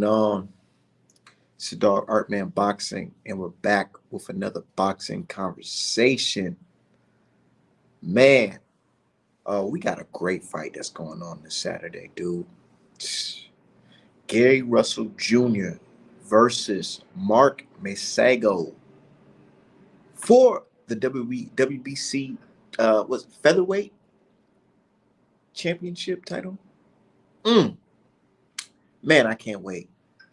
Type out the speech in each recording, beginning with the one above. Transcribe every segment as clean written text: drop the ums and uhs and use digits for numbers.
going on? It's the dog Artman Boxing, and we're back with another boxing conversation. Man, we got a great fight that's going on this Saturday, dude. Gary Russell Jr. versus Mark Magsayo for the WBC was it featherweight championship title. Mm, man, I can't wait.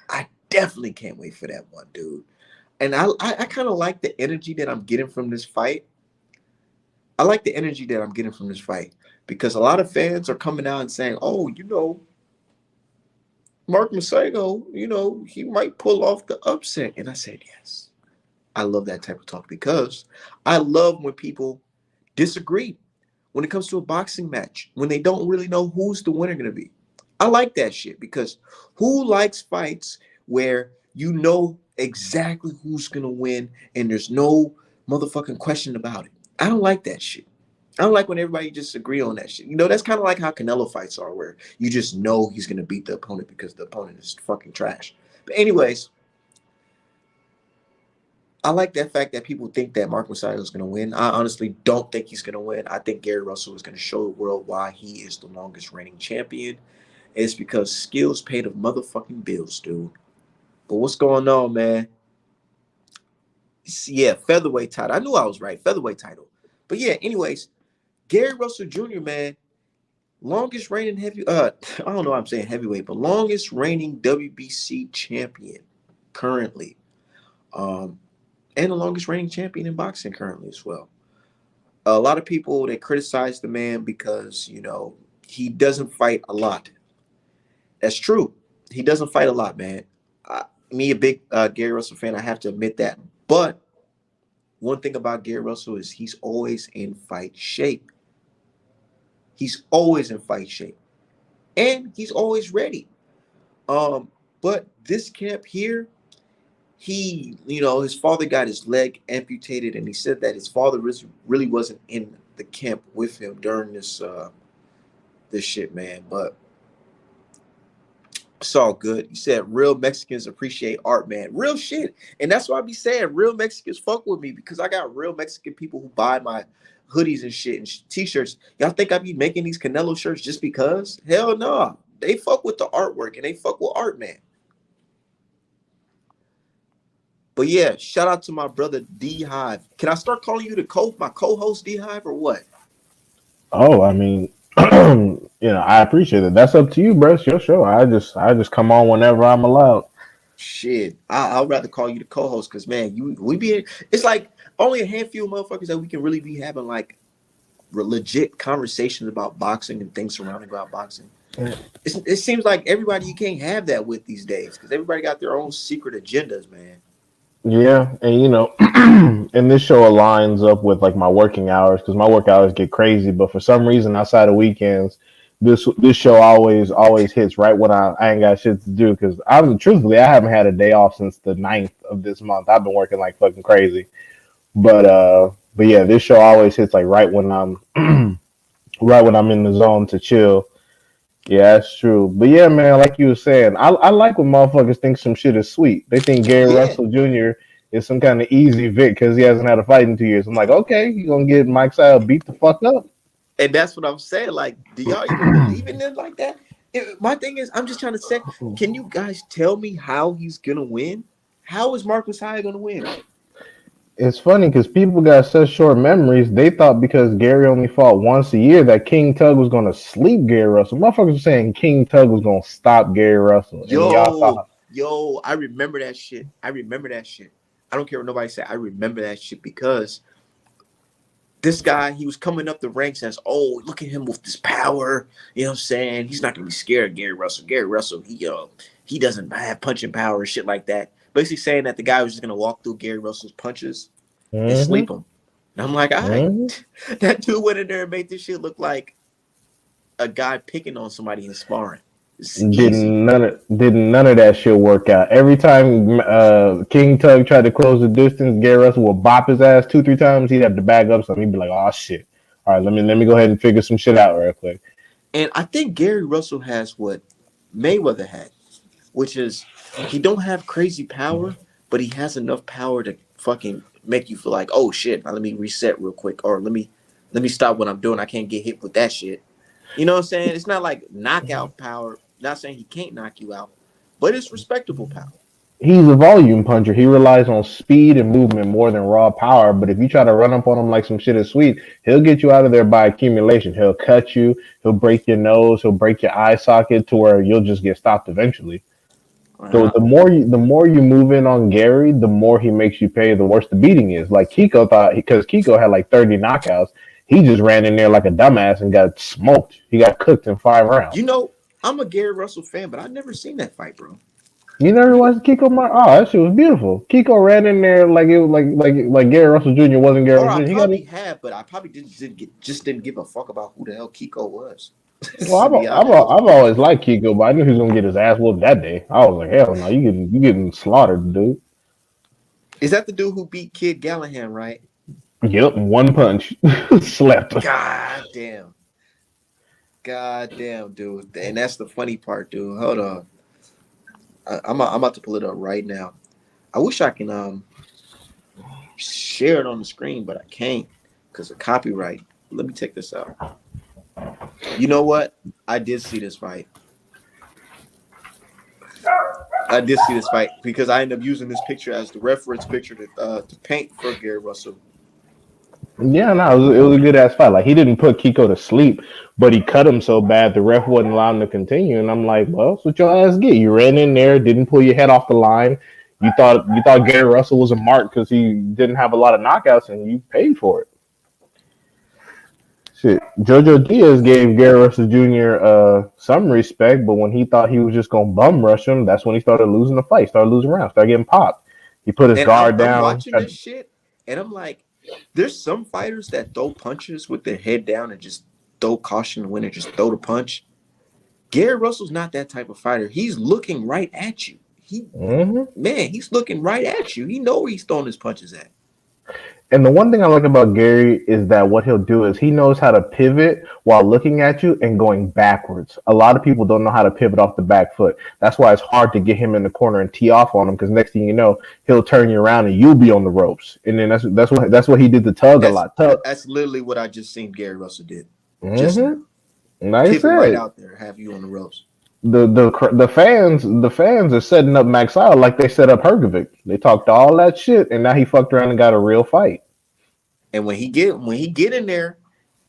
I definitely can't wait for that one, dude. And I kind of like the energy that I'm getting from this fight. I like the energy that I'm getting from this fight because a lot of fans are coming out and saying, "Oh, Mark Masago, he might pull off the upset." And I said, "Yes." I love that type of talk because I love when people disagree when it comes to a boxing match, when they don't really know who's the winner going to be. I like that shit because who likes fights where you know exactly who's going to win and there's no motherfucking question about it? I don't like that shit. I don't like when everybody just agree on that shit. That's kind of like how Canelo fights are, where you just know he's going to beat the opponent because the opponent is fucking trash. But anyways, I like that fact that people think that Mark Masayo is going to win. I honestly don't think he's going to win. I think Gary Russell is going to show the world why he is the longest reigning champion. It's because skills pay the motherfucking bills, dude. But what's going on, man? Yeah, featherweight title. I knew I was right. Featherweight title. But yeah, anyways, Gary Russell Jr., man, longest reigning I don't know why I'm saying heavyweight, but longest reigning WBC champion currently. And the longest reigning champion in boxing currently as well. A lot of people, they criticize the man because, he doesn't fight a lot. That's true. He doesn't fight a lot, man. Me, a big Gary Russell fan, I have to admit that. But one thing about Gary Russell is he's always in fight shape. He's always in fight shape. And he's always ready. But this camp here, his father got his leg amputated, and he said that his father really wasn't in the camp with him during this shit, man. But it's all good. He said real Mexicans appreciate art, man. Real shit. And that's why I be saying real Mexicans fuck with me because I got real Mexican people who buy my hoodies and shit and t-shirts. Y'all think I be making these Canelo shirts just because? Hell no. They fuck with the artwork and they fuck with art, man. But yeah, shout out to my brother D Hive. Can I start calling you my co-host D Hive or what? Oh, I mean, I appreciate it. That's up to you, bro. It's your show. I just come on whenever I'm allowed. Shit, I'd rather call you the co-host because man, it's like only a handful of motherfuckers that we can really be having like legit conversations about boxing and things surrounding about boxing. It seems like everybody you can't have that with these days because everybody got their own secret agendas, man. Yeah, and and this show aligns up with like my working hours because my work hours get crazy. But for some reason, outside of weekends, this show always hits right when I ain't got shit to do. Because truthfully, I haven't had a day off since the 9th of this month. I've been working like fucking crazy. But yeah, this show always hits like right when I'm right when I'm in the zone to chill. Yeah, that's true. But yeah, man, like you were saying, I like when motherfuckers think some shit is sweet. They think Gary Yeah, Russell Jr. is some kind of easy vic because he hasn't had a fight in 2 years. I'm like, okay, you gonna get Mike Syle beat the fuck up. and that's what I'm saying. Like, do y'all even believe in it like that? My thing is, I'm just trying to say, can you guys tell me how he's gonna win? How is Marcus High gonna win? It's funny because people got such short memories. They thought because Gary only fought once a year that King Tug was gonna sleep Gary Russell. Motherfuckers were saying King Tug was gonna stop Gary Russell, and then y'all Yo, saw. yo, I remember that shit. I remember that shit. I don't care what nobody said. I remember that shit because this guy, he was coming up the ranks as, oh, look at him with this power. You know what I'm saying? He's not gonna be scared of Gary Russell. Gary Russell, he doesn't have punching power and shit like that. Basically saying that the guy was just gonna walk through Gary Russell's punches and Mm-hmm. sleep him. And I'm like, all right, Mm-hmm. that dude went in there and made this shit look like a guy picking on somebody in sparring. It's easy. Didn't none of that shit work out. Every time King Tug tried to close the distance, Gary Russell would bop his ass 2-3 times. He'd have to back up something. He'd be like, "Oh shit! All right, let me go ahead and figure some shit out real quick." And I think Gary Russell has what Mayweather had, which is He don't have crazy power, but he has enough power to fucking make you feel like, oh shit, now let me reset real quick, or let me stop what I'm doing. I can't get hit with that shit. You know what I'm saying? It's not like knockout power. Not saying he can't knock you out, but it's respectable power. He's a volume puncher. He relies on speed and movement more than raw power. But if you try to run up on him like some shit is sweet, he'll get you out of there by accumulation. He'll cut you. He'll break your nose. He'll break your eye socket to where you'll just get stopped eventually. So Uh-huh. the more you move in on Gary, the more he makes you pay. The worse the beating is. Like Kiko thought, because Kiko had like 30 knockouts, he just ran in there like a dumbass and got smoked. He got cooked in 5 rounds. You know, I'm a Gary Russell fan, but I've never seen that fight, bro. You never watched Kiko Mar? Oh, that shit was beautiful. Kiko ran in there like it was like Gary Russell Jr. wasn't Gary Or Russell I Jr. He got probably it. have, but I probably just didn't give a fuck about who the hell Kiko was. Well, To be honest, I've always liked Kiko, but I knew he was gonna get his ass whooped that day. I was like, hell no, you getting slaughtered, dude. is that the dude who beat Kid Gallahan, right? Yep, one punch, slept. God damn. God damn, dude. And that's the funny part, dude. Hold on. I'm about to pull it up right now. I wish I can share it on the screen, but I can't because of copyright. Let me take this out. You know what? I did see this fight. I did see this fight because I ended up using this picture as the reference picture to paint for Gary Russell. Yeah, no, it was a good ass fight. Like he didn't put Kiko to sleep, but he cut him so bad the ref wouldn't allow him to continue. And I'm like, well, that's what your ass get. You ran in there, didn't pull your head off the line. You thought Gary Russell was a mark because he didn't have a lot of knockouts, and you paid for it. Shit, Jojo Diaz gave Gary Russell Jr. Some respect, but when he thought he was just gonna bum rush him, that's when he started losing the fight, started losing rounds, started getting popped. He put his And I'm guard I'm down. watching this shit, and I'm like, there's some fighters that throw punches with their head down and just throw caution to win and just throw the punch. Gary Russell's not that type of fighter. He's looking right at you. Mhm. He's looking right at you. He know where he's throwing his punches at. And the one thing I like about Gary is that what he'll do is he knows how to pivot while looking at you and going backwards. A lot of people don't know how to pivot off the back foot. That's why it's hard to get him in the corner and tee off on him because next thing you know, he'll turn you around and you'll be on the ropes. And then that's what he did to Tug a That's lot. Tug. that's literally what I just seen Gary Russell did just now. Mm-hmm. Like I Pivot right said, out there, have you on the ropes. the fans are setting up Magsayo like they set up Hergovic. They talked all that shit, and now he fucked around and got a real fight. And when he get in there,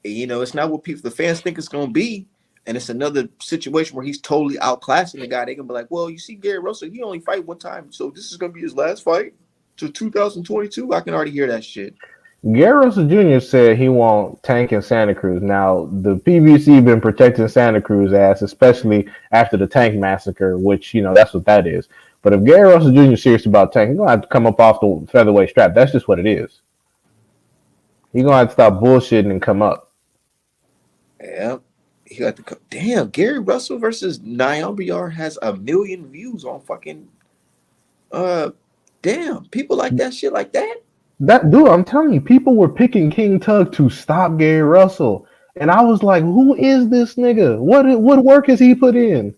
it's not what the fans think it's gonna be. And it's another situation where he's totally outclassing the guy. They can be like, well, you see Gary Russell, he only fight one time, so this is gonna be his last fight to 2022. I can already hear that shit. Gary Russell Jr. said he won't tank in Santa Cruz. Now, the PBC been protecting Santa Cruz ass, especially after the tank massacre, which, that's what that is. But if Gary Russell Jr. is serious about tanking, he's going to have to come up off the featherweight strap. That's just what it is. He's going to have to stop bullshitting and come up. Yeah. He got to come. Damn, Gary Russell versus Nayan BR has 1 million views on fucking damn, people like that shit like that. That dude, I'm telling you, people were picking King Tug to stop Gary Russell. And I was like, who is this nigga? What work has he put in?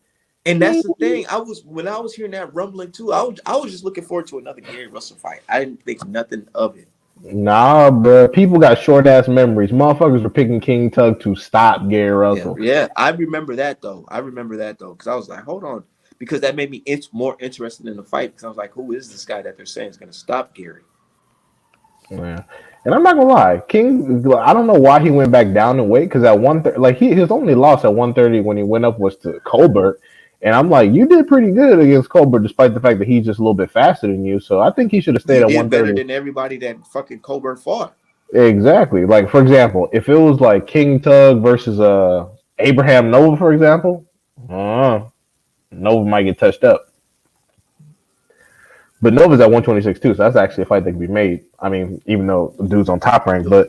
And that's the thing. When I was hearing that rumbling too, I was just looking forward to another Gary Russell fight. I didn't think nothing of it. Nah, bro. People got short ass memories. Motherfuckers were picking King Tug to stop Gary Russell. Yeah. I remember that though. Because I was like, hold on, because that made me more interested in the fight. Because I was like, who is this guy that they're saying is going to stop Gary? Yeah. And I'm not gonna lie, King. I don't know why he went back down in weight because at 130, like his only loss at 130 when he went up was to Colbert, and I'm like, you did pretty good against Colbert despite the fact that he's just a little bit faster than you. So I think he should have stayed He at did 130. better than everybody that fucking Colbert fought. Exactly. Like for example, if it was like King Tug versus Abraham Nova, for example, Nova might get touched up. But Nova's at 126 too, so that's actually a fight that can be made. I mean, even though the dude's on top rank, but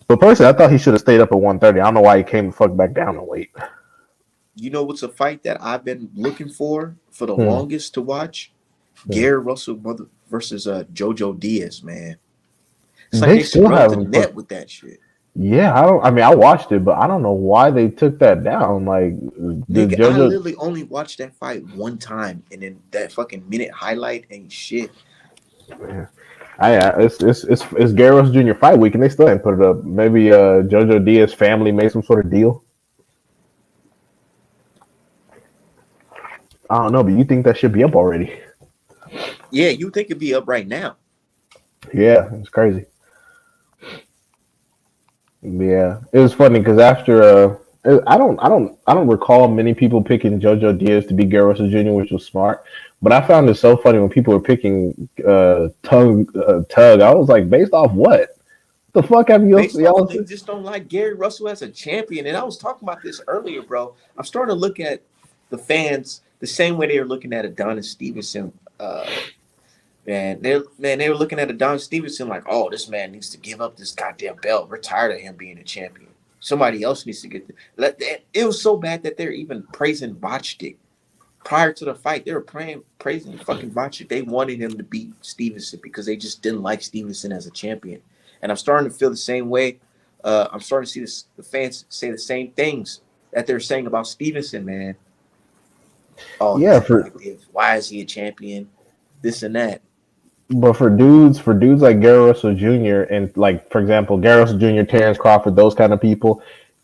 personally, I thought he should have stayed up at 130. I don't know why he came the fuck back down in weight. You know what's a fight that I've been looking for the longest to watch? Gary Russell versus Jojo Diaz, man. It's like They they still scrubbed the haven't net with that shit. Yeah, I don't. I mean, I watched it, but I don't know why they took that down. Like the Nigga, I JoJo. literally only watched that fight one time, and then that fucking minute highlight ain't shit. It's Garros Jr. fight week, and they still ain't put it up. Maybe JoJo Diaz family made some sort of deal. I don't know, but you think that should be up already? Yeah, you think it'd be up right now. Yeah, it's crazy. Yeah, it was funny because after I don't recall many people picking JoJo Diaz to be Garros Jr., which was smart. But I found it so funny when people were picking Tug. I was like, based off what? The fuck have you Based off y'all? they just don't like Gary Russell as a champion. And I was talking about this earlier, bro. I'm starting to look at the fans the same way they were looking at Adonis Stevenson. They were looking at Adonis Stevenson like, oh, this man needs to give up this goddamn belt. We're tired of him being a champion. Somebody else needs to get it was so bad that they're even praising Botchdick. Prior to the fight, they were praising fucking Botchdick. They wanted him to beat Stevenson because they just didn't like Stevenson as a champion. And I'm starting to feel the same way. I'm starting to see the fans say the same things that they're saying about Stevenson, man. Oh, he's Yeah, for inactive. Why is he a champion? This and that. but for dudes like Gary Russell Jr. and like for example, Gary Russell Jr., Terrence Crawford, those kind of people,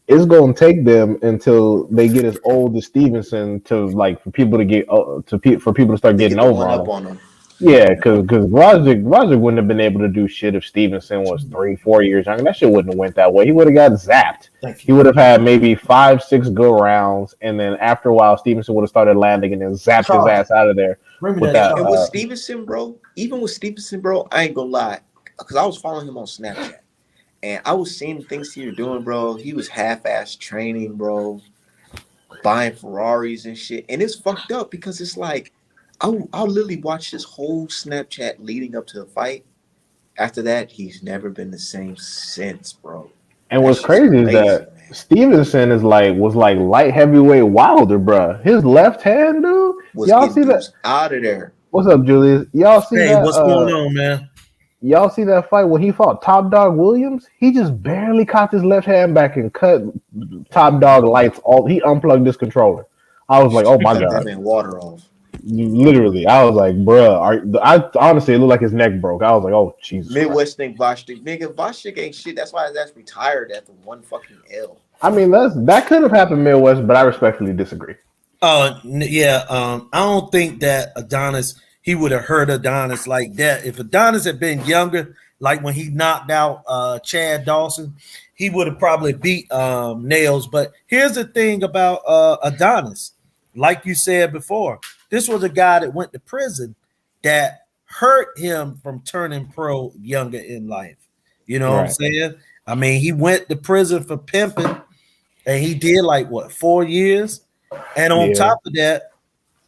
it's going to take them until they get as old as Stevenson to like for people to get for people to start They getting get the over one on up them. on him. Yeah, because Roger wouldn't have been able to do shit if Stevenson was 3 4 years younger. That shit wouldn't have went that way. He would have got zapped. Thank He you. would have had maybe 5 6 go rounds, and then after a while, Stevenson would have started landing and then zapped his Charles, ass out of there bring me with that that. And with charge. Stevenson, bro, even with Stevenson, bro, I ain't gonna lie. Because I was following him on Snapchat. And I was seeing things he was doing, bro. He was half-ass training, bro, buying Ferraris and shit. And it's fucked up because it's like, I'll literally watch this whole Snapchat leading up to the fight. After that, he's never been the same since, bro. And That what's shit's crazy is crazy, that man. Stevenson was like light heavyweight Wilder, bruh. His left hand, dude. Was Y'all getting see that? dudes out of there. What's up, Julius? Y'all see Hey, that? what's going on, man? Y'all see that fight when he fought Top Dog Williams? He just barely cocked his left hand back and cut Top Dog lights all. He unplugged this controller. I was like, oh my Cut that god, man water off. literally. I was like, bruh. I honestly, it looked like his neck broke. I was like, oh Jesus Christ. Midwest think Voshtik. Nigga, Voshtik ain't shit. That's why his ass retired after one fucking L. I mean, that could have happened Midwest, but I respectfully disagree. Yeah. I don't think that Adonis he would have hurt Adonis like that. If Adonis had been younger, like when he knocked out Chad Dawson, he would have probably beat Nails. But here's the thing about Adonis, like you said before, this was a guy that went to prison that hurt him from turning pro younger in life. You know what I'm Right. saying? I mean, he went to prison for pimping, and he did like what 4 years. And on Yeah. top of that,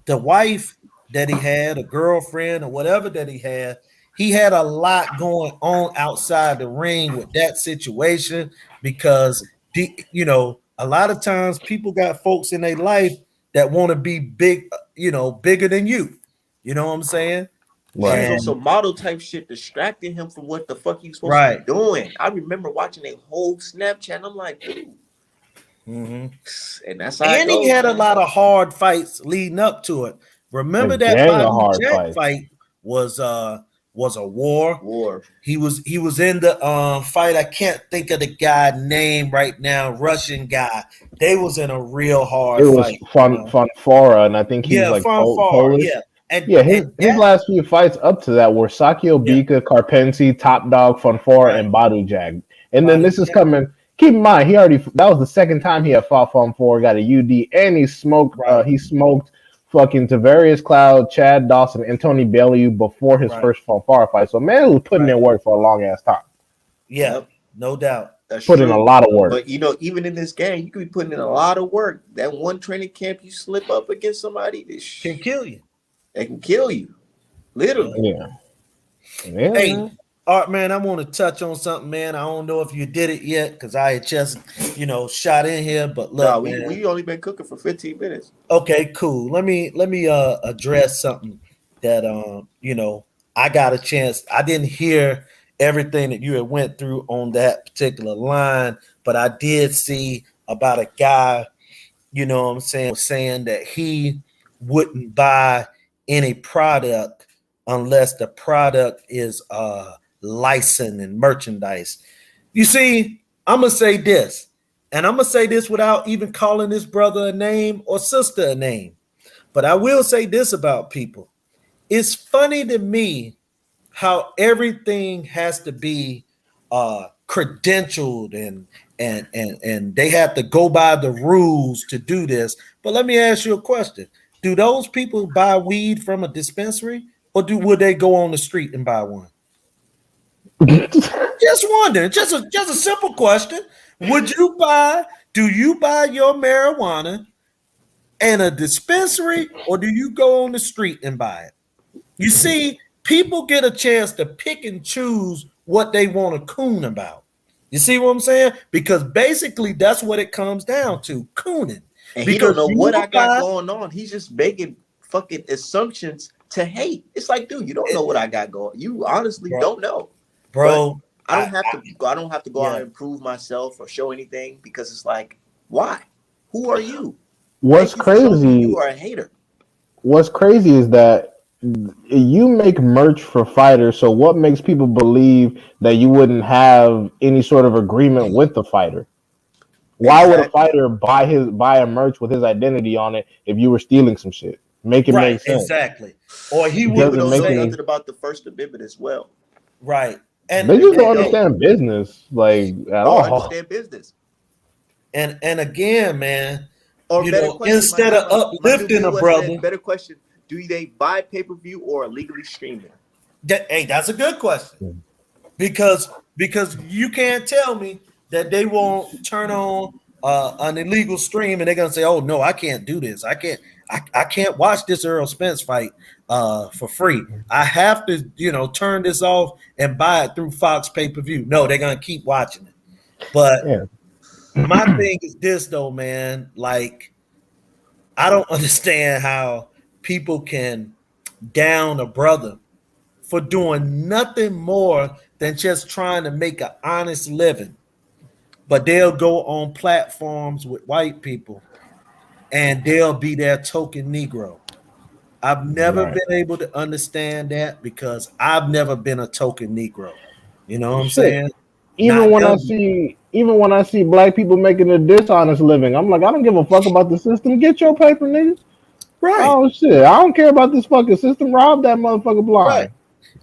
the wife that he had, a girlfriend or whatever that he had a lot going on outside the ring with that situation because a lot of times people got folks in their life that want to be big, bigger than you. You know what I'm saying? She was Right. on And some model type shit, distracting him from what the fuck he was supposed to be right. doing. I remember watching a whole Snapchat. And I'm like, dude, hmm and that's how it And he goes, had a man. lot of hard fights leading up to it. A Remember that gang of Bobby hard Jack fights. fight was a war. War. He was in the fight. I can't think of the guy name right now. Russian guy. They was in a real It hard was fight. Fonfara, and I think he's Yeah, like from far. Polish. Yeah, and Yeah, his and his that. last few fights up to that were Sakio Yeah, Bika, Carpensi, Top Dog, Fonfara, right. and Badu Jag. And then Bobby this is Jack. coming. Keep in mind, that was the second time he had fought Fonfara, got a UD, and Right, he smoked fucking Tavarius Cloud, Chad Dawson, and Tony Bellew before his right, first Fonfara fight. So man was putting right. in work for a long ass time, Yeah, Yep, no doubt. that's put in a true. lot of work. But even in this game, you could be putting in a lot of work. That one training camp, you slip up against somebody, Can kill you. they can kill you. Yeah. Literally. Yeah, yeah, Hey, man. Art, man, I want to touch on something, man. I don't know if you did it yet because I had just, shot in here. But No, look, we man. we only been cooking for 15 minutes. Okay, cool. Let me address something that I got a chance. I didn't hear everything that you had went through on that particular line, but I did see about a guy, you know what I'm saying, was saying that he wouldn't buy any product unless the product is licensed and merchandise. You see, I'm gonna say this, and I'm gonna say this without even calling this brother a name or sister a name. But I will say this about people. It's funny to me how everything has to be credentialed and they have to go by the rules to do this. But let me ask you a question. Do those people buy weed from a dispensary or would they go on the street and buy one? Just wondering, just a simple question. Do you buy your marijuana in a dispensary or do you go on the street and buy it? You see, people get a chance to pick and choose what they want to coon about. You see what I'm saying? Because basically that's what it comes down to, cooning. And he don't Because know you what I got buy, going on. He's just making fucking assumptions to hate. It's like, dude, you don't know what I got going. You honestly don't know. bro. But I don't have to go out yeah. and prove myself or show anything because it's like, why? Who are you? What's Thank you for showing me crazy? you are a hater. What's crazy is that you make merch for fighters. So what makes people believe that you wouldn't have any sort of agreement with the fighter? Why would a Exactly. fighter buy a merch with his identity on it if you were stealing some shit? Make it Right, make sense. exactly. Or he It People wouldn't doesn't don't make know say, any. nothing about the First Amendment as well. right. And They just They don't don't. understand business like at Or all. understand business. and again, man, Or you better know, question, instead of my new uplifting view a was brother, said, better question, do they buy pay-per-view or illegally stream it? hey, that's a good question. Because you can't tell me that they won't turn on an illegal stream and they're gonna say, "Oh no, I can't do this. I can't watch this Earl Spence fight for free. I have to, turn this off and buy it through Fox pay per view." No, they're gonna keep watching it. But Yeah, my thing is this though, man. Like, I don't understand how people can down a brother for doing nothing more than just trying to make an honest living. But they'll go on platforms with white people and they'll be their token Negro. I've never right. been able to understand that because I've never been a token Negro. You know what I'm Shit. saying? Even Not when I young. see even when I see black people making a dishonest living, I'm like, I don't give a fuck about the system. Get your paper, nigga. Right, Oh shit, I don't care about this fucking system. Rob that motherfucker right. blind.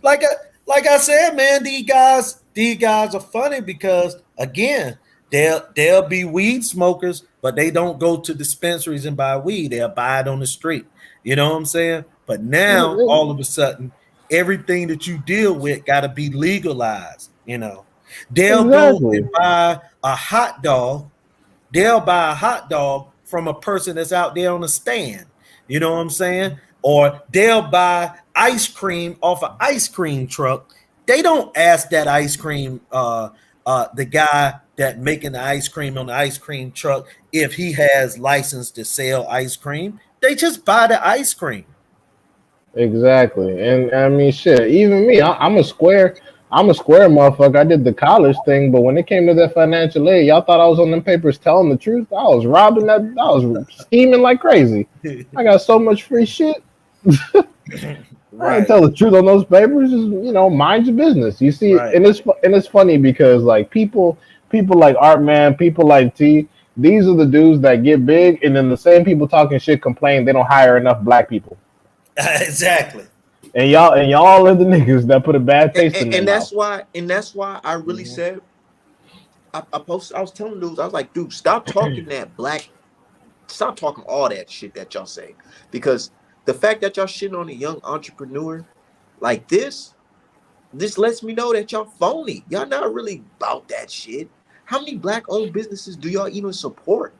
Like I, like I said, man, these guys are funny because again, they'll be weed smokers, but they don't go to dispensaries and buy weed. They'll buy it on the street. You know what I'm saying? But now all of a sudden, everything that you deal with got to be legalized. They'll go and Exactly. buy a hot dog. They'll buy a hot dog from a person that's out there on the stand. You know what I'm saying? Or they'll buy ice cream off an ice cream truck. They don't ask that ice cream, the guy that making the ice cream on the ice cream truck, if he has license to sell ice cream. They just buy the ice cream. Exactly. And I mean, shit. Even me, I'm a square. I'm a square motherfucker. I did the college thing, but when it came to that financial aid, y'all thought I was on them papers telling the truth. I was robbing that. I was scheming like crazy. I got so much free shit. I ain't Right, tell the truth on those papers. Just, mind your business. You see, right. and it's funny because like people like Art Man, people like T. These are the dudes that get big, and then the same people talking shit complain they don't hire enough black people. Exactly. And y'all are the niggas that put a bad And, taste and, in their and mouth. that's why I really Mhm. said I posted. I was telling dudes, I was like, dude, stop talking that black. Stop talking all that shit that y'all say, because the fact that y'all shitting on a young entrepreneur like this lets me know that y'all phony. Y'all not really about that shit. How many black owned businesses do y'all even support?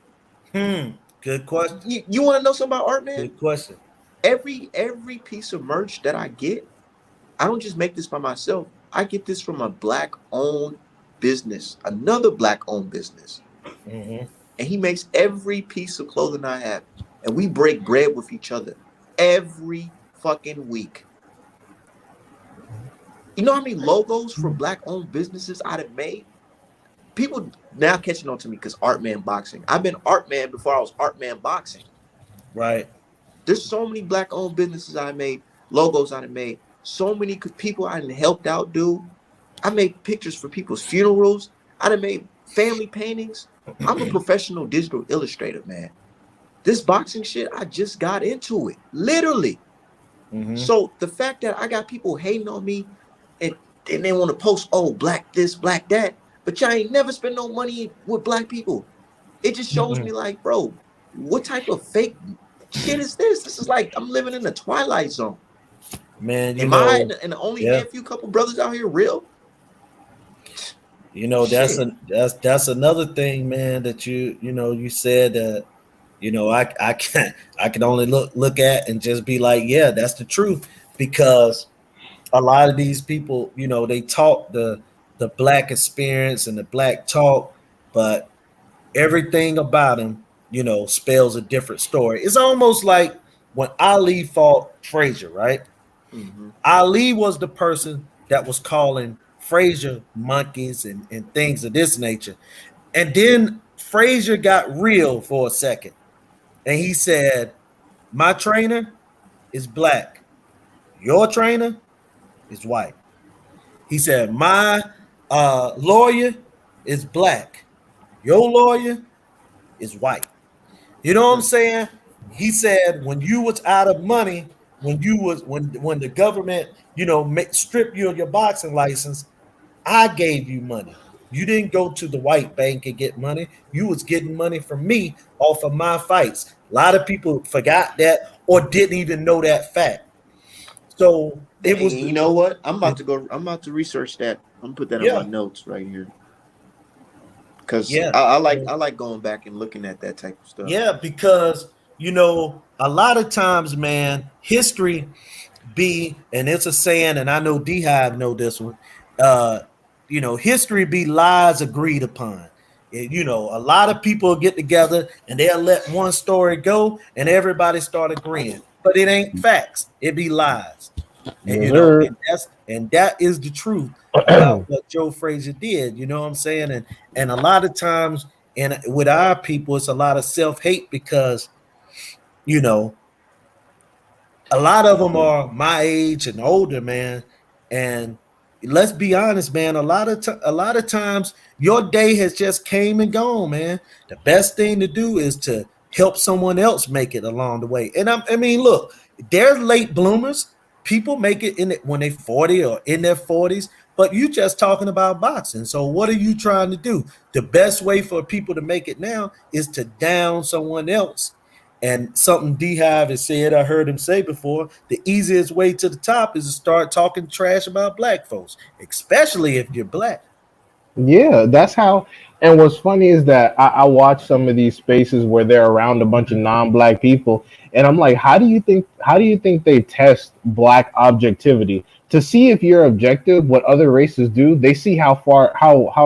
Good question. You want to know something about art, man? Good question. Every piece of merch that I get, I don't just make this by myself. I get this from a black owned business, another black owned business. Mhm. And he makes every piece of clothing I have. And we break bread with each other every fucking week. You know how many logos for black-owned businesses I'd have made? People now catching on to me because Art Man Boxing. I've been Art Man before I was Art Man Boxing. Right. There's so many black-owned businesses I made, logos I made, so many people I helped out, dude. I made pictures for people's funerals. I done made family paintings. I'm a professional digital illustrator, man. This boxing shit, I just got into it, literally. Mm-hmm. So the fact that I got people hating on me and they want to post, oh, black this, black that, but y'all ain't never spent no money with black people. It just shows me like, bro, what type of fake shit is this? This is like I'm living in the Twilight Zone. Man, Am I and the only handful couple brothers out here real? You know, that's another thing, man, that you said that, I can only look at and just be like, yeah, that's the truth, because a lot of these people, they talk the black experience and the black talk, but everything about them, spells a different story. It's almost like when Ali fought Frazier, right? Mm-hmm. Ali was the person that was calling Frazier monkeys and things of this nature. And then Frazier got real for a second. And he said, my trainer is black. Your trainer is white. He said, my lawyer is black. Your lawyer is white. You know what I'm saying? He said, when you was out of money, when the government, strip you of your boxing license, I gave you money. You didn't go to the white bank and get money. You was getting money from me off of my fights. A lot of people forgot that or didn't even know that fact. So it was. You know what? I'm about to research that. I'm gonna put that on my notes right here. Because I like going back and looking at that type of stuff. Yeah, because a lot of times, man, history and it's a saying, and I know D-Hive know this one. History be lies agreed upon. A lot of people get together and they'll let one story go and everybody start agreeing, but it ain't facts. It be lies. And that is the truth about what Joe Frazier did. You know what I'm saying? And a lot of times, and with our people, it's a lot of self-hate because, a lot of them are my age and older, man. And let's be honest, man. A lot of times, your day has just came and gone, man. The best thing to do is to help someone else make it along the way. And I mean, look, they're late bloomers. People make it when they're 40 or in their 40s, but you just talking about boxing. So what are you trying to do? The best way for people to make it now is to down someone else. And something D-Hive has said, I heard him say before, the easiest way to the top is to start talking trash about black folks, especially if you're black. Yeah, that's how. And what's funny is that I watch some of these spaces where they're around a bunch of non-black people, and I'm like, how do you think they test black objectivity to see if you're objective? What other races do, they see how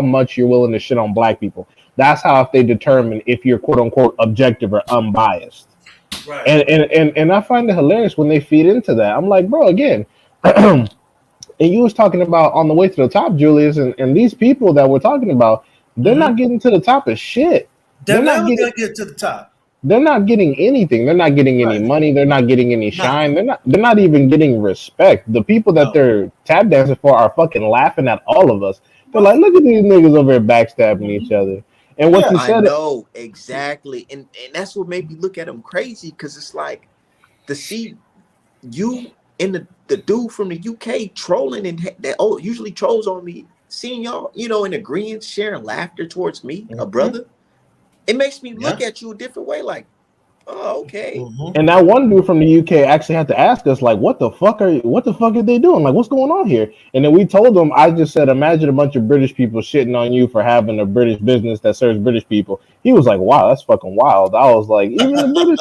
much you're willing to shit on black people. That's how if they determine if you're quote unquote objective or unbiased. Right. And I find it hilarious when they feed into that. I'm like, bro, again. And you was talking about on the way to the top, Julius, and these people that we're talking about, they're not getting to the top of shit. They're not gonna get to the top. They're not getting anything. They're not getting any money. They're not getting any shine. They're not even getting respect. The people that they're tap dancing for are fucking laughing at all of us. They're like, look at these niggas over here backstabbing each other. And what you said, I know exactly, and that's what made me look at them crazy, because it's like to see you and the dude from the UK trolling, and that usually trolls on me, seeing y'all, in agreement, sharing laughter towards me, a brother, it makes me look at you a different way, like, oh, okay. And that one dude from the UK actually had to ask us, like, what the fuck are they doing? Like, what's going on here? And then we told him, I just said, imagine a bunch of British people shitting on you for having a British business that serves British people. He was like, wow, that's fucking wild. I was like, even the British.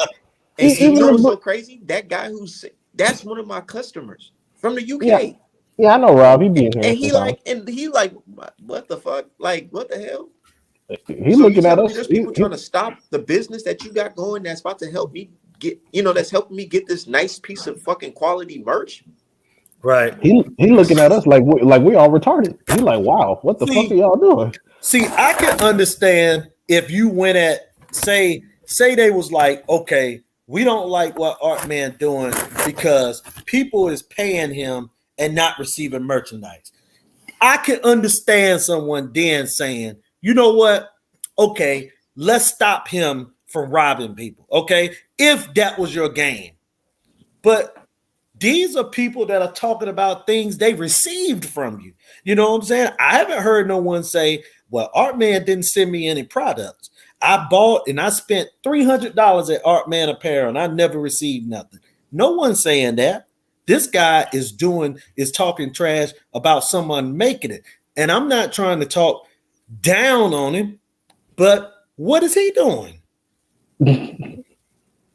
And see, you know what's so crazy? That guy that's one of my customers from the UK. Yeah, I know Rob. He be in here. And he like, what the fuck? Like, what the hell? He's looking at us. There's people trying to stop the business that you got going that's about to help me get, that's helping me get this nice piece of fucking quality merch. Right. He looking at us like we all retarded. He like, wow, what the fuck are y'all doing? See, I can understand if you went at say they was like, okay, we don't like what Art Man doing because people is paying him and not receiving merchandise. I can understand someone then saying, you know what? Okay, let's stop him from robbing people. Okay, if that was your game. But these are people that are talking about things they received from you. You know what I'm saying? I haven't heard no one say, well, Art Man didn't send me any products. I bought and I spent $300 at Art Man Apparel and I never received nothing. No one's saying that. This guy is talking trash about someone making it. And I'm not trying to talk down on him, but what is he doing?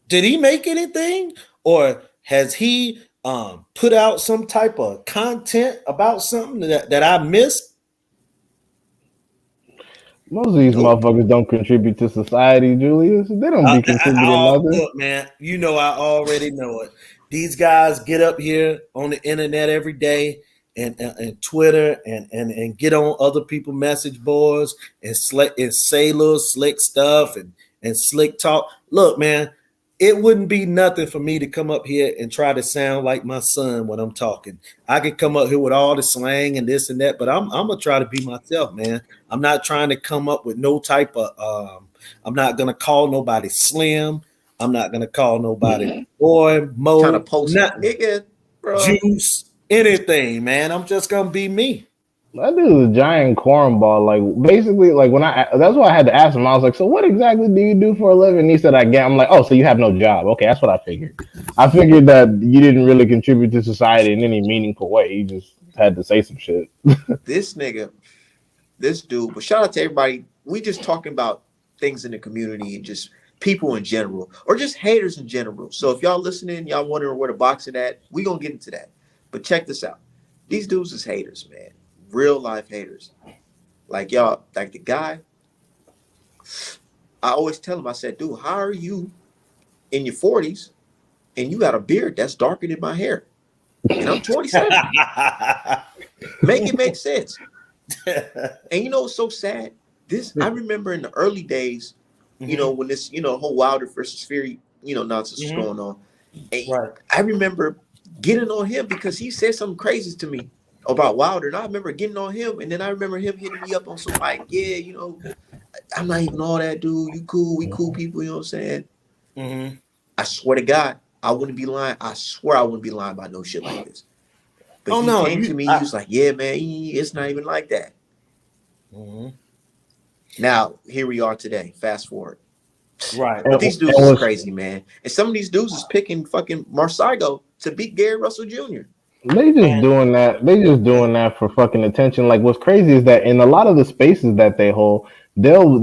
Did he make anything? Or has he put out some type of content about something that I missed? Most of these Nope. motherfuckers don't contribute to society, Julius. They don't be contributing nothing. Look, man, you know I already know it. These guys get up here on the internet every day and Twitter and get on other people's message boards and say little slick stuff and slick talk. Look, man, it wouldn't be nothing for me to come up here and try to sound like my son when I'm talking. I could come up here with all the slang and this and that, but I'm gonna try to be myself, man. I'm not trying to come up with no type of I'm not gonna call nobody slim. I'm not gonna call nobody boy, Trying to mo, post nothing, nigga, bro. juice, anything, man. I'm just gonna be me. That dude's a giant cornball. Like basically, like that's why I had to ask him. I was like, "So what exactly do you do for a living?" And he said, "I get." I'm like, "Oh, so you have no job?" Okay, that's what I figured. I figured that you didn't really contribute to society in any meaningful way. You just had to say some shit. This nigga, this dude. But shout out to everybody. We just talking about things in the community and just people in general, or just haters in general. So if y'all listening, y'all wondering where the boxing at, we gonna get into that. But check this out. These dudes is haters, man. Real life haters. Like y'all, like the guy. I always tell him, I said, dude, how are you in your 40s and you got a beard that's darker than my hair? And I'm 27. Make it make sense. And you know what's so sad? I remember in the early days, you know, when this, whole Wilder versus Fury, nonsense was going on. And Right. I remember getting on him because he said something crazy to me about Wilder. And I remember getting on him. And then I remember him hitting me up on some like, yeah, I'm not even all that, dude. You cool. We cool people. You know what I'm saying? I swear to God, I wouldn't be lying. I swear I wouldn't be lying about no shit like this. But he came to me. He was like, yeah, man, it's not even like that. Now, here we are today. Fast forward. Right. But these dudes is crazy, man. And some of these dudes is picking fucking Marsago to beat Gary Russell Jr. They just doing that. They just doing that for fucking attention. Like what's crazy is that in a lot of the spaces that they hold, they'll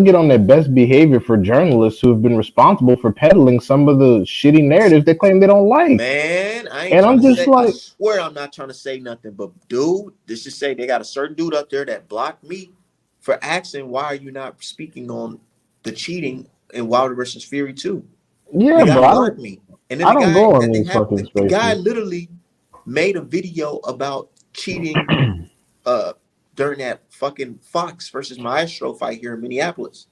get on their best behavior for journalists who have been responsible for peddling some of the shitty narratives they claim they don't like. Man, I swear I'm not trying to say nothing, but dude, let's just say they got a certain dude up there that blocked me for asking why are you not speaking on the cheating in Wilder versus Fury 2. Yeah, the guy blocked me. And then the guy literally made a video about cheating during that fucking Fox versus Maestro fight here in Minneapolis.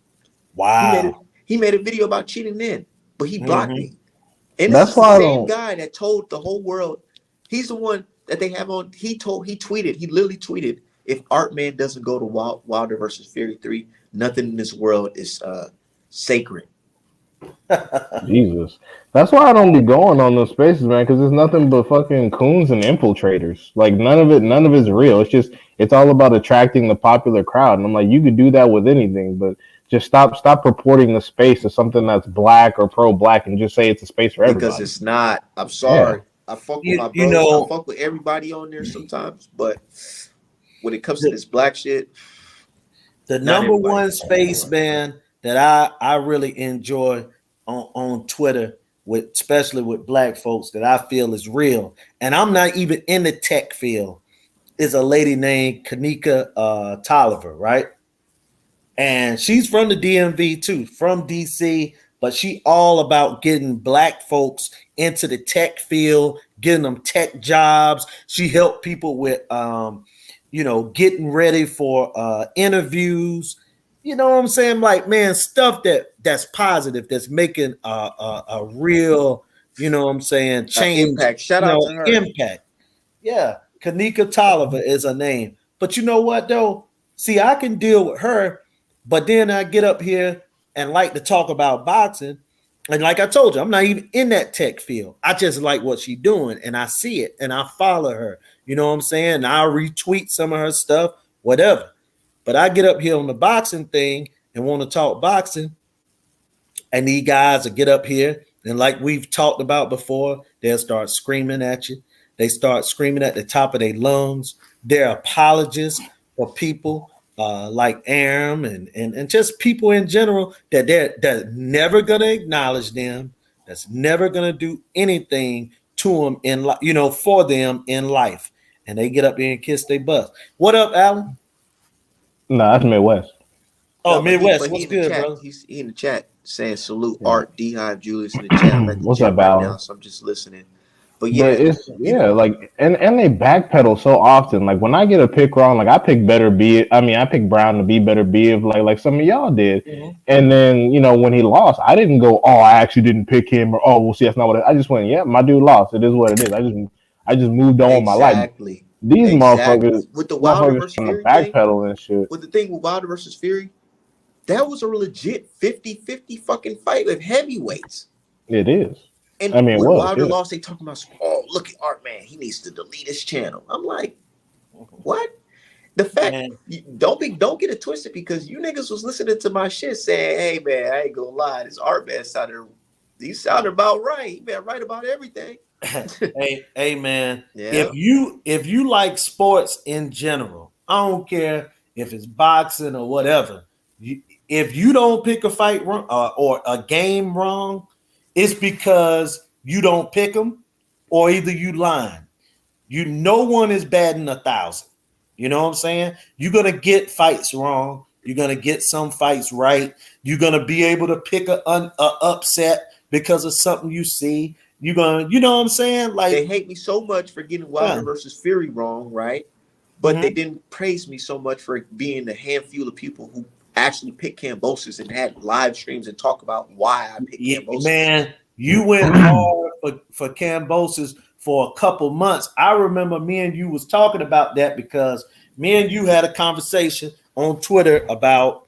Wow. He made a video about cheating then, but he blocked me. And that's the same guy that told the whole world. He's the one that they have on. He literally tweeted, if Art Man doesn't go to Wilder versus Fury 3, nothing in this world is sacred. Jesus. That's why I don't be going on those spaces, man, because it's nothing but fucking coons and infiltrators. Like none of it's real. It's all about attracting the popular crowd. And I'm like, you could do that with anything, but just stop purporting the space as something that's black or pro-black and just say it's a space for everybody. Because it's not. I'm sorry. Yeah. I fuck with my bros. I fuck with everybody on there sometimes, but when it comes to this black shit, the number one space, man, that I really enjoy on Twitter, especially with black folks, that I feel is real, and I'm not even in the tech field, is a lady named Kanika Tolliver, right? And she's from the DMV too, from DC, but she all about getting black folks into the tech field, getting them tech jobs. She helped people with getting ready for interviews. You know what I'm saying? Like, man, stuff that's positive, that's making a real, you know what I'm saying, change, Impact. Shout out to her. impact. Yeah. Kanika Tolliver is her name. But you know what, though? See, I can deal with her, but then I get up here and like to talk about boxing. And like I told you, I'm not even in that tech field. I just like what she's doing, and I see it, and I follow her. You know what I'm saying? I'll retweet some of her stuff, whatever. But I get up here on the boxing thing and want to talk boxing, and these guys will get up here, and like we've talked about before, they'll start screaming at you. They start screaming at the top of their lungs. They're apologists for people like Aram and just people in general that's never gonna acknowledge them, that's never gonna do anything to them for them in life. And they get up there and kiss their butts. What up, Alan? No, that's Midwest. Oh, No, Midwest. he What's in the good, chat. bro? He's in the chat saying salute Yeah. Art, D Hive, Julius in the chat. I'm at the What's gym up, right Alan? now, so I'm just listening. But But yeah, it's like and they backpedal so often. Like when I get a pick wrong, like I pick better B. I mean, I pick Brown to be better B if like some of y'all did. Mhm. And then when he lost, I didn't go, oh, I actually didn't pick him, or oh, well, see, that's not I just went, yeah, my dude lost. It is what it is. I just moved on with my life. exactly. These Exactly. With the Wilder versus trying to Fury thing, backpedal and shit. with the thing with Wilder versus Fury, that was a legit 50-50 fucking fight with heavyweights. It is. And I mean, when Wilder yeah. lost, they talking about, oh, look at Art, man. He needs to delete his channel. I'm like, what? The fact, don't get it twisted, because you niggas was listening to my shit saying, hey, man, I ain't gonna lie. This Art man sounded about right. He been right about everything. hey, man. Yeah. If you like sports in general, I don't care if it's boxing or whatever. If you don't pick a fight wrong or a game wrong, it's because you don't pick them, or either you lying. No one is batting 1,000. You know what I'm saying? You're gonna get fights wrong. You're gonna get some fights right. You're gonna be able to pick a upset because of something you see. You're gonna, you know what I'm saying? Like, they hate me so much for getting Wilder versus Fury wrong, right? But they didn't praise me so much for being the handful of people who actually picked Kambosos and had live streams and talk about why I picked Kambosos. Man, you went hard for Kambosos for a couple months. I remember me and you was talking about that because me and you had a conversation on Twitter about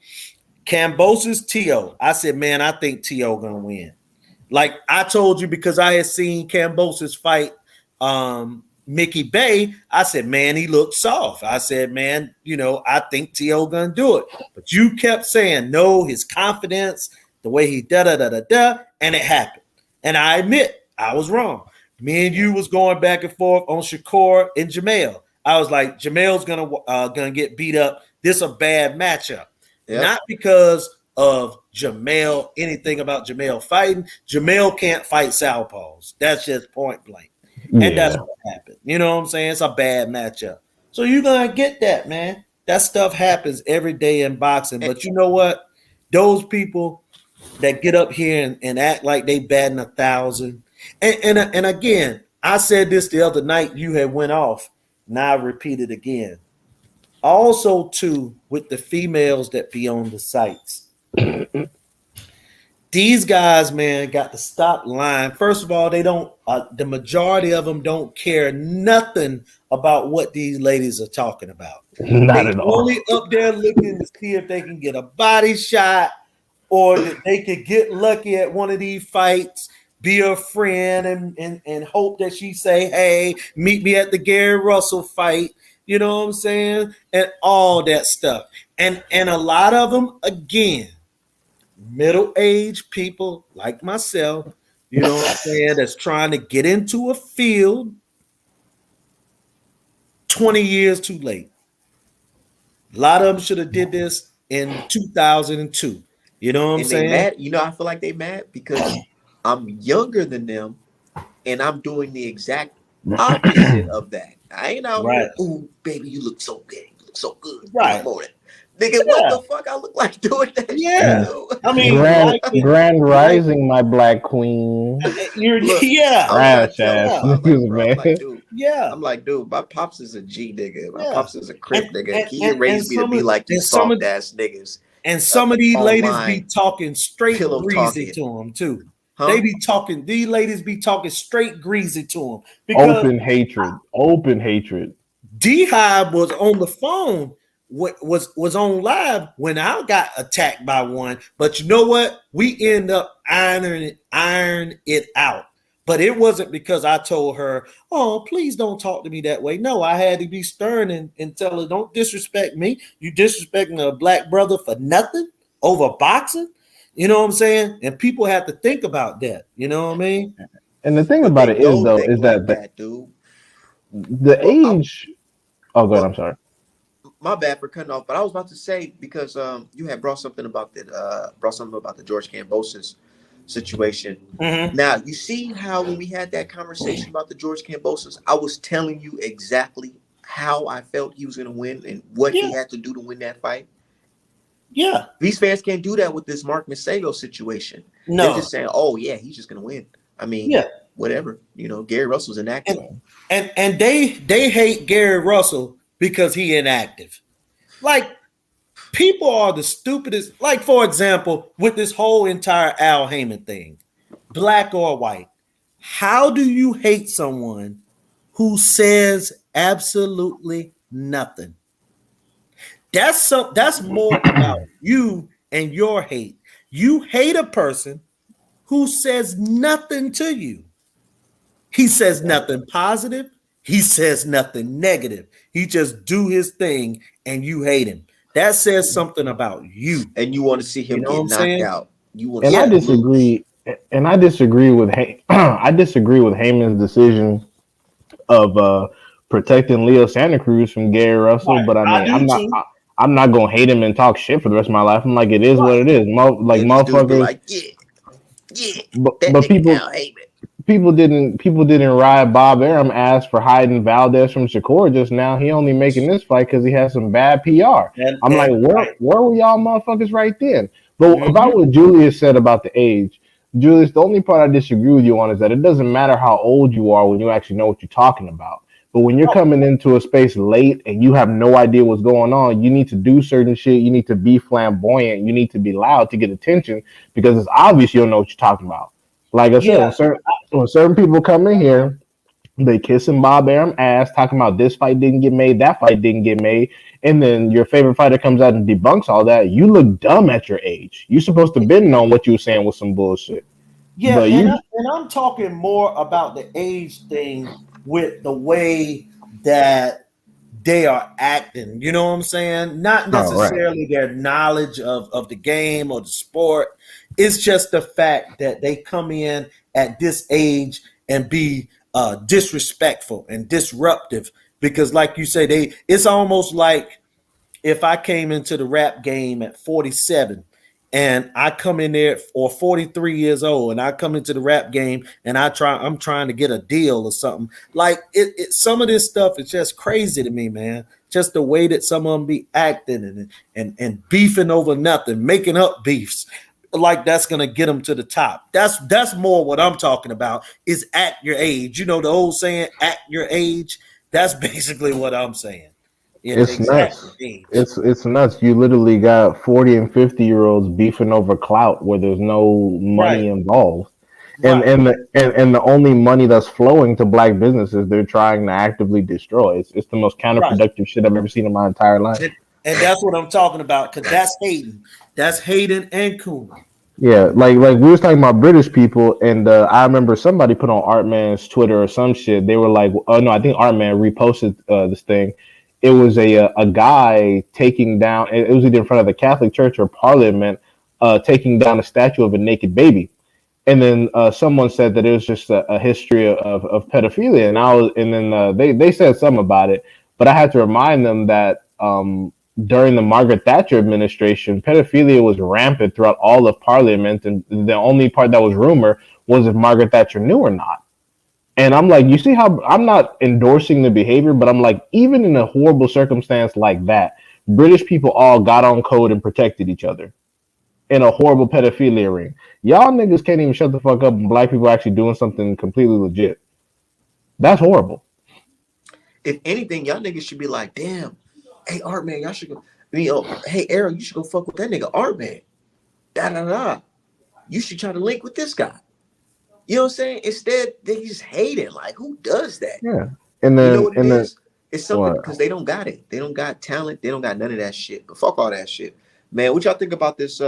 Kambosos T.O. I said, man, I think T.O. gonna win. Like I told you, because I had seen Kambosos fight Mickey Bay, I said, man, he looked soft. I said, man, I think T.O. gonna do it. But you kept saying, no, his confidence, the way he da-da-da-da-da, and it happened. And I admit, I was wrong. Me and you was going back and forth on Shakur and Jamel. I was like, Jamel's gonna get beat up. This a bad matchup. Yep. Not because of Jamel, anything about Jamel fighting. Jamel can't fight southpaws. That's just point blank. And that's what happened. You know what I'm saying? It's a bad matchup. So you're going to get that, man. That stuff happens every day in boxing. But you know what? Those people that get up here and act like they batting 1,000. And again, I said this the other night. You had went off. Now I repeat it again. Also, too, with the females that be on the sites. These guys, man, got to stop lying. First of all, they don't. The majority of them don't care nothing about what these ladies are talking about. Not at all. Only up there looking to see if they can get a body shot, or that they could get lucky at one of these fights, be a friend, and hope that she say, "Hey, meet me at the Gary Russell fight." You know what I'm saying? And all that stuff. And a lot of them, again, middle-aged people like myself, you know what I'm saying, that's trying to get into a field 20 years too late. A lot of them should have did this in 2002. You know what I'm saying? Mad. I feel like they mad because I'm younger than them and I'm doing the exact opposite of that. I ain't out here, ooh, baby, you look so good. You look so good. Right. Nigga, what Yeah, the fuck I look like doing that shit, yeah. dude? I mean, Grand liking, Grand like Rising, my black queen. you're, Look, yeah, I was trying to Trash tell my ass yeah, pops, like, niggas, bro, I'm like, man. dude, yeah, my pops is a G nigga. My yeah. pops is a crip nigga. He And raised me to be like you some of soft ass niggas some of these ladies be online talking straight pillow greasy talking, to them too. They huh? be talking. These ladies be talking straight greasy to them because Open hatred. Open hatred. D Hive was on the phone, was on live when I got attacked by one. But you know what? We end up iron it out. But it wasn't because I told her, "Oh, please don't talk to me that way." No, I had to be stern and tell her, "Don't disrespect me. You disrespecting a black brother for nothing over boxing." You know what I'm saying? And people have to think about that. You know what I mean? And the thing But about they it is, don't though, think is like that that, dude. the Well, age. Oh, good. I'm well, sorry. my bad for cutting off, but I was about to say because you had brought something about the George Kambosos situation. Mm-hmm. Now you see how when we had that conversation about the George Kambosos, I was telling you exactly how I felt he was going to win and what he Yeah, had to do to win that fight. yeah. These fans can't do that with this Mark Masayo situation. They're No, just saying, "Oh yeah, he's just going to win." I mean, yeah. whatever. Gary Russell's inactive. And they hate Gary Russell because he inactive. Like people are the stupidest. Like for example, with this whole entire Al Heyman thing, black or white, how do you hate someone who says absolutely nothing? That's more about you and your hate. You hate a person who says nothing to you. He says nothing positive. He says nothing negative. He just do his thing and you hate him. That says something about you. And you want to see You him know what get I'm knocked saying? out. You want to And see I Yeah. him lose. disagree. And I disagree with I disagree with Heyman's decision of protecting Leo Santa Cruz from Gary Russell. Right. But I I mean, do too. I'm not gonna hate him and talk shit for the rest of my life. I'm like, it is what Right. it is. Like And these dudes be motherfuckers. like, yeah, yeah, that But nigga Al Heyman. people didn't ride Bob Arum ass for hiding Valdez from Shakur just now. He only making this fight because he has some bad PR. I'm like, And right. where were y'all motherfuckers right then? But about Mm-hmm. what Julius said about the age, Julius, the only part I disagree with you on is that it doesn't matter how old you are when you actually know what you're talking about. But when you're Oh, coming into a space late and you have no idea what's going on, you need to do certain shit. You need to be flamboyant. You need to be loud to get attention because it's obvious you don't know what you're talking about. Like I said, yeah. when certain people come in here, they kissing Bob Arum ass, talking about this fight didn't get made, that fight didn't get made, and then your favorite fighter comes out and debunks all that. You look dumb at your age. You supposed to been knowing what you were saying was some bullshit. Yeah, But you, and I'm talking more about the age thing with the way that they are acting. You know what I'm saying? Not oh right, necessarily their knowledge of the game or the sport. It's just the fact that they come in at this age and be disrespectful and disruptive. Because, like you say, it's almost like if I came into the rap game at 47 and I come in there or 43 years old and I come into the rap game and I'm trying to get a deal or something. Like some of this stuff is just crazy to me, man. Just the way that some of them be acting and beefing over nothing, making up beefs. Like that's gonna get them to the top. That's more what I'm talking about. Is at your age. You know the old saying, "At your age." That's basically what I'm saying. it's Exactly. nuts. Age. It's nuts. You literally got 40 and 50-year-olds beefing over clout where there's no Right. money involved. And Right. and the only money that's flowing to black businesses they're trying to actively destroy. It's the most Right. counterproductive shit I've ever seen in my entire life. And that's what I'm talking about because that's Hayden. That's Hayden and Kuma. Yeah, like we was talking about British people, and I remember somebody put on Artman's Twitter or some shit. They were like, "Oh no, I think Artman reposted this thing." It was a guy taking down. It was either in front of the Catholic Church or Parliament, taking down a statue of a naked baby. And then someone said that it was just a history of pedophilia, and then they said something about it, but I had to remind them that during the Margaret Thatcher administration, pedophilia was rampant throughout all of Parliament, and the only part that was rumor was if Margaret Thatcher knew or not. And I'm like, you see how I'm not endorsing the behavior, but I'm like, even in a horrible circumstance like that, British people all got on code and protected each other in a horrible pedophilia ring. Y'all niggas can't even shut the fuck up and black people actually doing something completely legit. That's horrible. If anything, y'all niggas should be like, damn, hey Art man, y'all should go. Hey Aaron, you should go fuck with that nigga Art man. Da da da. You should try to link with this guy. You know what I'm saying? Instead, they just hate it. Like, who does that? Yeah. And You know then what it is? It's something what? because they don't got it. They don't got talent. They don't got none of that shit. But fuck all that shit. Man, what y'all think about this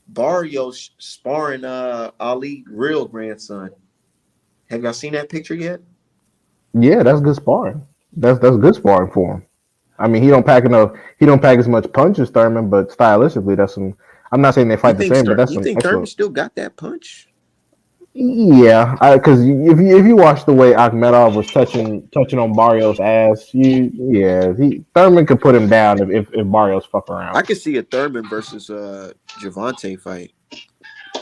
Barrio sparring Ali real grandson? Have y'all seen that picture yet? Yeah, that's good sparring. That's good sparring for him. I mean, he don't pack as much punch as Thurman, but stylistically, that's some. I'm not saying they fight the same, but that's You some think Thurman excellent. still got that punch? Yeah, because if you watch the way Akhmedov was touching on Barrios' ass, Thurman could put him down if Barrios fuck around. I could see a Thurman versus Javante fight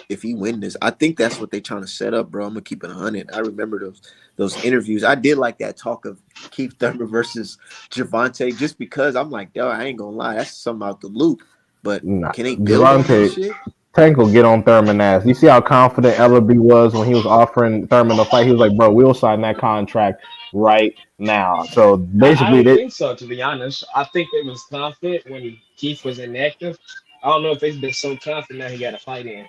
if he win this. I think that's what they trying to set up, bro. I'm gonna keep it 100. I remember those interviews. I did like that talk of Keith Thurman versus Javante just because I'm like, yo, I ain't gonna lie, that's something out the loop. But Nah, can they build on that Javante shit? Tank will get on Thurman ass. You see how confident Ellerby was when he was offering Thurman the fight. He was like, "Bro, we'll sign that contract right now." So I basically, don't they think so, to be honest. I think they was confident when Keith was inactive. I don't know if they've been so confident now he got a fight in.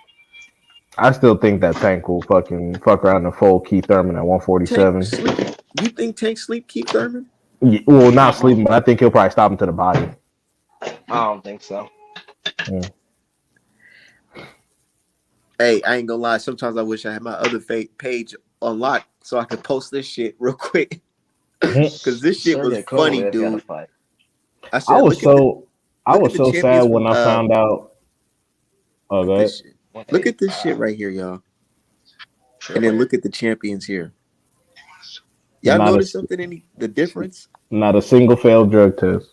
I still think that Tank will fucking fuck around and fold Keith Thurman at Tank 147. sleep. You think Tank sleep Keith Thurman? Well, not sleeping, but I think he'll probably stop him to the body. I don't think so. Yeah. Hey, I ain't gonna lie. Sometimes I wish I had my other page unlocked so I could post this shit real quick. Because this shit was funny, dude. I said, I was so the sad champions when from I found out. Oh, look go at ahead. this shit. Look at this shit right here, y'all. And then look at the champions here. Y'all Not notice a something? The difference? not a single failed drug test.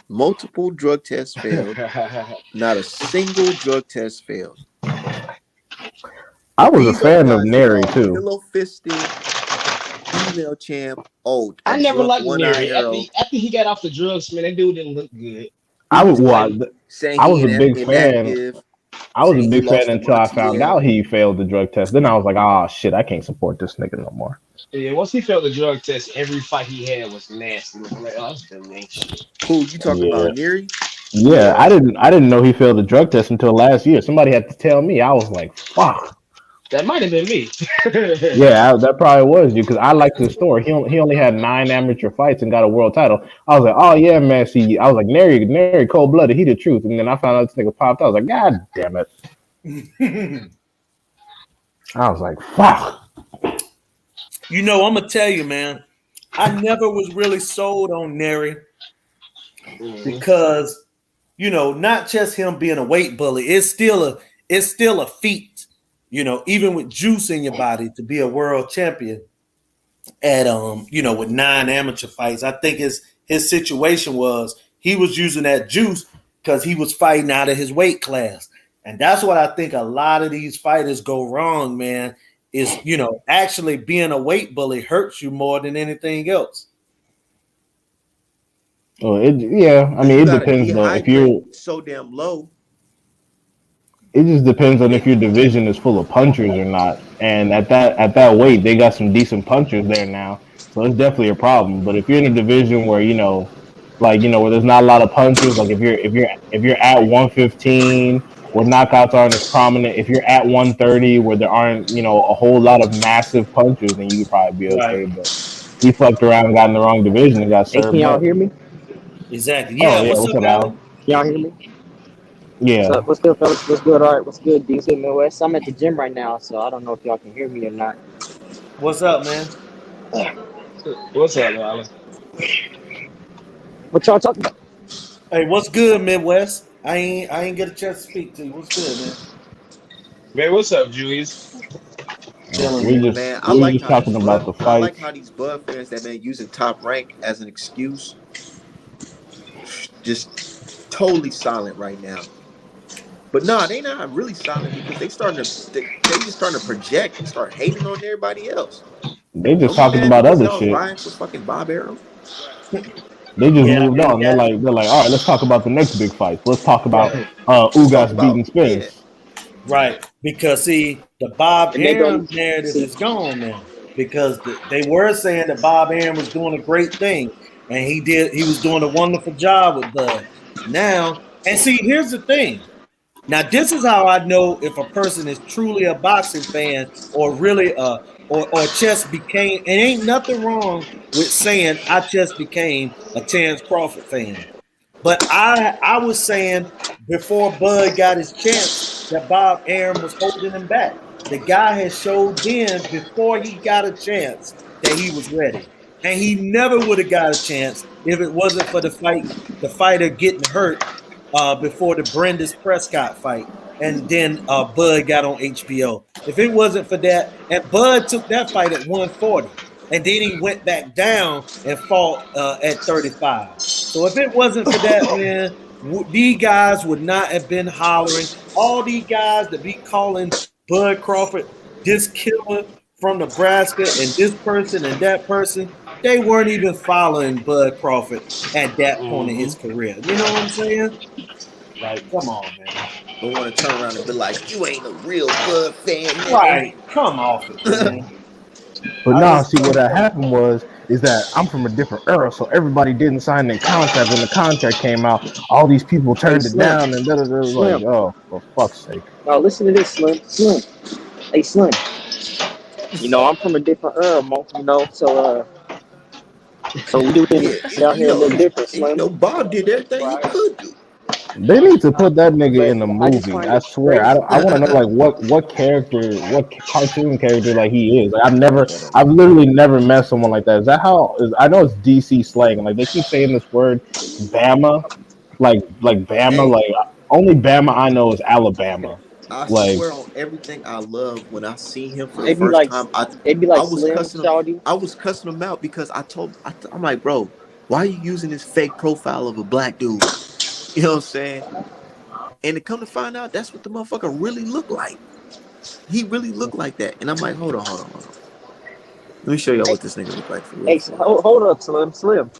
Multiple drug tests failed. Not a single drug test failed. I was a These other fan of guys is Neri all too. pillow fisted, female champ. Oh, a I never drunk liked one-eye Neri. arrow. After he got off the drugs, man, that dude didn't look good. He I was was well, like saying I was he a big fan. inactive, I was a saying he big fan lost to until I found Montiel. out he failed the drug test. Then I was like, oh shit, I can't support this nigga no more. Yeah, once he failed the drug test, every fight he had was nasty. I'm like, oh, this ain't shit. Who you talking Yeah. about, Neri? Yeah, Yeah, I didn't know he failed the drug test until last year. Somebody had to tell me. I was like, fuck. that might have been me. Yeah, that probably was you because I liked his story. He only had 9 amateur fights and got a world title. I was like, oh yeah, man. See, I was like, Neri, cold blooded. He the truth. And then I found out this nigga popped. I was like, God damn it. I was like, fuck. I'm gonna tell you, man. I never was really sold on Neri Mhm. because not just him being a weight bully. It's still a feat. Even with juice in your body to be a world champion at with 9 amateur fights. I think his situation was he was using that juice because he was fighting out of his weight class. And that's what I think a lot of these fighters go wrong, man, is actually being a weight bully hurts you more than anything else. Well, yeah. I Because mean, you it gotta depends though. If you're dehydrate so damn low. It just depends on if It, your division is full of punchers or not. And at that weight, they got some decent punchers there now, so it's definitely a problem. But if you're in a division where where there's not a lot of punchers, like if you're at 115 where knockouts aren't as prominent, if you're at 130 where there aren't a whole lot of massive punchers, then you could probably be Right. okay. But he fucked around, and got in the wrong division, and got Hey, can served y'all up. hear me? Exactly. Oh Yeah. yeah, What's what's up, up, Alan? Alan? Can y'all hear me? Yeah, What's good, fellas? What's good? All right, what's good? DC Midwest. I'm at the gym right now, so I don't know if y'all can hear me or not. What's up, man? What's up, Alan? What y'all talking about? Hey, what's good, Midwest? I ain't get a chance to speak to you. What's good, man? Man, what's up, Julius? Chilling, we man. just man, we were just talking about the I like fights. how these Bud fans that been using Top Rank as an excuse, just totally silent right now. But no, they not really silent because they just starting to project and start hating on everybody else. They just Don't be talking mad about because other y'all shit. riding for fucking Bob Arrow. They just Yeah, moved and on. that They're like, all right, let's talk about the next big fights. Let's talk about Right. Let's talk Ugas beating about Spence. right, because see, the Bob And they go Arum narrative see. is gone now because they were saying that Bob Arum was doing a great thing, and he was doing a wonderful job with Bud. Now, and see, here's the thing. Now, this is how I know if a person is truly a boxing fan or really or just became. And ain't nothing wrong with saying I just became a Terrence Crawford fan. But I was saying before Bud got his chance that Bob Arum was holding him back. The guy had showed then before he got a chance that he was ready, and he never would have got a chance if it wasn't for the fighter getting hurt before the Brenda's Prescott fight, and then Bud got on HBO. If it wasn't for that, and Bud took that fight at 140, and then he went back down and fought at 35. So if it wasn't for that, man, these guys would not have been hollering. All these guys that be calling Bud Crawford this killer from Nebraska and this person and that person, they weren't even following Bud Crawford at that point in his career. You know what I'm saying? Like, come on, man. But want to turn around and be like, you ain't a real Bud fan, nigga. Right. Come off it, man. But I nah, just see what had happened is that I'm from a different era, so everybody didn't sign their contract. When the contract came out, all these people Hey, turned it Slim. down, and like, Slim. oh, for fuck's sake. Now listen to this, Slim. Slim. Hey, Slim. You know, I'm from a different era, Mo. You know, so we do Yeah, things out here a little different, Slim. Bob did everything he could do. They need to put that nigga in But a I just movie. find I it swear. crazy. I want to know like what character, what cartoon character like he is. Like I don't I've know. literally never met someone like that. Is that how? I know it's DC slang. Like they keep saying this word, Bama, like Bama. Hey, Like only Bama I know is Alabama. I Like swear on everything I love. When I see him for the They be first like, time, they be I like was Slim, cussing him. Shawty. I was cussing him out because I'm like, bro, why are you using this fake profile of a black dude? You know what I'm saying? And to come to find out, that's what the motherfucker really looked like. He really looked like that. And I'm like, hold on. Let me show y'all Hey, what this nigga look like for real, hey, for real. hold up, Slim, Slim.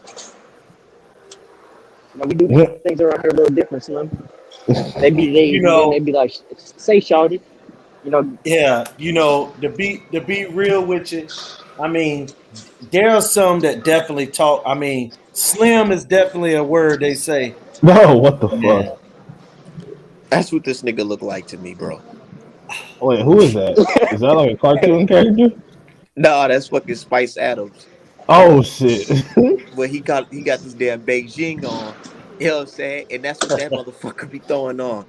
Now we do things around here a little different, Slim. you They know, be like, say, Shawty. You know, yeah, to be real with you, I mean, there are some that definitely talk. I mean, slim is definitely a word they say. no, what the fuck? Yeah. That's what this nigga look like to me, bro. Wait, who is that? Is that like a cartoon character? Nah, that's fucking Spice Adams. Oh shit! Where he got this damn Beijing on. You know what I'm saying? And that's what that motherfucker be throwing on.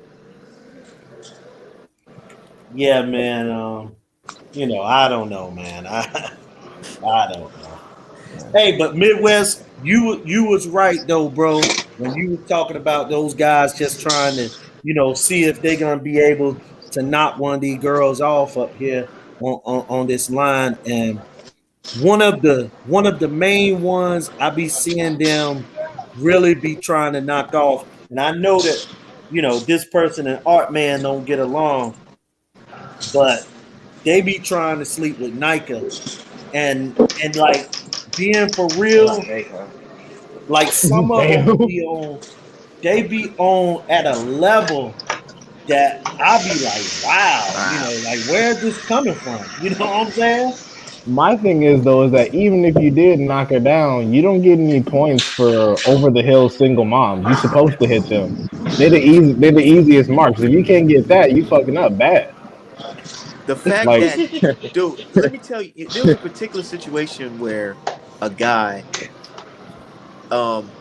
Yeah, man. I don't know, man. I don't know. Hey, but Midwest, you was right though, bro. When you was talking about those guys just trying to, see if they're gonna be able to knock one of these girls off up here on this line. And one of the main ones I be seeing them really be trying to knock off. And I know that, this person and Art Man don't get along, but they be trying to sleep with Nika and like being for real, like some of them Damn. they be on at a level that I be like, wow, Wow. like where's this coming from? You know what I'm saying? My thing is though is that even if you did knock her down, you don't get any points for over the hill single moms. You're supposed to hit them. They're the easiest marks. If you can't get that, you fucking up bad. The fact Like that, dude, let me tell you, there was a particular situation where a guy, um,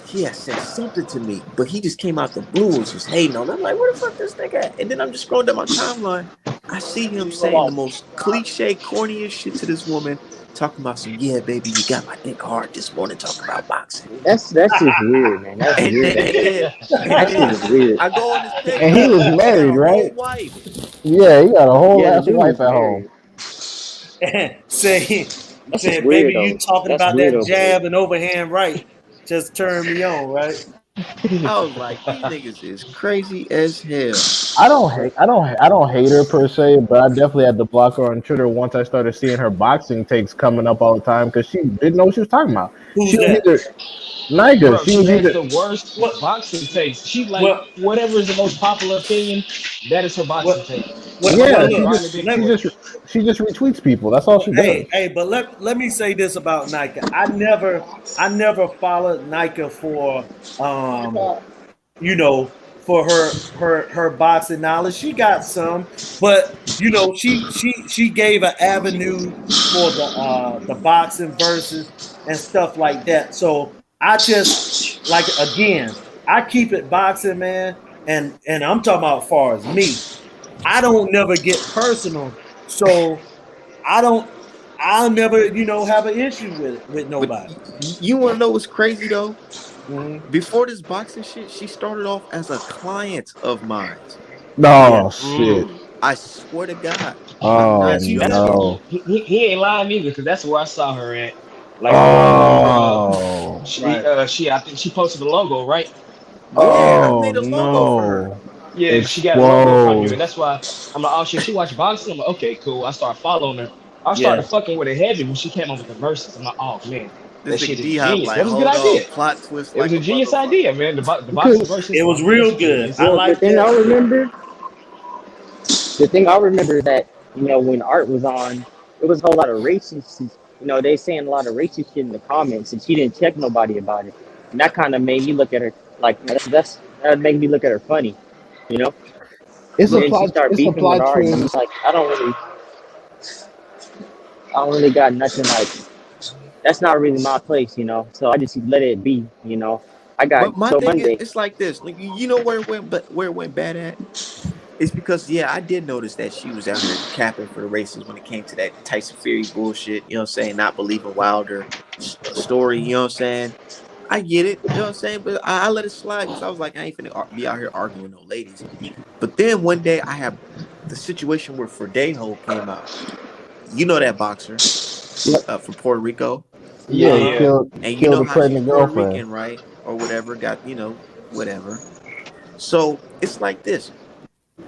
he had said something to me, but he just came out the blue and was just hating on me. I'm like, where the fuck this nigga at? And then I'm just scrolling down my timeline. I see him saying the most cliche, corniest shit to this woman, talking about some, yeah, baby, you got my dick hard this morning, talking about boxing. that's just weird, man. That's And weird. then, and then, and That shit then is weird. I go on his page, and he was he got married, a whole right? wife. Yeah, he got a whole Yeah, the ass dude wife is at home. married. say That's just saying, baby, weird, you though. talking That's about weird that over there. jab and overhand right just turned me on, right? I was like, these niggas is crazy as hell. I don't hate her per se, but I definitely had to block her on Twitter once I started seeing her boxing takes coming up all the time because she didn't know what she was talking about. Who's She was that? either Niger, Bro, she she was has either the worst What? boxing takes. She like What? whatever is the most popular opinion, that is her boxing What? take. What? Somebody Well, yeah, got she look. Brian just the Big Let, she Boy. just she just retweets people. That's all she does. but let me say this about Nike. I never followed Nike for you know, for her boxing knowledge. She got some, but she gave an avenue for the boxing verses and stuff like that. So I just like again, I keep it boxing, man, and I'm talking about as far as me. I don't never get personal, so I don't. I'll never, have an issue with But nobody. you want to know what's crazy though? Mhm. Before this boxing shit, she started off as a client of mine. Yeah, Oh shit. Mm. I swear to God, I'm Oh not yes, you That's joking. did. no. he ain't lying either, because that's where I saw her at. Like the one where Oh. Right. she I think she posted the logo, right? Yeah, I Oh made a logo for her. no. Yeah, she got a logo from you, Explode. and that's why I'm like, oh shit, she watch boxing. I'm like, okay, cool. I started following her. I started Yeah. fucking with her heavy when she came on with the verses. I'm like, oh man, that This shit nigga is D Hop genius. like, That was a good hold on, idea. plot twist It was like a a genius motherfucker. idea, man. The boxing Because versus. It Oh was man, that's real good. genius. I Well, like that. the thing I remember is that when Art was on, it was a whole lot of racist. They saying a lot of racist shit in the comments, and she didn't check nobody about it, and that kind of made me look at her like that made me look at her funny, you know. it's And a then she plot started it's a beefing with plot Art, and I'm twist. just like, I don't really got nothing like. That's not really my place. So I just let it be. I got But my till thing is, Monday. it's like this. Like, you know where it went, but where it went bad at? It's because yeah, I did notice that she was out here capping for the races when it came to that Tyson Fury bullshit. You know what I'm saying? Not believing Wilder story. You know what I'm saying? I get it. You know what I'm saying? But I let it slide because I was like, I ain't finna be out here arguing with no ladies. But then one day I have the situation where Verdejo came out. You know that boxer Yep. from Puerto Rico, Yeah, Yeah, Uh he huh. yeah. and you killed know a how she's pregnant Puerto girlfriend. Rican, right? Or whatever. Got whatever. So it's like this.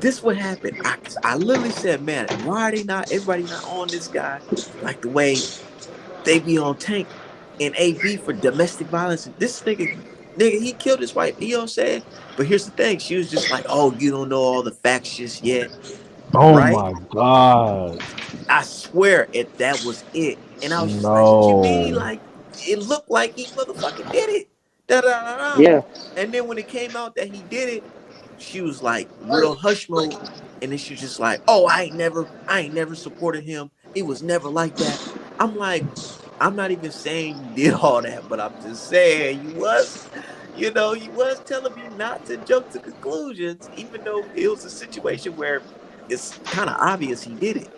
This what happened. I literally said, man, why are they not everybody not on this guy like the way they be on Tank and AB for domestic violence? This nigga, he killed his wife. You know what I'm saying? But here's the thing. She was just like, oh, you don't know all the facts just yet, Oh right? my god. I swear that was it. And I was just like, what you mean? No. Like, it looked like he motherfucking did it. Da da da da. Yeah. And then when it came out that he did it, she was like real hush mode. And then she was just like, oh, I ain't never supported him. It was never like that. I'm like, I'm not even saying you did all that, but I'm just saying you was telling me not to jump to conclusions, even though it was a situation where it's kind of obvious he did it.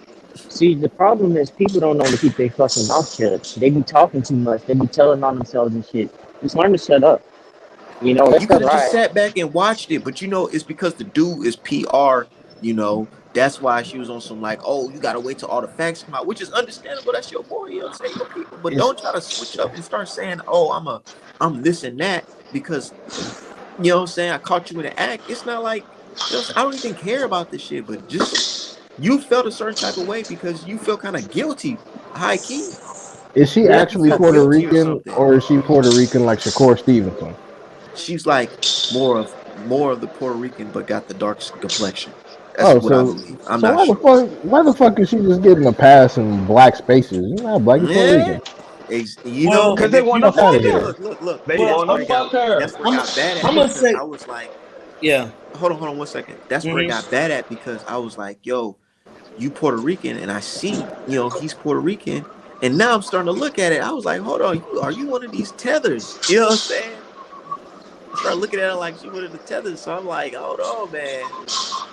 See, the problem is people don't know to keep their fucking mouth shut. They be talking too much. They be telling on themselves and shit. Just learn to shut up. Let You could stuff have just ride. sat back and watched it, but it's because the dude is PR. That's why she was on some like, oh, you gotta wait till all the facts come out, which is understandable. That's your boy, you know what I'm saying, your people. But It's don't try to switch up and start saying, oh, I'm this and that because you know what I'm saying. I caught you in an act. It's not like I don't even care about this shit, but just you felt a certain type of way because you feel kind of guilty, high key. is she Yeah. You actually feel Puerto guilty or Rican something. or is she Puerto Rican like Shakur Stevenson? She's like more of the Puerto Rican, but got the dark complexion. That's Oh, what I so believe. I'm so not why the sure. fuck is she just getting a pass in black spaces? You're not black, you're Puerto Yeah, Rican. Well, Because and they then want to Fuck out fuck of then her. here. look. They well, want to That's where it got fuck her. that's where it I'm got bad I'm at gonna because say, I was like, yeah. hold on 1 second. That's where it Hmm. got bad at because I was like, yo, you Puerto Rican, and I see, he's Puerto Rican, and now I'm starting to look at it. I was like, hold on, are you one of these tethers? You know what I'm saying? I started looking at her like she one of the tethers. So I'm like, hold on, man.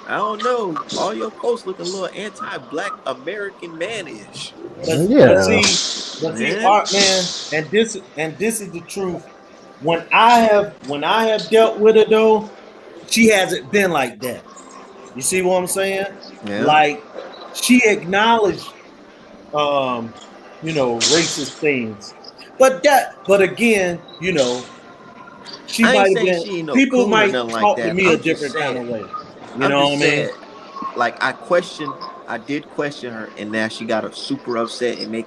I don't know. All your posts look a little anti-black American man-ish. But Yeah. see, Man. Art man, and this is the truth. When I have dealt with her though, she hasn't been like that. You see what I'm saying? Yeah. Like she acknowledged, um, racist things, but again, she I ain't might have saying been. she ain't no People coon or might nothing like talk to that. me a I'm just different kind saying. of way. You I'm know just what I mean? saying. Like I question I did question her, and now she got super upset and made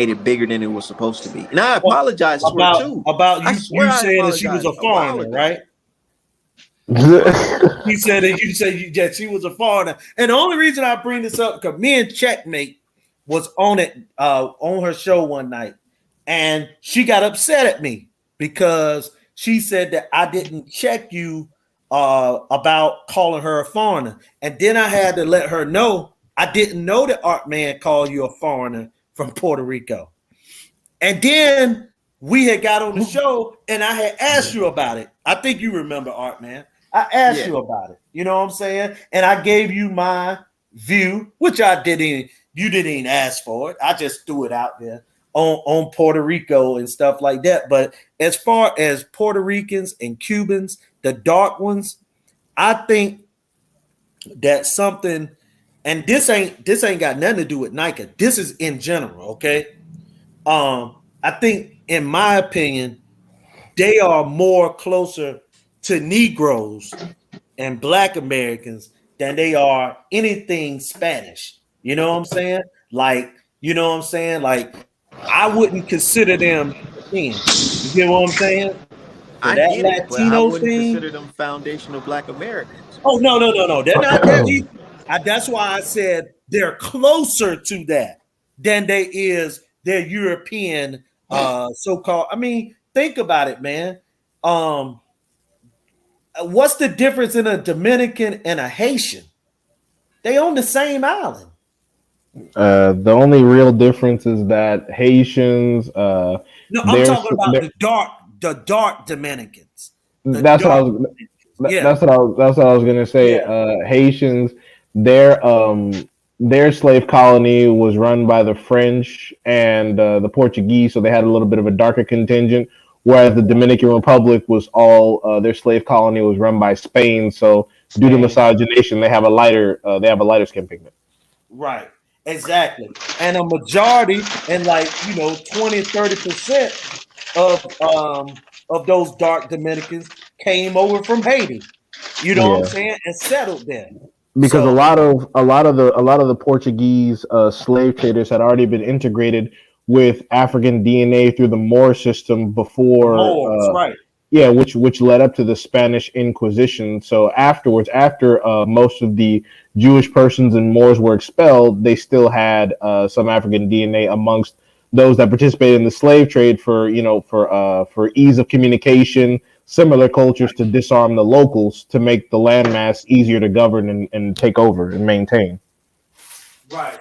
it bigger than it was supposed to be. And I apologize to her too. About I you. swear You I said that she was apologized a a while foreigner, ago. right? He said that that she was a foreigner, and the only reason I bring this up because me and Checkmate was on it on her show one night, and she got upset at me because she said that I didn't check you about calling her a foreigner, and then I had to let her know I didn't know that Art Man called you a foreigner from Puerto Rico, and then we had got on the show, and I had asked you about it. I think you remember, Art Man. I asked Yeah. you about it. You know what I'm saying? And I gave you my view, which you didn't even ask for it. I just threw it out there on Puerto Rico and stuff like that. But as far as Puerto Ricans and Cubans, the dark ones, I think that something, and this ain't got nothing to do with Nike. This is in general, okay? I think, in my opinion, they are more closer to Negroes and Black Americans than they are anything Spanish. You know what I'm saying? Like, you know what I'm saying? Like, I wouldn't consider them European. You get what I'm saying? So I that get it, but I Latino wouldn't thing. consider them foundational Black Americans. Oh no. They're not there either. That's why I said they're closer to that than they is their European so-called. I mean, think about it, man. What's the difference in a Dominican and a Haitian? They on the same island. The only real difference is that Haitians, No, I'm they're, talking about the dark Dominicans. The that's what I dark, was. yeah, That's what I was gonna say. yeah, Haitians, their their slave colony was run by the French and the Portuguese, so they had a little bit of a darker contingent. Whereas the Dominican Republic was all their slave colony was run by Spain. So due to Spain. miscegenation, they have a lighter skin pigment. Right, exactly. And a majority, and like 20-30% of those dark Dominicans came over from Haiti. You know what I'm Yeah. saying? And settled there. Because So a lot of the Portuguese slave traders had already been integrated with African DNA through the Moor system the before, Moors, right? yeah, which led up to the Spanish Inquisition. So afterwards, after most of the Jewish persons and Moors were expelled, they still had some African DNA amongst those that participated in the slave trade for ease of communication, similar cultures to disarm the locals to make the landmass easier to govern and take over and maintain. Right.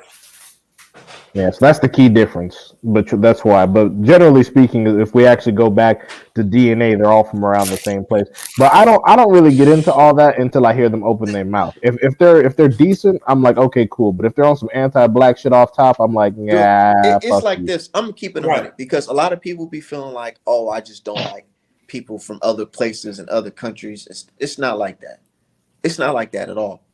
Yeah, so that's the key difference. But that's why. But generally speaking, if we actually go back to DNA, they're all from around the same place. But I don't really get into all that until I hear them open their mouth. If they're decent, I'm like, okay, cool. But if they're on some anti-black shit off top, I'm like, Dude, yeah, it's fuck like you. this. I'm keeping Right. 100 because a lot of people be feeling like, oh, I just don't like people from other places and other countries. It's not like that. It's not like that at all.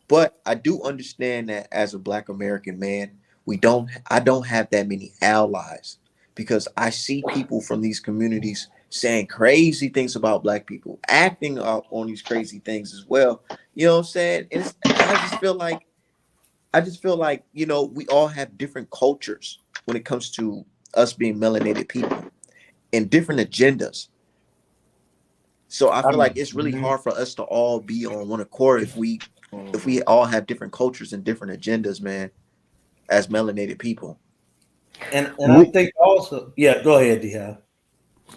But I do understand that as a Black American man, I don't have that many allies because I see people from these communities saying crazy things about Black people, acting out on these crazy things as well. You know what I'm saying? And I just feel like, we all have different cultures when it comes to us being melanated people and different agendas. So I I feel like mean, it's really hard for us to all be on one accord if we all have different cultures and different agendas, man, as melanated people. and I We, think also, yeah. Go ahead, Dh.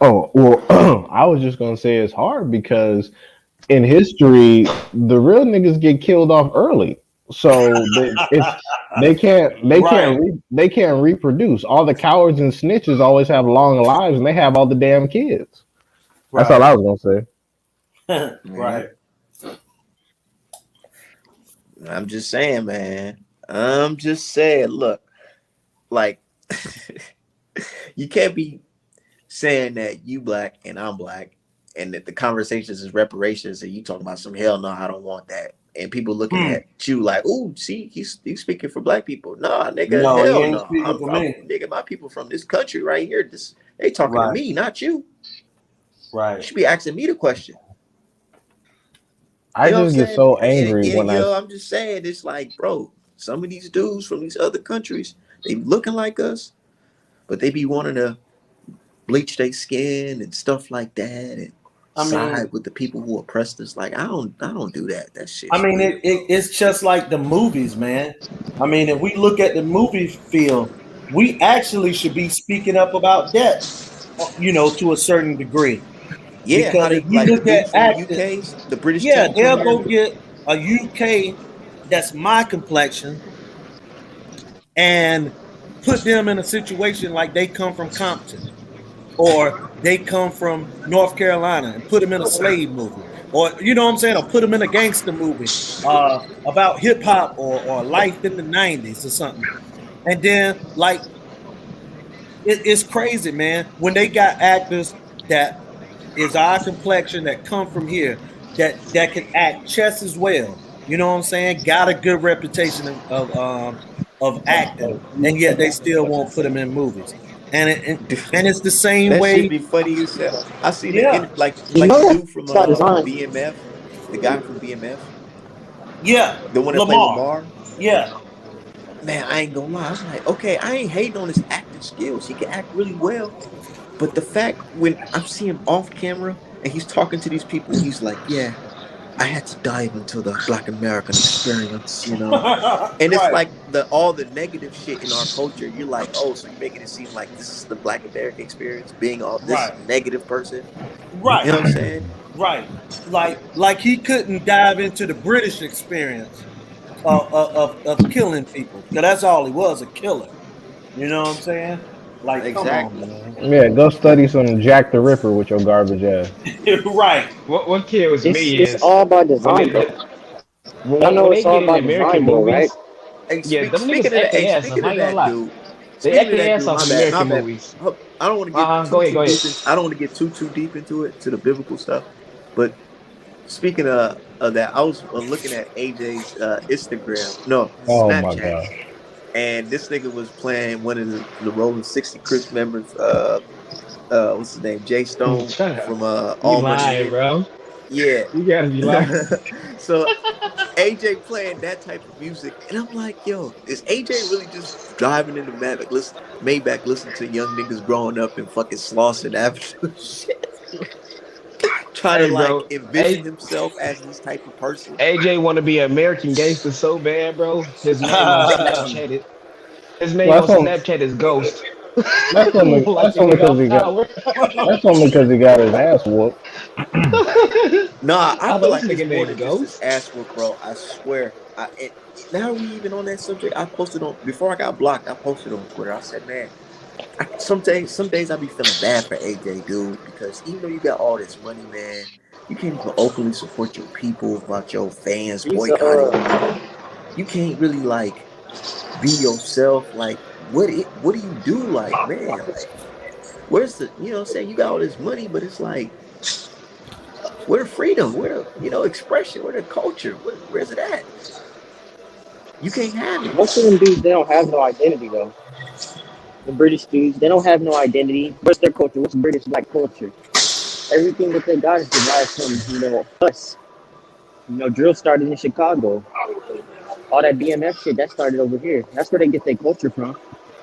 oh well, I was just gonna say it's hard because in history, the real niggas get killed off early. So if Right, they can't reproduce. All the cowards and snitches always have long lives, and they have all the damn kids. That's all right, I was gonna say. Man, right. I'm just saying, man. I'm just saying, look, like you can't be saying that you Black and I'm Black and that the conversations is reparations and you talking about some hell no, I don't want that. And people looking Hmm. at you like, oh, see, he's speaking for Black people. Nah, nigga, No, he hell ain't no. speaking for I'm me. nigga, my people from this country right here. They talking to Right, me, not you. You right. should be asking me the question. I You know what I'm just get saying? so And angry when I I'm just saying, it's like, bro, some of these dudes from these other countries, they looking like us, but they be wanting to bleach their skin and stuff like that and I mean, side with the people who oppressed us. Like I don't do that. That I shit's mean, weird. it's just like the movies, man. I mean, if we look at the movie field, we actually should be speaking up about that, to a certain degree. Yeah, how Because they if you like the look at dude from the acting, UK's, the British yeah, team come they'll here. go get a UK that's my complexion and put them in a situation like they come from Compton or they come from North Carolina and put them in a slave movie, or you know what I'm saying, or put them in a gangster movie about hip hop or life in the '90s or something. And then like it's crazy, man. When they got actors that is our complexion that come from here that can act just as well. You know what I'm saying? Got a good reputation of acting, and yet they still won't put them in movies. And and it's the same That should way. be funny as hell. I seen the Yeah, end like You know the that dude from by design. BMF, the guy from BMF, yeah, the one that played Lamar. Lamar. Yeah, Man, I ain't gonna lie. I'm like, okay, I ain't hating on his acting skills. He can act really well. But the fact when I'm seeing him off camera and he's talking to these people, he's like, yeah, I had to dive into the Black American experience, And it's right, like the all the negative shit in our culture. You're like, oh, so you're making it seem like this is the Black American experience, being all this right, negative person. You right, know what I'm saying? right. Like he couldn't dive into the British experience of killing people, because that's all he was, a killer. You know what I'm saying? Like, come on, Exactly. man. Yeah, go study some Jack the Ripper with your garbage ass. Right. What kills me It's is all by when design, though. I when know they it's all get in by American design, though, right? movies. Hey, Yeah, them niggas speaking of that, act hey, their ass off. speaking I of ain't gonna that lie. dude, They speaking act of their that ass dude, off my in bad, my American bad. movies. I don't want to get Go ahead, too go ahead. deep into. I don't want to get too deep into it to the biblical stuff. But speaking of that, I was looking at AJ's Instagram, no Oh my Snapchat, god. and this nigga was playing one of the Rolling 60 Chris members. What's his name? Jay Stone Shut up. from You All Money lying, In. bro. Yeah. You gotta be lying. So AJ playing that type of music, and I'm like, yo, is AJ really just driving in the Maybach, listening to young niggas growing up in fucking Slauson Avenue shit, trying to Hey, like bro. envision himself as this type of person? AJ want to be an American gangster so bad, bro. His name on Snapchat is his name Well, on Snapchat is Ghost. Like that's the only nigga because off he got Power. that's only because he got his ass whooped. Nah, I I feel know this like it's nigga more named than just his Ghost. ass work, bro. I swear. Now we even on that subject. I posted on before I got blocked. I posted on Twitter. I said, man, some days I be feeling bad for AJ, dude, because even though you got all this money, man, you can't even openly support your people about your fans He's a, boycotting you. You can't really like be yourself. Like, what do you do? Like, man, like, where's the, what I'm saying? You got all this money, but it's like, where the freedom? Where the, expression? Where the culture? Where's it at? You can't have it. most of them dudes, they don't have no identity, though. The British dudes, they don't have no identity. What's their culture? What's British black culture? Everything that they got is derived from, us. Drill started in Chicago. All that BMF shit, that started over here. That's where they get their culture from.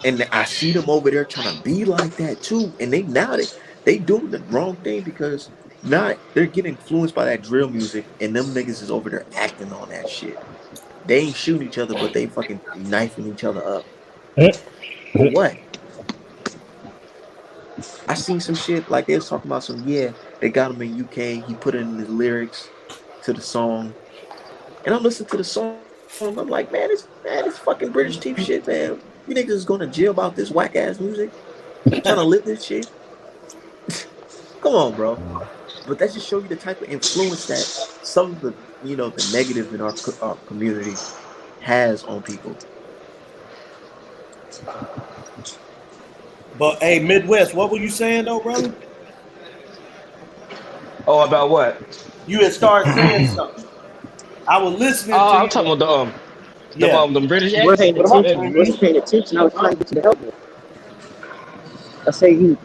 And I see them over there trying to be like that too. And they doing the wrong thing because not they're getting influenced by that drill music, and them niggas is over there acting on that shit. They ain't shooting each other, but they fucking knifing each other up. For what? I seen some shit like they was talking about some, yeah, they got him in UK. He put in the lyrics to the song. And I'm listening to the song. I'm like, man, it's fucking British teeth shit, man. You niggas is going to jail about this whack ass music, trying to live this shit. Come on, bro. But that just show you the type of influence that some of the negative in our community has on people. But hey, Midwest, what were you saying though, brother? Oh, about what? You had started saying something. I was listening Oh, to I'm you. talking about Yeah. the British You weren't paying accents. attention. You Maybe. wasn't paying attention. I was trying to get you to help me. I say you.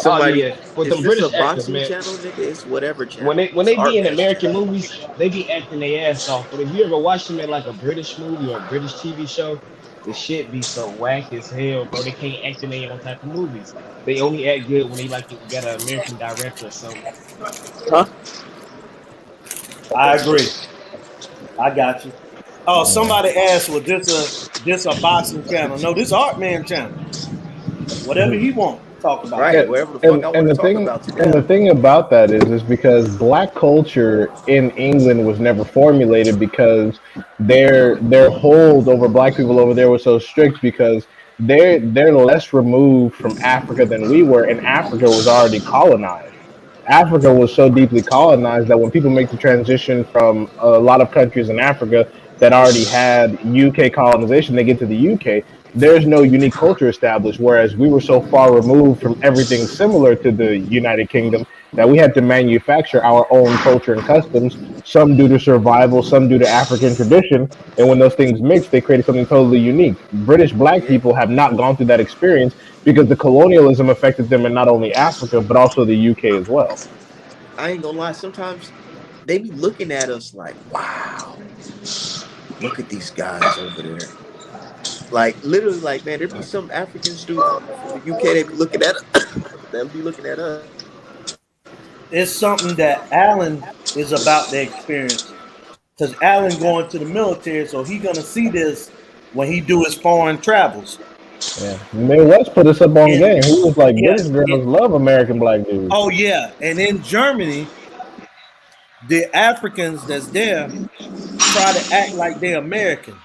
Oh somebody, yeah, with is them this a British actors, boxing man. channel, nigga? It's whatever When channel. they when It's they be art in based American channel. movies, they be acting their ass off. But if you ever watch them in like a British movie or a British TV show, the shit be so whack as hell, bro. They can't act in their own type of movies. They only act good when they like got an American director or something. Huh? I agree. I got you. Oh, somebody asked, "Well, this a boxing channel?" No, this Art Man channel. Whatever he want to talk about. Right, Yeah, whatever the fuck I want to talk about and today. the thing about that is because black culture in England was never formulated because their hold over black people over there was so strict because they're less removed from Africa than we were, and Africa was already colonized. Africa was so deeply colonized that when people make the transition from a lot of countries in Africa that already had UK colonization, they get to the UK, there's no unique culture established. Whereas we were so far removed from everything similar to the United Kingdom that we had to manufacture our own culture and customs, some due to survival, some due to African tradition. And when those things mixed, they created something totally unique. British black Yeah, people have not gone through that experience because the colonialism affected them in not only Africa, but also the UK as well. I ain't gonna lie. Sometimes they be looking at us like, wow, look at these guys over there. Like literally, like man, there be some Africans dude from the UK. They be looking at they'll be looking at us. It's something that Alan is about to experience because Alan going to the military, so he gonna see this when he do his foreign travels. Yeah, Midwest put us up on And game. He was like, British yes, girls love American black dudes. oh yeah, and in Germany, the Africans that's there try to act like they're American,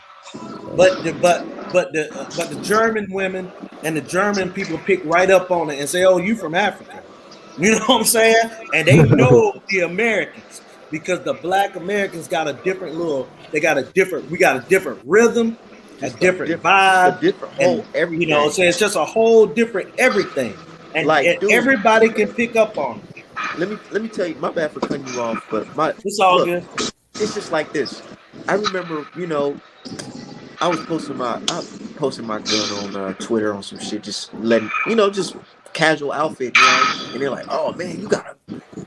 but the German women and the German people pick right up on it and say, "Oh, you from Africa." You know what I'm saying? And they know the Americans because the black Americans got a different little, we got a different rhythm, a Just different just a vibe. different And whole you know, everything. so it's just a whole different everything. And Like, dude, everybody can pick up on it. let me tell you. My bad for cutting you off, but my It's all look, good. it's just like this. I remember, I posting my gun on Twitter on some shit, just letting just casual outfit, and they're like, "Oh man,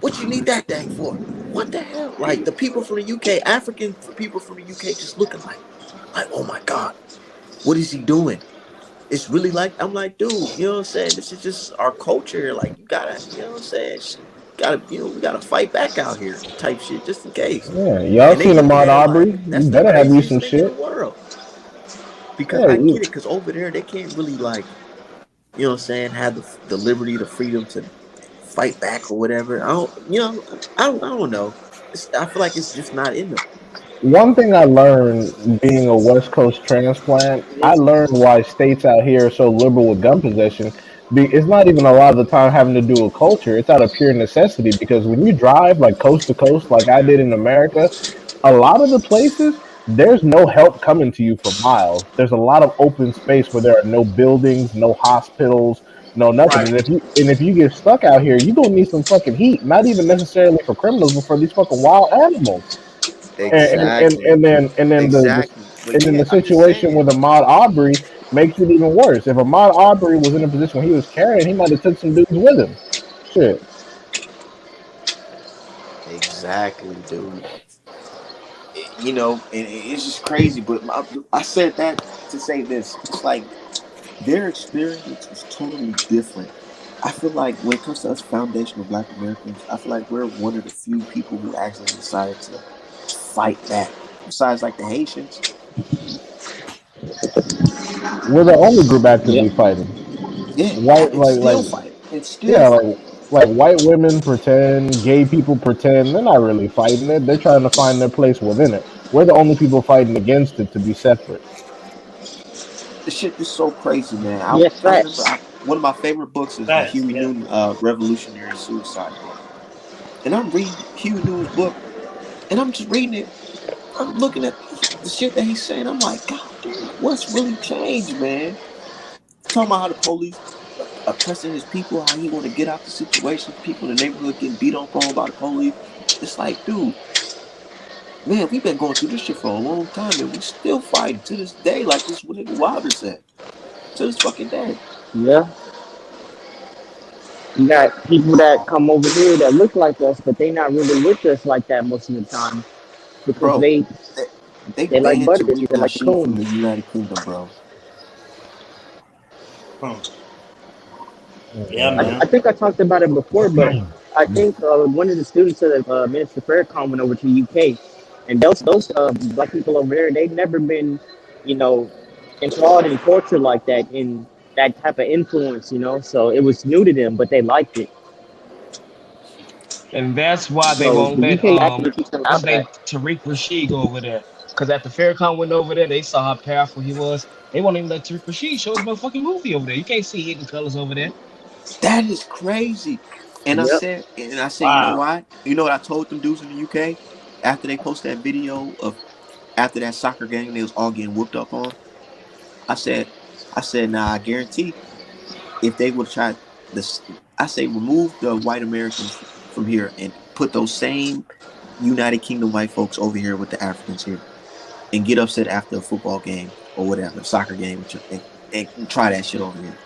what you need that thing for? What the hell?" Like the people from the UK, African people from the UK, just looking like, "Oh my god, what is he doing?" It's really like I'm like, dude, you know what I'm saying? This is just our culture. Like you gotta, you know what I'm saying? Gotta, we gotta fight back out here, type shit, just in case. Yeah, y'all And they seen looking Ahmaud at it like Aubrey? You that's the better have you craziest some thing in the shit. world. Because Yeah, I get it, because over there they can't really like, you know what I'm saying, have the liberty, the freedom to fight back or whatever. I don't know. I feel like it's just not in them. one thing I learned being a West Coast transplant, I learned why states out here are so liberal with gun possession. It's not even a lot of the time having to do with culture. It's out of pure necessity because when you drive like coast to coast, like I did in America, a lot of the places there's no help coming to you for miles. There's a lot of open space where there are no buildings, no hospitals, no nothing. Right. And if you get stuck out here, you gonna need some fucking heat. Not even necessarily for criminals, but for these fucking wild animals. Exactly. Exactly. But And then yeah, the I'm just situation saying. with Ahmaud Aubrey makes it even worse. If Ahmaud Aubrey was in a position where he was carrying, he might have took some dudes with him. Shit. Exactly, dude. And it's just crazy. But I said that to say this. It's like their experience was totally different. I feel like when it comes to us foundational Black Americans, I feel like we're one of the few people who actually decided to fight back. Besides, like the Haitians, We're the only group Yep. actively fighting. yeah, White and still like fight, and still yeah, fight. like white women pretend, gay people pretend. They're not really fighting it. They're trying to find their place within it. We're the only people fighting against it to be separate. The shit is so crazy, man. Yes, I remember facts. one of my favorite books is the Facts. Huey Yeah. Newton Revolutionary Suicide book, and I'm reading Huey Newton's book, and I'm just reading it. I'm looking at the shit that he's saying. I'm like, God damn, what's really changed, man? Talking about how the police oppressing his people, how he want to get out the situation, people in the neighborhood getting beat up on by the police. It's like, dude, man, we've been going through this shit for a long time, and we still fighting to this day, like this nigga Wilder said, to this fucking day. Yeah. You got people that come over here that look like us, but they not really with us like that most of the time because bro. They, they they like banned butter, Tariq they like Nasheed from coon. the United Kingdom, bro. Huh. Yeah, Yeah. I man. think I talked about it before, but I think one of the students of the Minister Farrakhan went over to UK, and those black people over there, they've never been, you know, enthralled in culture like that, in that type of influence, you know. So it was new to them, but they liked it. And that's why they So won't the let UK actually teach them what's about his name, that. Tariq Rashid go over there. Cause after Farrakhan went over there, they saw how powerful he was. They won't even let Tariq Rashid show his motherfucking movie over there. You can't see hidden colors over there. That is crazy. Yep. And I said, you know Wow. why? You know what I told them dudes in the UK after they posted that video of after that soccer game they was all getting whooped up on. I said, nah, I guarantee if they would try this, I say remove the white Americans from here and put those same United Kingdom white folks over here with the Africans here and get upset after a football game or whatever, soccer game, and try that shit over here.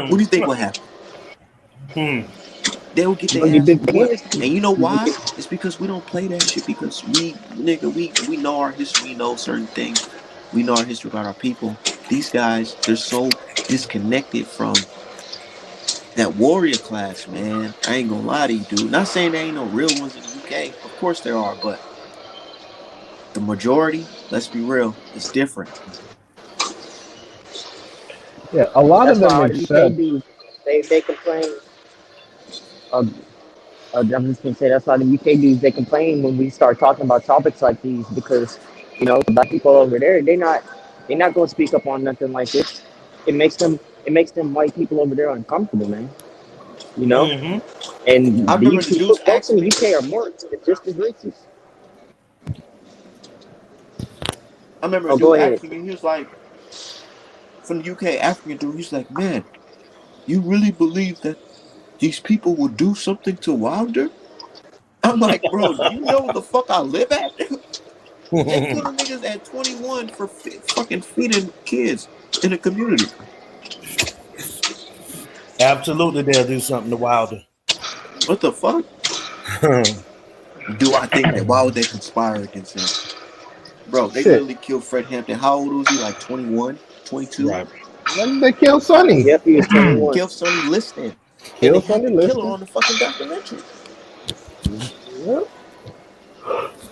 What do you think will happen? Hmm. They will get You're their gonna get asses big whooped. hands. And you know You why? get- It's because we don't play that shit because we nigga, we know our history, we know certain things. We know our history about our people. These guys, they're so disconnected from that warrior class, man. I ain't gonna lie to you, dude. Not saying there ain't no real ones in the UK. Of course there are, but the majority, let's be real, it's different. Yeah, a lot of That's why them all the UK accept. dudes they complain. Uh, I'm just gonna say that's why the UK dudes they complain when we start talking about topics like these because the black people over there they're not gonna speak up on nothing like this. It makes them white people over there uncomfortable, man. You know, Mm-hmm. and I the remember the UK dudes folks in asking the me, UK are more just as racist. I remember a Oh, go dude ahead. asking me, he was like, from the UK, African dude, he's like, man, you really believe that these people will do something to Wilder? I'm like, bro, do you know the fuck I live at? They killing niggas at 21 for fucking feeding kids in the community. Absolutely, they'll do something to Wilder. What the fuck? Do I think that? Why would they conspire against him? Bro, they Shit. literally killed Fred Hampton. How old was he? Like 21, 22? Right. They kill Sonny. Yep, he was 21. Killed Sonny Liston. And they Kill had Sonny the killer Liston. on the fucking documentary. Yep.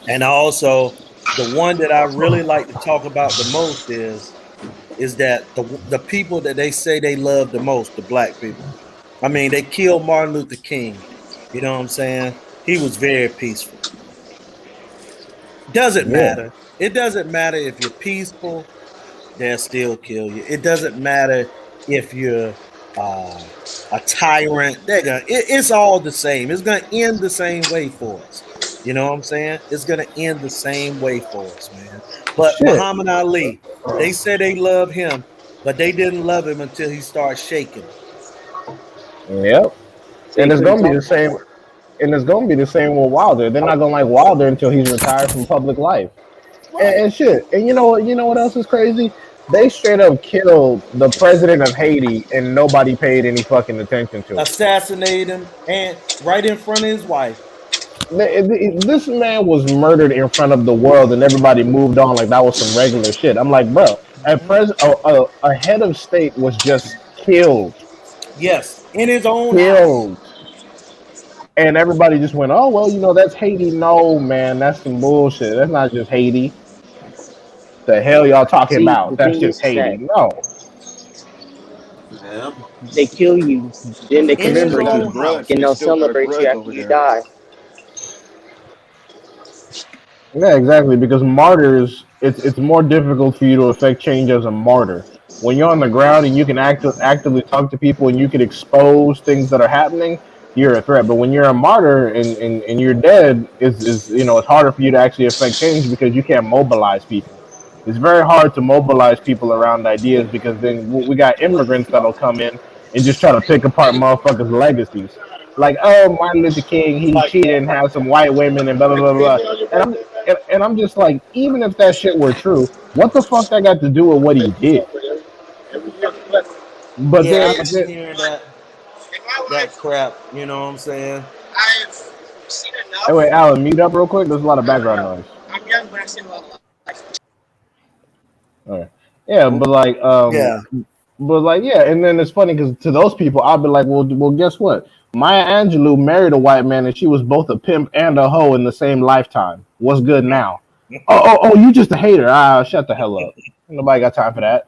And also, the one that I really like to talk about the most is that the people that they say they love the most, the black people. I mean, they killed Martin Luther King. You know what I'm saying? He was very peaceful. Doesn't Yeah. matter. It doesn't matter if you're peaceful, they'll still kill you. It doesn't matter if you're uh, a tyrant. It's all the same. It's gonna end the same way for us. You know what I'm saying? It's gonna end the same way for us, man. But Shit. Muhammad Ali, they said they love him, but they didn't love him until he started shaking. Yep. So And he it's couldn't gonna be talk the no same. more. And it's gonna be the same with Wilder. They're not gonna like Wilder until he's retired from public life. Right. And shit. And you know what? You know what else is crazy? They straight up killed the president of Haiti, and nobody paid any fucking attention to it. Assassinate him and right in front of his wife. This man was murdered in front of the world, and everybody moved on like that was some regular shit. I'm like, bro, a head of state was just killed, Yes, in his own house. killed, and everybody just went, oh well, that's Haiti. No, man, that's some bullshit. That's not just Haiti. The hell y'all talking See, about? the That's thing just is Haiti. that No, Yeah. they kill you, then they In They his still commemorate got a you, own grudge. house. and They they'll still got a celebrate you grudge after over you there. die. yeah, exactly. Because martyrs, it's more difficult for you to affect change as a martyr. When you're on the ground and you can actively talk to people and you can expose things that are happening, you're a threat. But when you're a martyr and you're dead, is it's harder for you to actually affect change because you can't mobilize people. It's very hard to mobilize people around ideas because then we got immigrants that'll come in and just try to pick apart motherfuckers' legacies. Like, oh, Martin Luther King, he cheated and had some white women and blah blah blah blah. And I'm just like, even if that shit were true, what the fuck that got to do with what he did? But Yeah, then, I've been hearing that. that crap. You know what I'm saying? I've seen Hey, enough. wait, Alan, mute up real quick. There's a lot of I'm background young. noise. I'm young, but I've seen a lot of life. All right. Yeah, Oop. but like, Yeah. yeah, and then it's funny because to those people, I'll be like, well, guess what? Maya Angelou married a white man, and she was both a pimp and a hoe in the same lifetime. What's good now? Oh, you just a hater. Ah, shut the hell up. Nobody got time for that.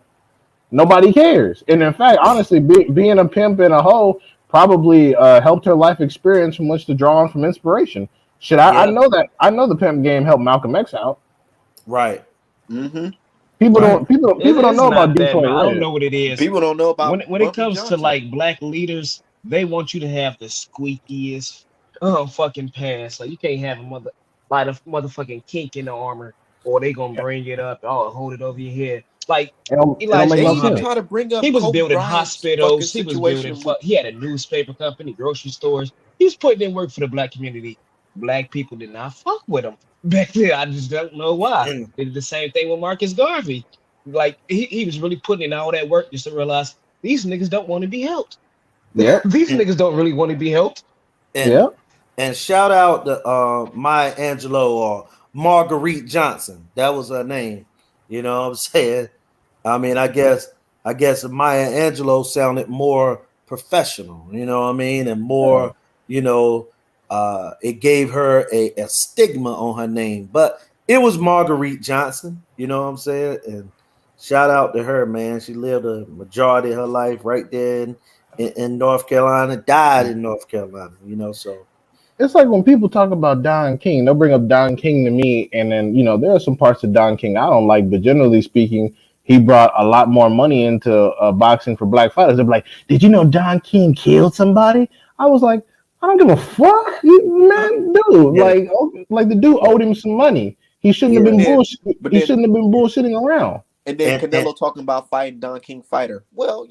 Nobody cares. And in fact, honestly, being a pimp and a hoe probably helped her life experience from which to draw on from inspiration. Shit, I Yeah. know that. I know the pimp game helped Malcolm X out. Right. Mm-hmm. People Right. don't people people don't It's know about not that, Detroit man. I don't Red. know what it is. People don't know about When it Bumpy comes to Johnson. like black leaders, they want you to have the squeakiest fucking pants. Like you can't have a motherfucking kink in the armor, or they gonna bring it up. Oh, hold it over your head. Like It don't make Elijah They no even sense. Muhammad, try to bring he up was Kobe building Bryant's fucking hospitals. He was building. situation with. He had a newspaper company, grocery stores. He was putting in work for the black community. Black people did not fuck with him back then. I just don't know why. And They did the same thing with Marcus Garvey. Like he was really putting in all that work just to realize these niggas don't want to be helped. Yep. These and niggas don't really want to be helped. and, Yep. and shout out to Maya Angelou or Marguerite Johnson. That was her name. You know what I'm saying? I mean, I guess Maya Angelou sounded more professional, you know what I mean? And Yeah. more, you know, it gave her a stigma on her name. But it was Marguerite Johnson, you know what I'm saying? And shout out to her, man. She lived a majority of her life right there in North Carolina, died in North Carolina, you know, so It's like when people talk about Don King, they'll bring up Don King to me, and then there are some parts of Don King I don't like, but generally speaking, he brought a lot more money into boxing for black fighters. They're like, "Did you know Don King killed somebody?" I was like, "I don't give a fuck, man, dude. yeah, Like the dude yeah, owed him some money. He shouldn't have yeah. But been then, bullshit. but He then, shouldn't have been bullshitting around." and then And Canelo talking about fighting Don King fighter. Well,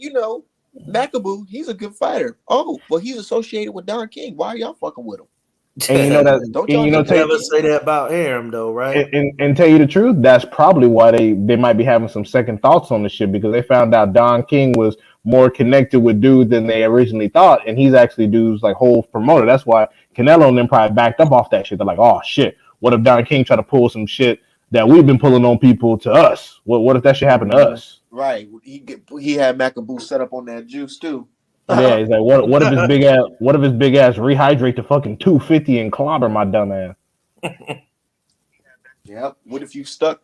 McAboo, he's a good fighter. Oh, well, he's associated with Don King. Why are y'all fucking with him? And you know that, Don't and y'all know Don never King? say that about Aram though, right? and tell you the truth, that's probably why they might be having some second thoughts on the shit because they found out Don King was more connected with dude than they originally thought, and he's actually dude's like whole promoter. That's why Canelo and them probably backed up off that shit. They're like, oh shit, what if Don King try to pull some shit that we've been pulling on people to us? What if that shit happened to us? Right. He had McAboo set up on that juice too. Yeah, he's like, what if his big ass rehydrate to fucking 250 and clobber my dumb ass? Yep. What if you stuck?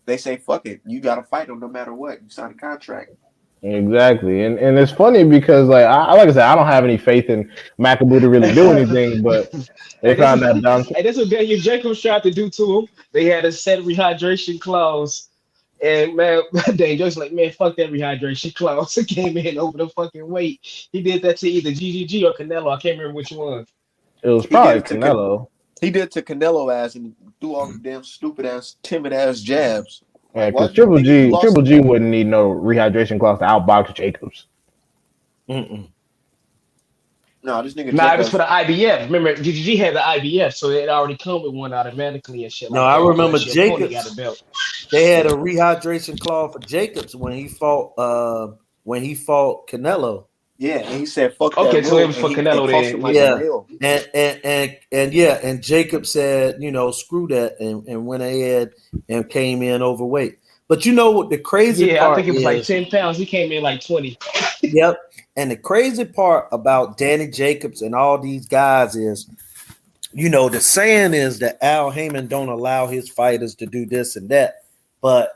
They say fuck it. You gotta fight him no matter what. You sign a contract. Exactly, and it's funny because like I said, I don't have any faith in McAboo to really do anything, but they Hey, this found is that Don. hey, this is what Daniel Jacobs tried to do to him. They had a set rehydration clause. And man, Daniel Jacobs like, man, fuck that rehydration clause. It came in over the fucking weight. He did that to either GGG or Canelo. I can't remember which one. It was He did probably it to Canelo. he did it to Canelo ass and threw all the damn stupid ass, timid ass jabs. Yeah, Like, because what, nigga? You lost. Triple G wouldn't need no rehydration clause to outbox Jacobs. Mm-mm. No, this nigga Nah, it was for Jacobs. the IBF. Remember, GGG had the IBF, so it already come with one automatically and shit No, like I that. remember Plus, your opponent got a Jacobs. belt. They had a rehydration clause for Jacobs when he fought Canelo. Yeah, and he said fuck that Okay, so it rule, was and for it Canelo cost him then. like a Yeah. mil. And Jacob said, screw that and went ahead and came in overweight. But you know what the crazy Yeah, I part think it was like is? 10 pounds. He came in like 20. Yep. And the crazy part about Danny Jacobs and all these guys is, the saying is that Al Heyman don't allow his fighters to do this and that, but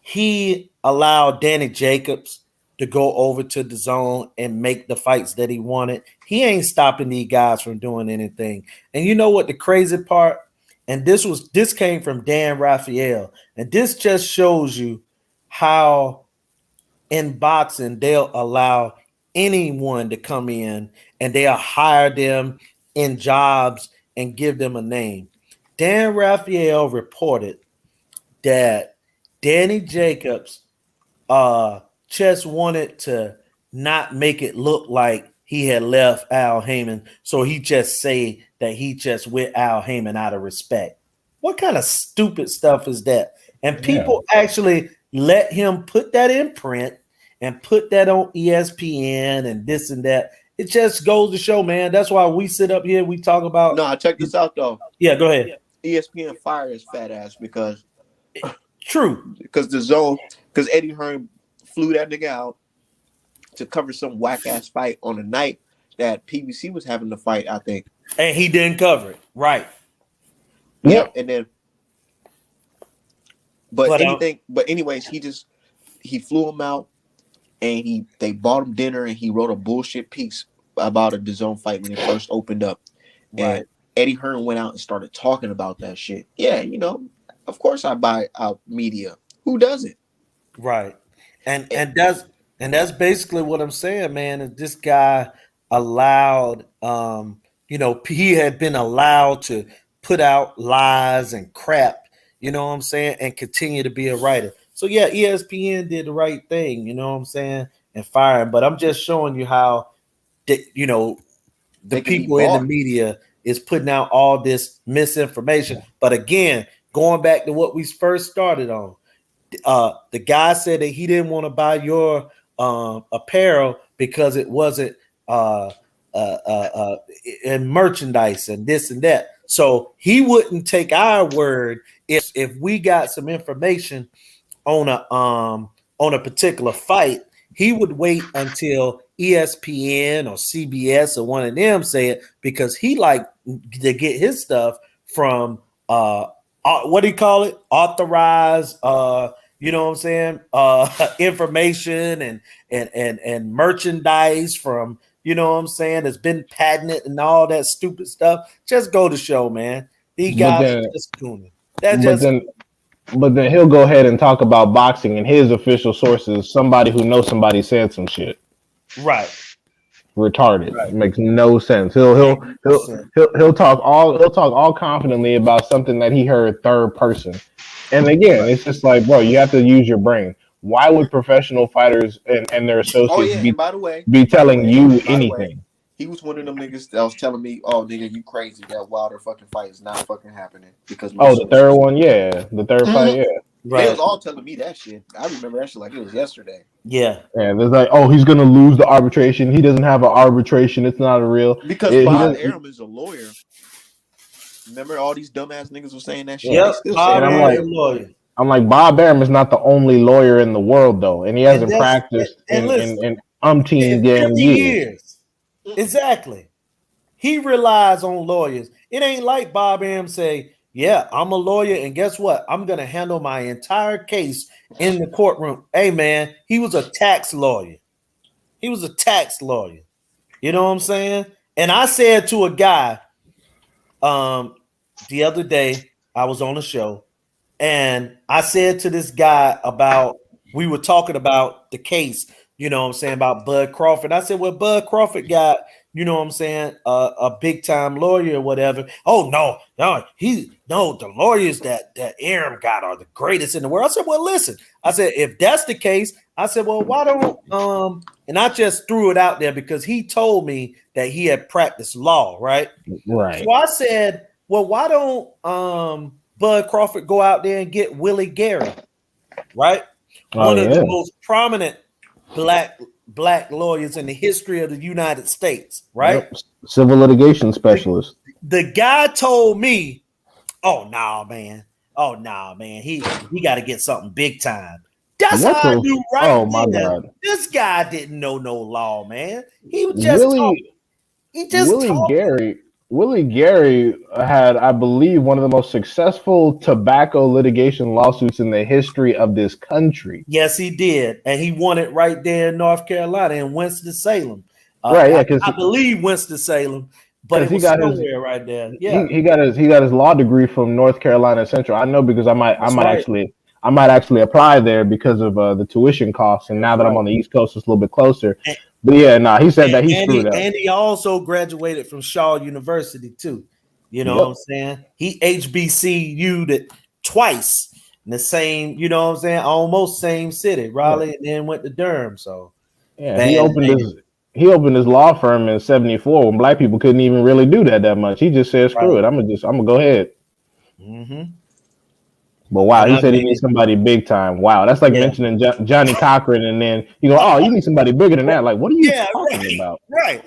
he allowed Danny Jacobs to go over to the zone and make the fights that he wanted. He ain't stopping these guys from doing anything. And you know what the crazy part? And this came from Dan Raphael. And this just shows you how in boxing they'll allow anyone to come in and they'll hire them in jobs and give them a name. Dan Raphael reported that Danny Jacobs just wanted to not make it look like he had left Al Heyman, so he just say that he just with Al Heyman out of respect. What kind of stupid stuff is that? And Yeah, people actually let him put that in print and put that on ESPN and this and that, it just goes to show, man. That's why we sit up here, we talk about. No, check this out though. Yeah, go ahead. ESPN fired his fat ass because True. the zone, because Eddie Hearn flew that nigga out to cover some whack ass fight on a night that PBC was having the fight, I think. And he didn't cover it. Right. Yeah. And then but anyways, he flew him out and they bought him dinner and he wrote a bullshit piece about a DAZN fight when it first opened up. Right. And Eddie Hearn went out and started talking about that shit. Yeah, of course I buy out media. Who doesn't? Right. And that's basically what I'm saying, man. Is this guy allowed he had been allowed to put out lies and crap, you know what I'm saying, and continue to be a writer. So yeah, ESPN did the right thing, you know what I'm saying, and firing. But I'm just showing you how the people in the media is putting out all this misinformation. But again, going back to what we first started on, the guy said that he didn't want to buy your apparel because it wasn't in merchandise and this and that. So he wouldn't take our word if we got some information on a particular fight. He would wait until ESPN or CBS or one of them say it, because he like to get his stuff from what do you call it? Authorized you know what I'm saying? Information and merchandise from, you know what I'm saying, it's been patented and all that stupid stuff. Just go to show, man. These guys are just cooning. But then he'll go ahead and talk about boxing, and his official sources, somebody who knows somebody said some shit. Right. Retarded. Right. It makes no sense. He'll talk all confidently about something that he heard third person. And again, it's just like, bro, you have to use your brain. Why would professional fighters and their associates be telling you anything? He was one of them niggas that was telling me, "Oh, nigga, you crazy? That Wilder fucking fight is not fucking happening." Because the third one, yeah, the third fight, yeah. Right. They was all telling me that shit. I remember that shit like it was yesterday. Yeah. And it's like, oh, he's gonna lose the arbitration. He doesn't have an arbitration. It's not a real. Because Bob Arum is a lawyer. Remember all these dumbass niggas were saying that shit. Yep. I'm like, Bob Arum is not the only lawyer in the world though, and he hasn't practiced in umpteen damn years. Exactly. He relies on lawyers. It ain't like Bob Arum say, yeah, I'm a lawyer, and guess what? I'm going to handle my entire case in the courtroom. Hey, man, he was a tax lawyer. You know what I'm saying? And I said to a guy the other day, I was on a show, and I said to this guy we were talking about the case, you know what I'm saying, about Bud Crawford. I said, well, Bud Crawford got, you know what I'm saying, a big time lawyer or whatever. Oh, no, the lawyers that Arum got are the greatest in the world. I said, well, listen, I said, if that's the case, I said, well, why don't, and I just threw it out there because he told me that he had practiced law, right? Right. So I said, well, why don't Bud Crawford go out there and get Willie Gary, right? One of the most prominent black lawyers in the history of the United States, right? Yep. Civil litigation specialist. The guy told me, oh no, man, he got to get something big time. That's how I knew right. Oh my God. This guy didn't know no law, man. He was just talking. He just Willie Gary had, I believe, one of the most successful tobacco litigation lawsuits in the history of this country. Yes, he did. And he won it right there in North Carolina, in Winston-Salem. Right, yeah. I believe Winston-Salem, but it was somewhere right there. Yeah. He got his law degree from North Carolina Central. I know because I might actually apply there because of the tuition costs. And now that I'm on the East Coast, it's a little bit closer. But yeah, he said that he screwed up. And he also graduated from Shaw University too. You know what I'm saying? He HBCU'd it twice in the same, you know what I'm saying, almost same city, Raleigh, and then went to Durham. So yeah, he opened his law firm in '74 when black people couldn't even really do that much. He just said, "Screw it, I'm gonna go ahead." Mm-hmm. But wow, And he I said he mean, needs somebody big time. Wow, that's like yeah, mentioning Johnny Cochran, and then you go, oh, you need somebody bigger than that. Like, what are you yeah, talking right, about? right.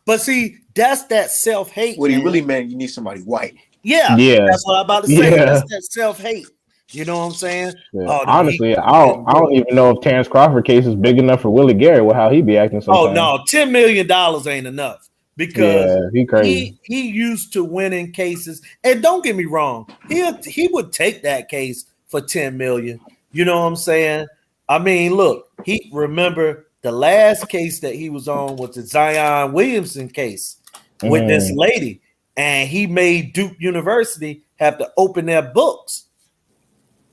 But see, that's that self hate, What he man. really meant, you need somebody white. Yeah, Yeah, that's what I'm about to say. yeah. That's that self hate. You know what I'm saying? Yeah. Oh no, Honestly, he couldn't I do don't it. even know if Terrence Crawford case is big enough for Willie Garrett with how he be acting Oh sometimes. no, $10 million ain't enough because Yeah, he crazy. he used to winning cases. And don't get me wrong, he would take that case for 10 million. You know what I'm saying? I mean, look, he remember the last case that he was on was the Zion Williamson case with this Mm. lady, and he made Duke University have to open their books,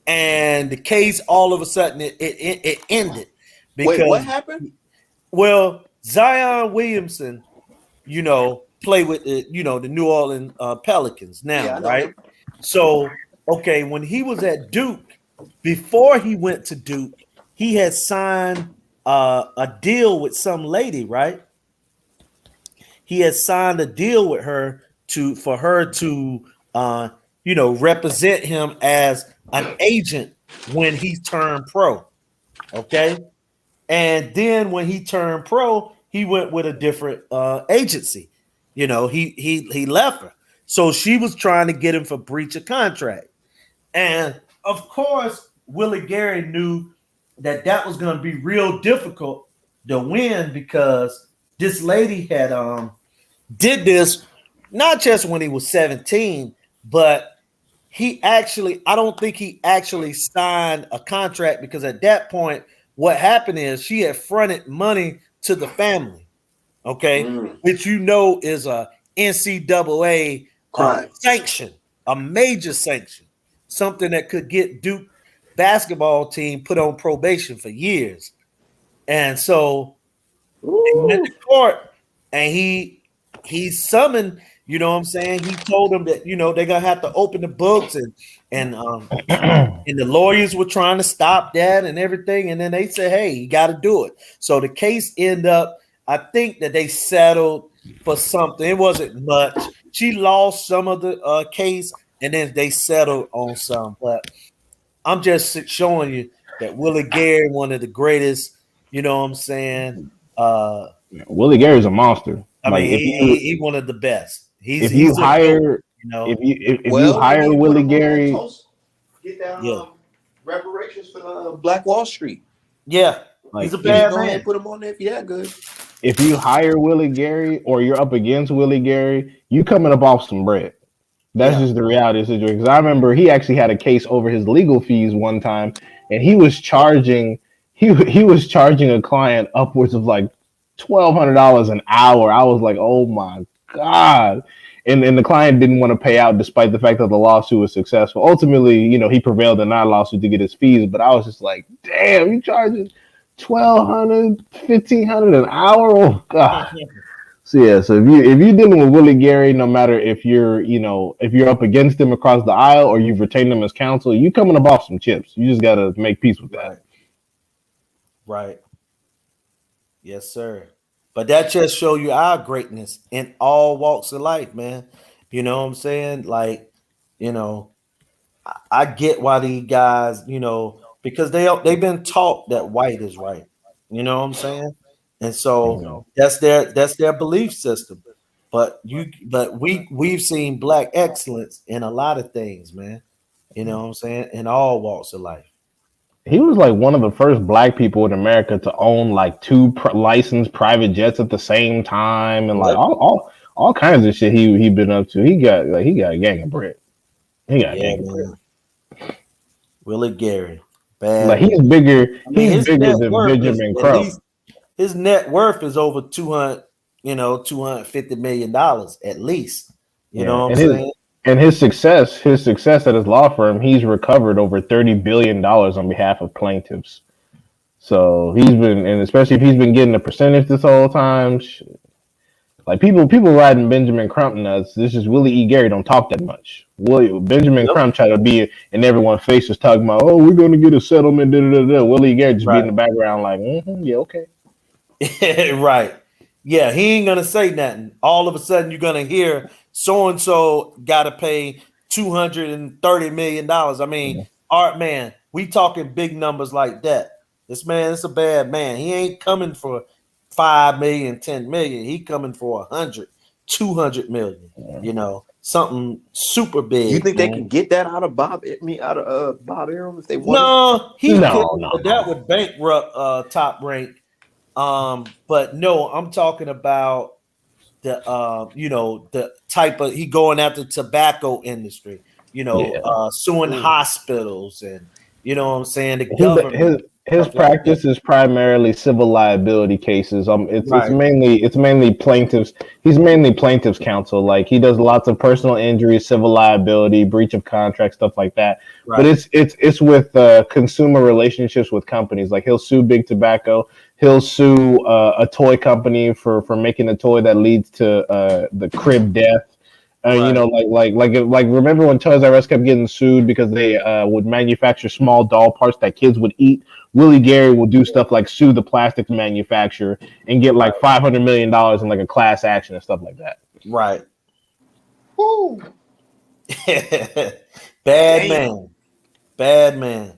and the case all of a sudden it ended Wait, what because, happened? well, Zion Williamson, play with the New Orleans Pelicans Yeah, now, I know right? him. So, okay, when he was at Duke, before he went to Duke, he had signed a deal with some lady, right? He had signed a deal with her for her to represent him as an agent when he turned pro. Okay. And then when he turned pro, he went with a different agency. He left her. So she was trying to get him for breach of contract. And of course, Willie Gary knew that was going to be real difficult to win because this lady had did this not just when he was 17, but I don't think he actually signed a contract because at that point, what happened is she had fronted money to the family, okay, Mm, which is a NCAA crime. sanction, a major sanction, something that could get Duke basketball team put on probation for years. And so they went to Ooh. court and he summoned, you know what I'm saying? He told them that, they're gonna have to open the books and the lawyers were trying to stop that and everything. And then they said, hey, you got to do it. So the case ended up, I think that they settled for something. It wasn't much. She lost some of the case and then they settled on some. But I'm just showing you that Willie Gary, one of the greatest, you know what I'm saying? Willie Gary's a monster. I Like mean, he one of the best. if you He's a GOAT, hire if you Well, they hire need to put Willie him on that Gary, toast. Get that yeah. reparations for Black Wall Street. Yeah, like he's a You need to bad go ahead man. and put him on there if you that good. if you hire Willie Gary or you're up against Willie Gary, you coming up off some bread. That's Yeah. just the reality of the situation. Because I remember he actually had a case over his legal fees one time, and he was charging he was charging a client upwards of like $1,200 an hour. I was like, oh my god. And the client didn't want to pay out despite the fact that the lawsuit was successful. Ultimately, he prevailed in that lawsuit to get his fees. But I was just like, damn, you charging 1,200, 1,500 an hour? Oh god. So yeah, so if you're dealing with Willie Gary, no matter if you're if you're up against him across the aisle or you've retained him as counsel, you coming up off some chips. You just gotta make peace with that. Right. Yes, sir. But that just show you our greatness in all walks of life, man. You know what I'm saying? Like, you know, I get why these guys, because they've been taught that white is right. You know what I'm saying? And so Mhm. that's their belief system. But we've seen black excellence in a lot of things, man. You know what I'm saying? In all walks of life. He was like one of the first black people in America to own like two licensed private jets at the same time, and like Yep. all kinds of shit he been up to. He got a gang of bread. He got a Yeah, gang of bread. man. Willie Gary, Like bad man. he's bigger. I mean, He's his bigger net than worth is Benjamin at Crump. least his net worth is over 200, $250 million at least. You Yeah, know what I'm and his saying? and his success at his law firm, he's recovered over $30 billion on behalf of plaintiffs. So he's been, and especially if he's been getting a percentage this whole time, like people riding Benjamin Crump nuts. This is Willie E. Gary don't talk that much. Benjamin Yep. Crump try to be in everyone's faces talking about, oh, we're going to get a settlement. Da, da, da, da. Willie E. Gary just be in Right. the background like, yeah, okay. Right. Yeah, he ain't gonna say nothing. All of a sudden, you're gonna hear so and so got to pay $230 million. I mean, Art man, we talking big numbers like that. This man is a bad man. He ain't coming for 5 million, 10 million. He coming for 100, 200 million. You know, something super You big, think they man. can get that out of Bob? I mean, out of Bob Arum if they wanted? No, he could, No. but that would bankrupt Top Rank. But no, I'm talking about the the type of he going after tobacco industry, Yeah. suing Mm. hospitals and what I'm saying, the His government, his stuff like that. practice is primarily civil liability cases. It's Right, mainly plaintiffs. He's mainly plaintiffs counsel. Like he does lots of personal injury, civil liability, breach of contract, stuff like that. But right, it's with consumer relationships with companies. Like he'll sue Big Tobacco. He'll sue a toy company for making a toy that leads to the crib death. right, Remember when Toys R Us kept getting sued because they would manufacture small doll parts that kids would eat? Willie Gary will do stuff like sue the plastics manufacturer and get like $500 million in like a class action and stuff like that. right. Woo. Bad Damn. man, bad man.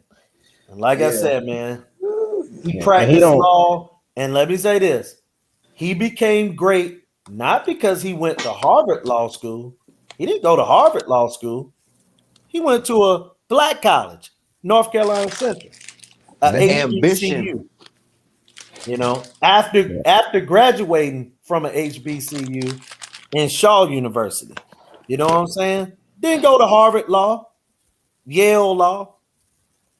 And like I Yeah. said, man, he Yeah. And he practiced don't. law. And let me say this: he became great not because he went to Harvard Law School. He didn't go to Harvard Law School. He went to a black college, North Carolina Central, The ambition. HBCU. After graduating from an HBCU in Shaw University, you know what I'm saying? Didn't go to Harvard Law, Yale Law.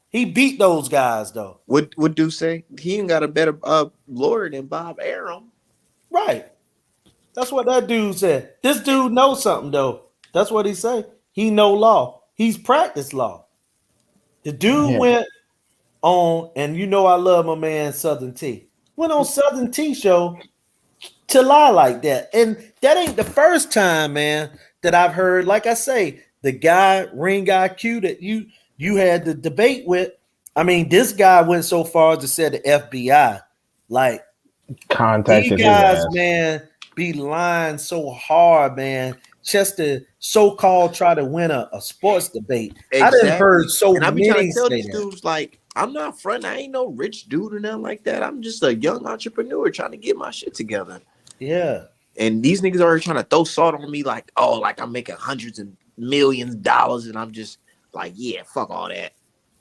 He beat those guys though. What Dude say? He ain't got a better lawyer than Bob Arum. Right. That's what that dude said. This dude knows something though. That's what he said. He know law. He's practiced law. The dude Yeah. went on, and I love my man Southern T. Went on Southern T show to lie like that. And that ain't the first time, man, that I've heard, like I say, the guy, Ring IQ that you had the debate with. I mean, this guy went so far as to say the FBI, like, these Contacted his guys, ass. man, be lying so hard, man, just to so-called try to win a sports debate. I done heard so And I be trying many to tell say these that. dudes, like, I'm not fronting. I ain't no rich dude or nothing like that. I'm just a young entrepreneur trying to get my shit together. Yeah. And these niggas are trying to throw salt on me like, oh, like I'm making hundreds of millions of dollars. And I'm just like, yeah, fuck all that.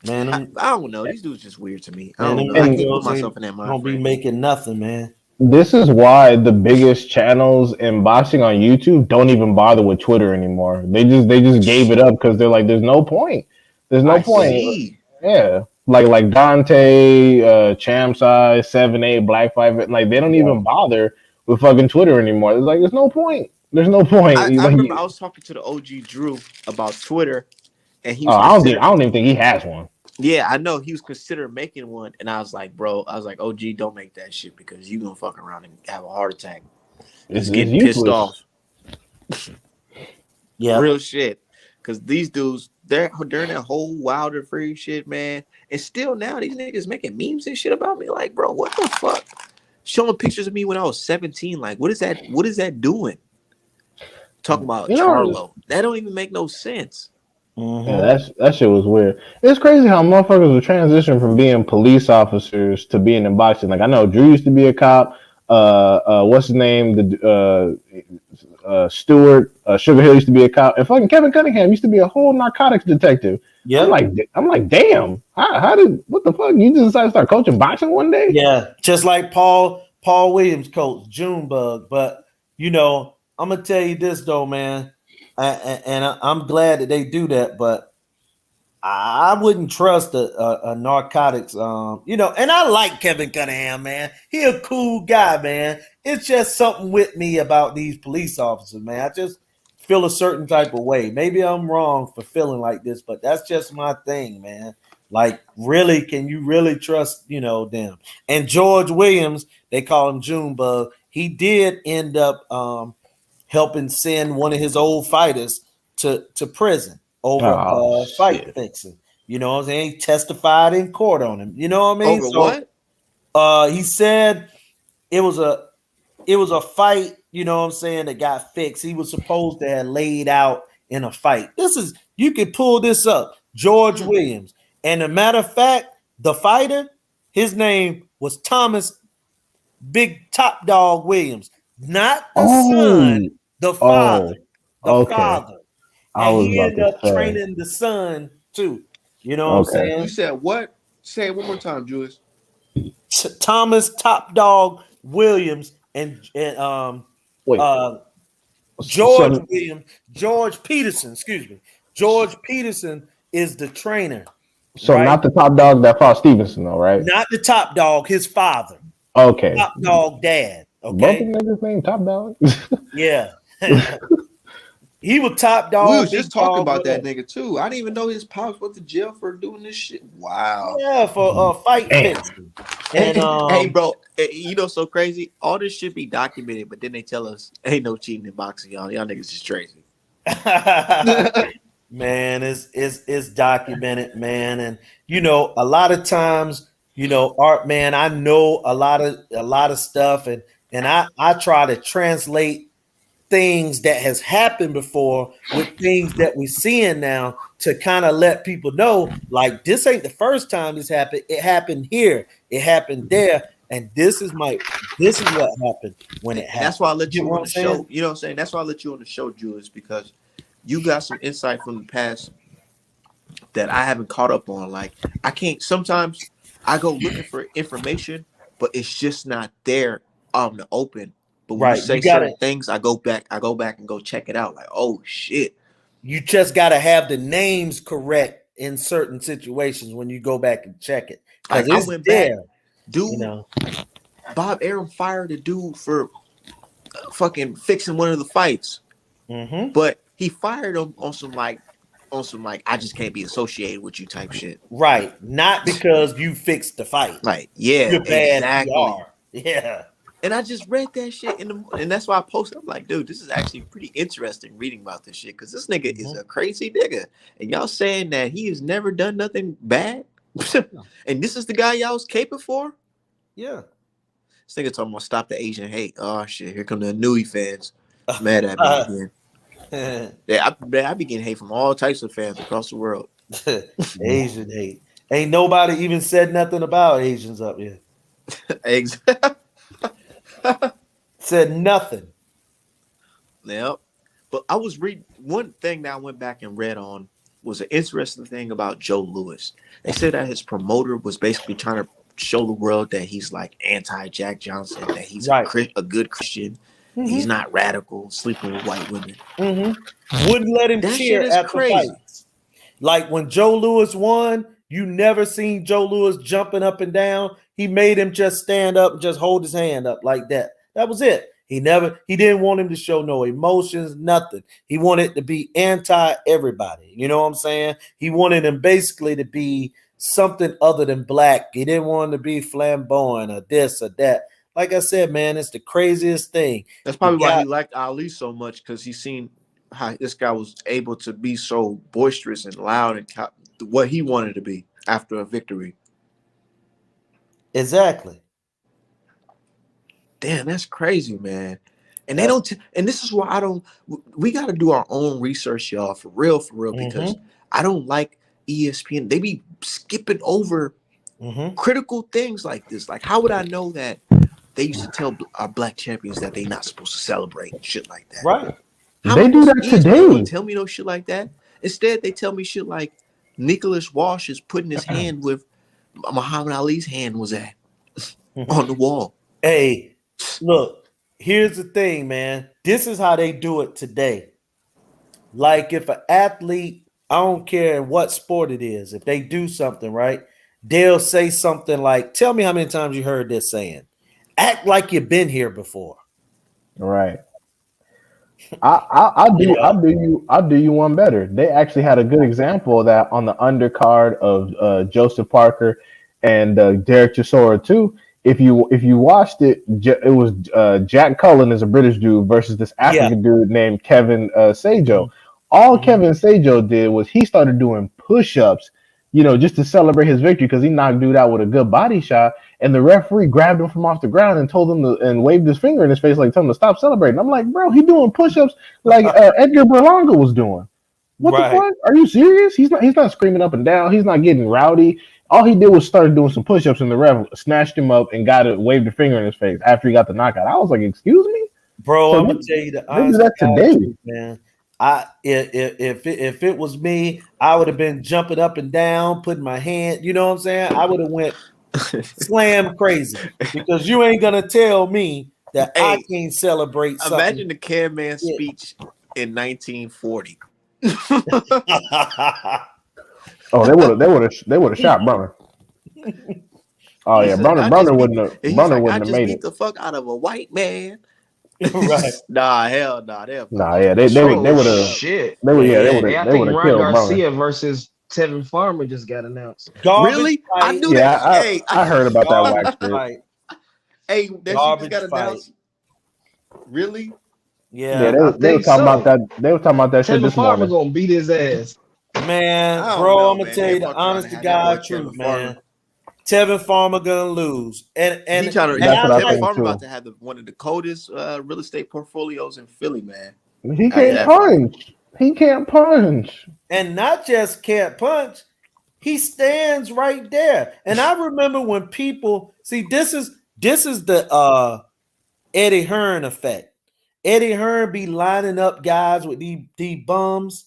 Man, I don't know. These dudes just weird to me. I man, don't them know. I And can't put girls myself ain't in that mind gonna be frame. making nothing, man. this is why the biggest channels in boxing on YouTube don't even bother with Twitter anymore. They just gave it up because they're like, there's no point. There's no I point. see. Yeah. Like Dante, Chamsai, 7A, Black Five, like they don't even bother with fucking Twitter anymore. It's like there's no point. There's no point. I Like, remember I was talking to the OG Drew about Twitter, and he oh, was I don't even think he has one. yeah, I know he was considering making one, and I was like, bro, OG, don't make that shit because you gonna fuck around and have a heart attack. Just It's getting pissed useless. off. Yeah. Real shit. Because these dudes, they're during that whole Wilder free shit, man. And still now these niggas making memes and shit about me. Like, bro, what the fuck? Showing pictures of me when I was 17. Like, what is that? What is that doing? Talking about You know, Charlo. That don't even make no sense. yeah, that shit was weird. It's crazy how motherfuckers will transition from being police officers to being in boxing. Like I know Drew used to be a cop. What's his name? Stewart Sugar Hill used to be a cop, and fucking Kevin Cunningham used to be a whole narcotics detective. Yeah. I'm like, damn. How did what the fuck? You just decided to start coaching boxing one day? Yeah. Just like Paul Williams coach, Junebug. But I'm gonna tell you this though, man. I'm glad that they do that, but I wouldn't trust a narcotics, and I like Kevin Cunningham, man. He a cool guy, man. It's just something with me about these police officers, man. I just feel a certain type of way. Maybe I'm wrong for feeling like this, but that's just my thing, man. Like, really, can you really trust, them? And George Williams, they call him Junebug. He did end up helping send one of his old fighters to prison over fight fixing. You know what I'm saying? He testified in court on him. You know what I mean? Over what? He said it was a fight, you know what I'm saying, that got fixed. He was supposed to have laid out in a fight. You can pull this up. George Williams. And a matter of fact, the fighter, his name was Thomas Big Top Dog Williams, not the son, Oh, the oh, father, the okay. father. I And was he about ended to up say. training the son too. You know what I'm Okay. You saying? said what? Say it one more time, Julius. Thomas Top Dog Williams and Wait. uh George So Williams, George Peterson, excuse me. George Peterson is the trainer, right? not the top dog that fought Stevenson though, right? Not the top dog, his father, Okay. top dog dad. Both of Okay. them niggas named top dog. Yeah. He was top We dog, was big just talking dog, about that whatever. nigga too. I didn't even know his pops went to jail for doing this shit. Wow. Yeah, for fight Damn. fixing. And Hey, bro, you know so crazy. All this should be documented, but then they tell us ain't no cheating in boxing, y'all. Y'all niggas is crazy. man, it's documented, man. And you know, a lot of times, you know, Art, man, I know a lot of stuff, and I try to translate things that has happened before with things that we're seeing now to kind of let people know, like, this ain't the first time this happened. It happened here, it happened there, and this is what happened when it And that's why happened. I let You get you what on I'm the show. saying? You know what I'm saying? That's why I let you on the show, Julius, because you got some insight from the past that I haven't caught up on. Like, I can't sometimes I go looking for information, but it's just not there on the open. But when you Right. say certain things, I go back and go check it out. Like, oh shit. You just gotta have the names correct in certain situations when you go back and check it. Like Because I it's went back, there, you dude. know. Bob Arum fired a dude for fucking fixing one of the fights, Mm-hmm. but he fired him on some like I just can't be associated with you type shit. Right. Not because you fixed the fight. Like, yeah, You're bad exactly. PR. Yeah. And I just read that shit and that's why I posted. I'm like, dude, this is actually pretty interesting reading about this shit because this nigga is Mm-hmm. a crazy nigga, and y'all saying that he has never done nothing bad, and this is the guy y'all was caping for. Yeah. This nigga talking about stop the Asian hate. Oh shit, here come the Nui fans mad at me again. Yeah, I be getting hate from all types of fans across the world. Asian hate. Ain't nobody even said nothing about Asians up here. Said nothing. Yep. But I was reading one thing that I went back and read on was an interesting thing about Joe Louis. They said that his promoter was basically trying to show the world that he's like anti Jack Johnson, that he's Right. a good Christian, he's Mm-hmm. not radical, sleeping with white women. Mm-hmm. Wouldn't let him That shit cheer is at the crazy. fights. Like when Joe Louis won, you never seen Joe Louis jumping up and down. He made him just stand up and just hold his hand up like that. That was it. He didn't want him to show no emotions, nothing. He wanted to be anti everybody. You know what I'm saying? He wanted him basically to be something other than black. He didn't want him to be flamboyant or this or that. Like I said, man, it's the craziest thing. That's You probably why got he liked Ali so much, because he seen how this guy was able to be so boisterous and loud and what he wanted to be after a victory. exactly. Damn, that's crazy, man. And they That's don't. And this is why I don't. We got to do our own research, y'all, for real, because I don't like ESPN. They be skipping over critical things like this. Like, how would I know that they used to tell our black champions that they not supposed to celebrate and shit like that? right. How am I They do supposed that ESPN wouldn't today. tell me no shit like that. Instead, they tell me shit like Nicholas Walsh is putting his hand with Muhammad Ali's hand was at on the wall. Hey, look, here's the thing, man. This is how they do it today. Like if an athlete, I don't care what sport it is, if they do something right, they'll say something like, tell me how many times you heard this saying. Act like you've been here before. Right. I'll You do know? I'll do you one better. They actually had a good example of that on the undercard of Joseph Parker and Derek Chisora too. If you watched it, it was Jack Cullen is a British dude versus this Yeah. African dude named Kevin Sajo. Mhm. All Kevin Sajo did was he started doing push-ups, just to celebrate his victory because he knocked dude out with a good body shot. And the referee grabbed him from off the ground and told him and waved his finger in his face, like telling him to stop celebrating. I'm like, bro, he doing push-ups like Edgar Berlanga was doing. What the Right. fuck? Are you serious? He's not screaming up and down. He's not getting rowdy. All he did was start doing some push-ups, and the ref snatched him up and waved a finger in his face after he got the knockout. I was like, "Excuse me, Bro, sir, I'm gonna tell you the they do honest to that God today." truth, man. If it was me, I would have been jumping up and down, putting my hand. You know what I'm saying? I would have went slam crazy because you ain't gonna tell me that I Hey, can't celebrate something. imagine the Can Man Yeah. speech in 1940. Oh, they would have shot Brunner. Oh He yeah, said, I Brunner just beat, wouldn't have and he's like, I made just it. beat the fuck out of a white man. Right. Nah, hell nah. They'll Nah, probably yeah, just put Oh Brunner up. shit! Yeah. Hey, I they would think have Ryan killed Brunner. Garcia versus Tevin Farmer just got announced. Garbage Really? I fight. knew Yeah, that. Hey, I heard about that Garbage wax shit. fight. hey, that shit just Garbage got fight. announced. Really? Yeah, Yeah. I they were think talking about so. that. They were talking about that shit Tevin this Farmer morning. gonna beat his ass. Man, I don't bro, know, I'm gonna man. tell They you the fuck around honest and to have that boy God Tevin truth, Farmer. man. Tevin Farmer gonna lose, and He and trying to and That's I what I Tevin like, think Farmer too. about to have one of the coldest real estate portfolios in Philly, man. He After can't that fight. punch. He can't punch. and not just can't punch, he stands right there. And I remember when people see this is the Eddie Hearn effect. Eddie Hearn be lining up guys with these bums,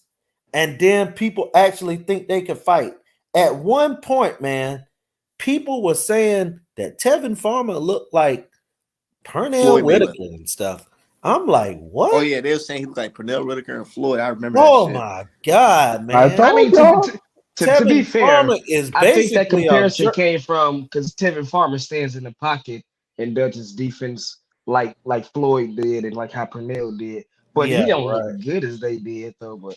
and then people actually think they can fight. At one point, man, people were saying that Tevin Farmer looked like Pernell Floyd Whitaker Mayweather. and stuff. I'm like, Oh what? yeah, they were saying he looked like Pernell Whitaker and Floyd. I remember that Oh shit. my god, I man! I told mean, y'all. to be Tevin fair, Farmer is I think that basically a comparison came from because Tevin Farmer stands in the pocket and does his defense like Floyd did and like how Pernell did. But he yeah, don't look right. good as they did though. But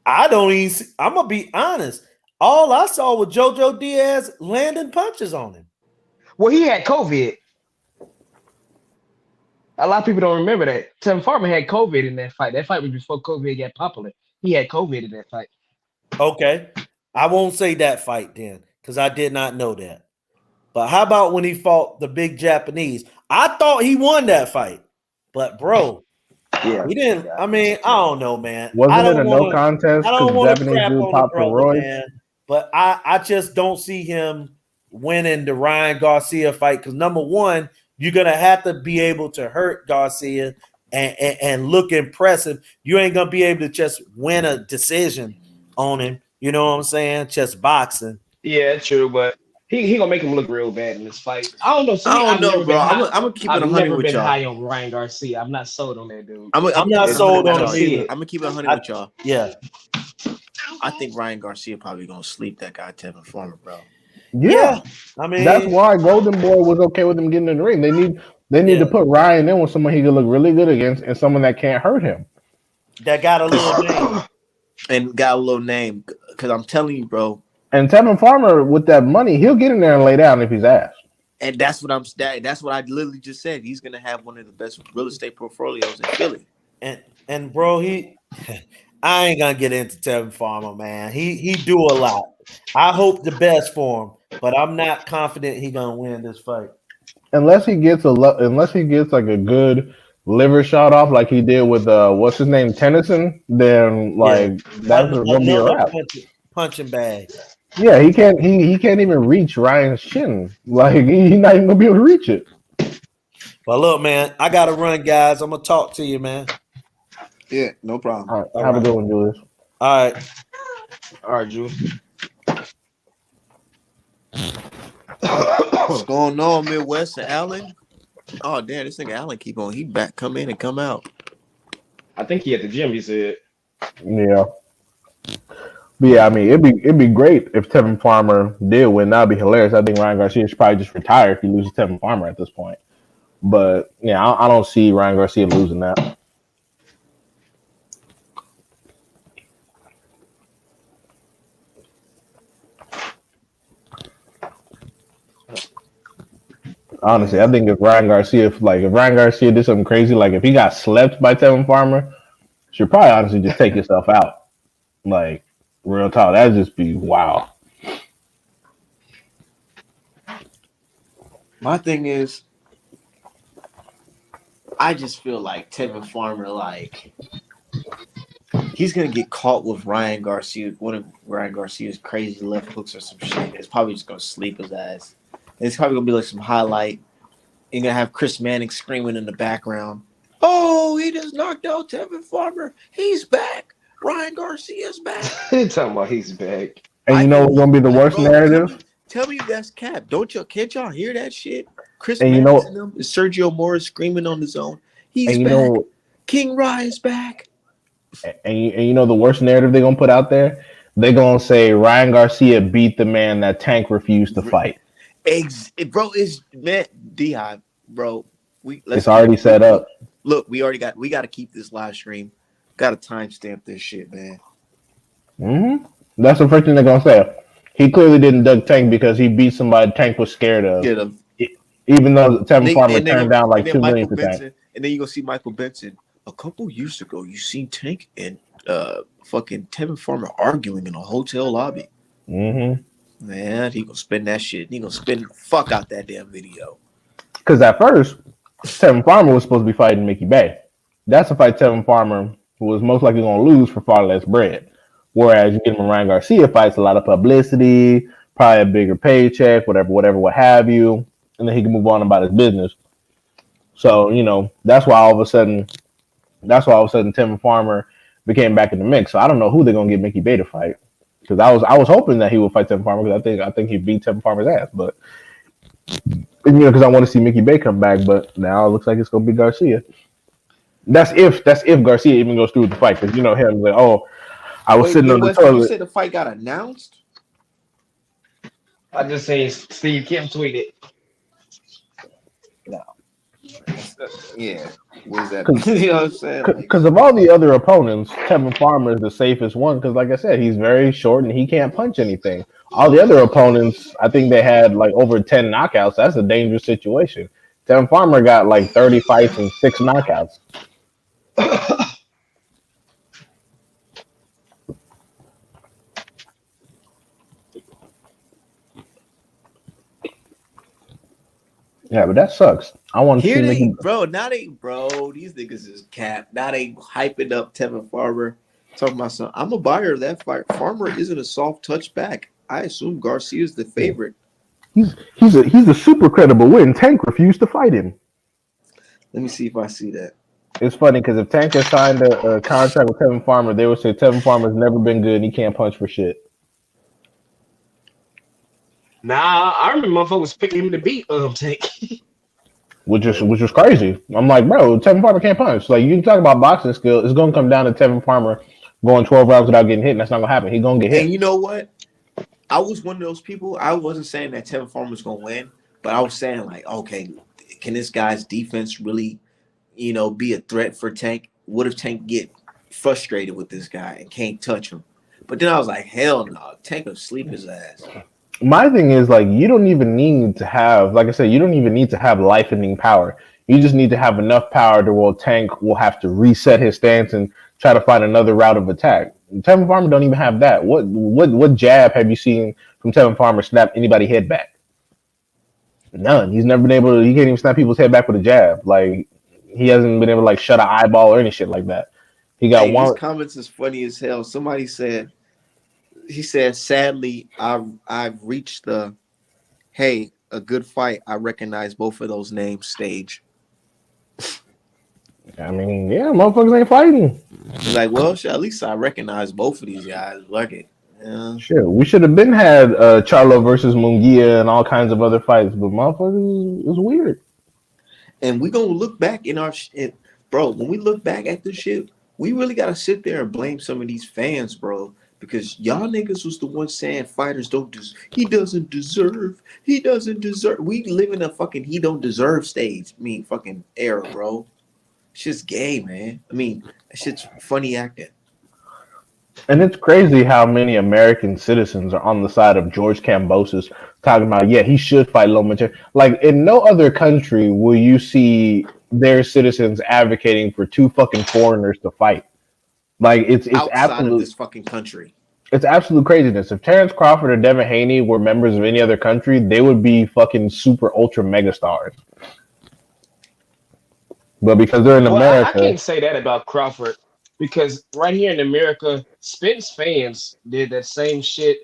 I don't even. I'm gonna be honest. All I saw was JoJo Diaz landing punches on him. well, he had COVID. A lot of people don't remember that. Tevin Farmer had COVID in that fight. That fight was before COVID got popular. He had COVID in that fight. Okay, I won't say that fight then because I did not know that. But how about when he fought the big Japanese? I thought he won that fight, but bro, Yeah. he didn't. I mean, I don't know, man. I Wasn't it don't a no want to. I contest don't because want to Japanese crap dude on the popped for brother, Royce? man. But I just don't see him winning the Ryan Garcia fight because number one, you're gonna have to be able to hurt Garcia and look impressive. You ain't gonna be able to just win a decision on him. You know what I'm saying? Just boxing. Yeah, true, but he gonna make him look real bad in this fight. I don't know. To I me, don't I've know, never bro. been high. I'm gonna keep it I've 100 never with been y'all. high on Ryan Garcia. I'm not sold on that dude. I'm I'm gonna not keep it 100 sold with on I him y'all. see either. it. I'm gonna keep it 100 I, with y'all. yeah, I think Ryan Garcia probably gonna sleep that guy Tevin Farmer, bro. yeah. Yeah, I that's mean, why Golden Boy was okay with him getting in the ring. They need yeah, to put Ryan in with someone he could look really good against and someone that can't hurt him. that got a little name. And got a little name because I'm telling you, bro. And Tevin Farmer with that money, he'll get in there and lay down if he's asked. And that's what I literally just said. He's gonna have one of the best real estate portfolios in Philly. And bro, he I ain't gonna get into Tevin Farmer, man. He do a lot. I hope the best for him, but I'm not confident he gonna win this fight. Unless he gets like a good liver shot off like he did with what's his name Tennyson, then Yeah, like that's gonna be a another wrap. punching bag. Yeah, he can't even reach Ryan's shin. Like he's not even gonna be able to reach it. But look, man, I gotta run, guys. I'm gonna talk to you, man. Yeah, no problem. All right, All have a right, good one, Julius. all right. All right, Drew. What's going on, Midwest and Allen? Oh damn, this nigga Allen keep on. He back, come in and come out. I think he at the gym. He said. Yeah. But yeah, I mean, it'd be great if Tevin Farmer did win. That'd be hilarious. I think Ryan Garcia should probably just retire if he loses Tevin Farmer at this point. But yeah, I don't see Ryan Garcia losing that. Honestly, I think if Ryan Garcia did something crazy, like if he got slept by Tevin Farmer, should probably honestly just take yourself out. Like real talk, that'd just be wow. My thing is, I just feel like Tevin Farmer, like He's gonna get caught with Ryan Garcia, one of Ryan Garcia's crazy left hooks or some shit. It's probably just gonna sleep his ass. And it's probably gonna be like some highlight. You're gonna have Chris Manning screaming in the background. Oh, he just knocked out Tevin Farmer. He's back. Ryan Garcia's back. Talking about he's back. And you know what's gonna be the worst bro, narrative? Tell me that's cap. Can't y'all hear that shit? Chris And you Manning know, and Sergio Morris screaming on his own. He's and you back. know, King Ryan's back. and you know the worst narrative they're gonna put out there. They're gonna say Ryan Garcia beat the man that Tank refused to fight. Bro, it's man, D-Hop, bro. It's already set up. Look, we got to keep this live stream. Got to timestamp this shit, man. Mm-hmm. That's the first thing they're gonna say. He clearly didn't duck Tank because he beat somebody Tank was scared of. Get him. Even though Tevin Farmer turned down like $2 million for Benson, Tank. and then you gonna see Michael Benson. A couple years ago, you seen Tank and fucking Tevin Farmer arguing in a hotel lobby. Mm-hmm. Man, he gonna spin that shit. He gonna spin the fuck out that damn video. Because at first, Tevin Farmer was supposed to be fighting Mickey Bay. That's a fight Tevin Farmer was most likely going to lose for far less bread. Whereas you get him a Ryan Garcia fights, a lot of publicity, probably a bigger paycheck, whatever, what have you, and then he can move on about his business. So, you know, that's why all of a sudden Tevin Farmer became back in the mix. So I don't know who they're going to get Mickey Bay to fight. Because I was hoping that he would fight Tevin Farmer because I think he beat Tevin Farmer's ass. But, you know, because I want to see Mickey Bay come back. But now it looks like it's going to be Garcia. That's if Garcia even goes through with the fight. Because you know him, like, oh, I was sitting on the toilet. You said the fight got announced? I just say Steve Kim tweeted. No. Yeah. What is that? You know what I'm saying? Because of all the other opponents, Tevin Farmer is the safest one. Because, like I said, he's very short and he can't punch anything. All the other opponents, I think they had like over 10 knockouts. That's a dangerous situation. Tevin Farmer got like 30 fights and 6 knockouts. Yeah, but that sucks. I want to see these niggas is cap. Now they hyping up Tevin Farmer, talking about something. I'm a buyer of that fight. Farmer isn't a soft touch back. I assume Garcia's the favorite. He's a super credible win. Tank refused to fight him. Let me see if I see that. It's funny because if Tank had signed a contract with Tevin Farmer, they would say Tevin Farmer's never been good and he can't punch for shit. Nah, I remember motherfuckers picking him to beat Tank. Which was crazy. I'm like, bro, Tevin Farmer can't punch. Like, you can talk about boxing skill. It's going to come down to Tevin Farmer going 12 rounds without getting hit, and that's not going to happen. He's going to get hit. And you know what? I was one of those people. I wasn't saying that Tevin Farmer was going to win, but I was saying, like, okay, can this guy's defense really, you know, be a threat for Tank? What if Tank get frustrated with this guy and can't touch him? But then I was like, hell no, Tank will sleep his ass. My thing is, like, you don't even need to have, like I said, you don't even need to have life-ending power. You just need to have enough power to where Tank will have to reset his stance and try to find another route of attack. Tevin Farmer don't even have that. What jab have you seen from Tevin Farmer snap anybody head back? None. He's never been able to, he can't even snap people's head back with a jab. Like, he hasn't been able to, like, shut an eyeball or any shit like that. He got one. His comments is funny as hell. Somebody said, he said, sadly, I've reached the, hey, a good fight. I recognize both of those names stage. I mean, yeah, motherfuckers ain't fighting. He's like, well, shit, at least I recognize both of these guys. Like it. Yeah. Sure, we should have been had Charlo versus Munguia and all kinds of other fights, but motherfuckers, it was weird. And we gonna look back in our shit, bro. When we look back at this shit, we really gotta sit there and blame some of these fans, bro. Because y'all niggas was the ones saying fighters don't he doesn't deserve. We live in a fucking he don't deserve stage. I mean, fucking era, bro. It's just gay, man. I mean, that shit's funny acting. And it's crazy how many American citizens are on the side of George Kambosos talking about, yeah, he should fight Lomachenko. Like, in no other country will you see their citizens advocating for two fucking foreigners to fight. Like, it's outside of this fucking country. It's absolute craziness. If Terrence Crawford or Devin Haney were members of any other country, they would be fucking super ultra mega stars. But because they're in America, I can't say that about Crawford. because right here in America, Spence fans did that same shit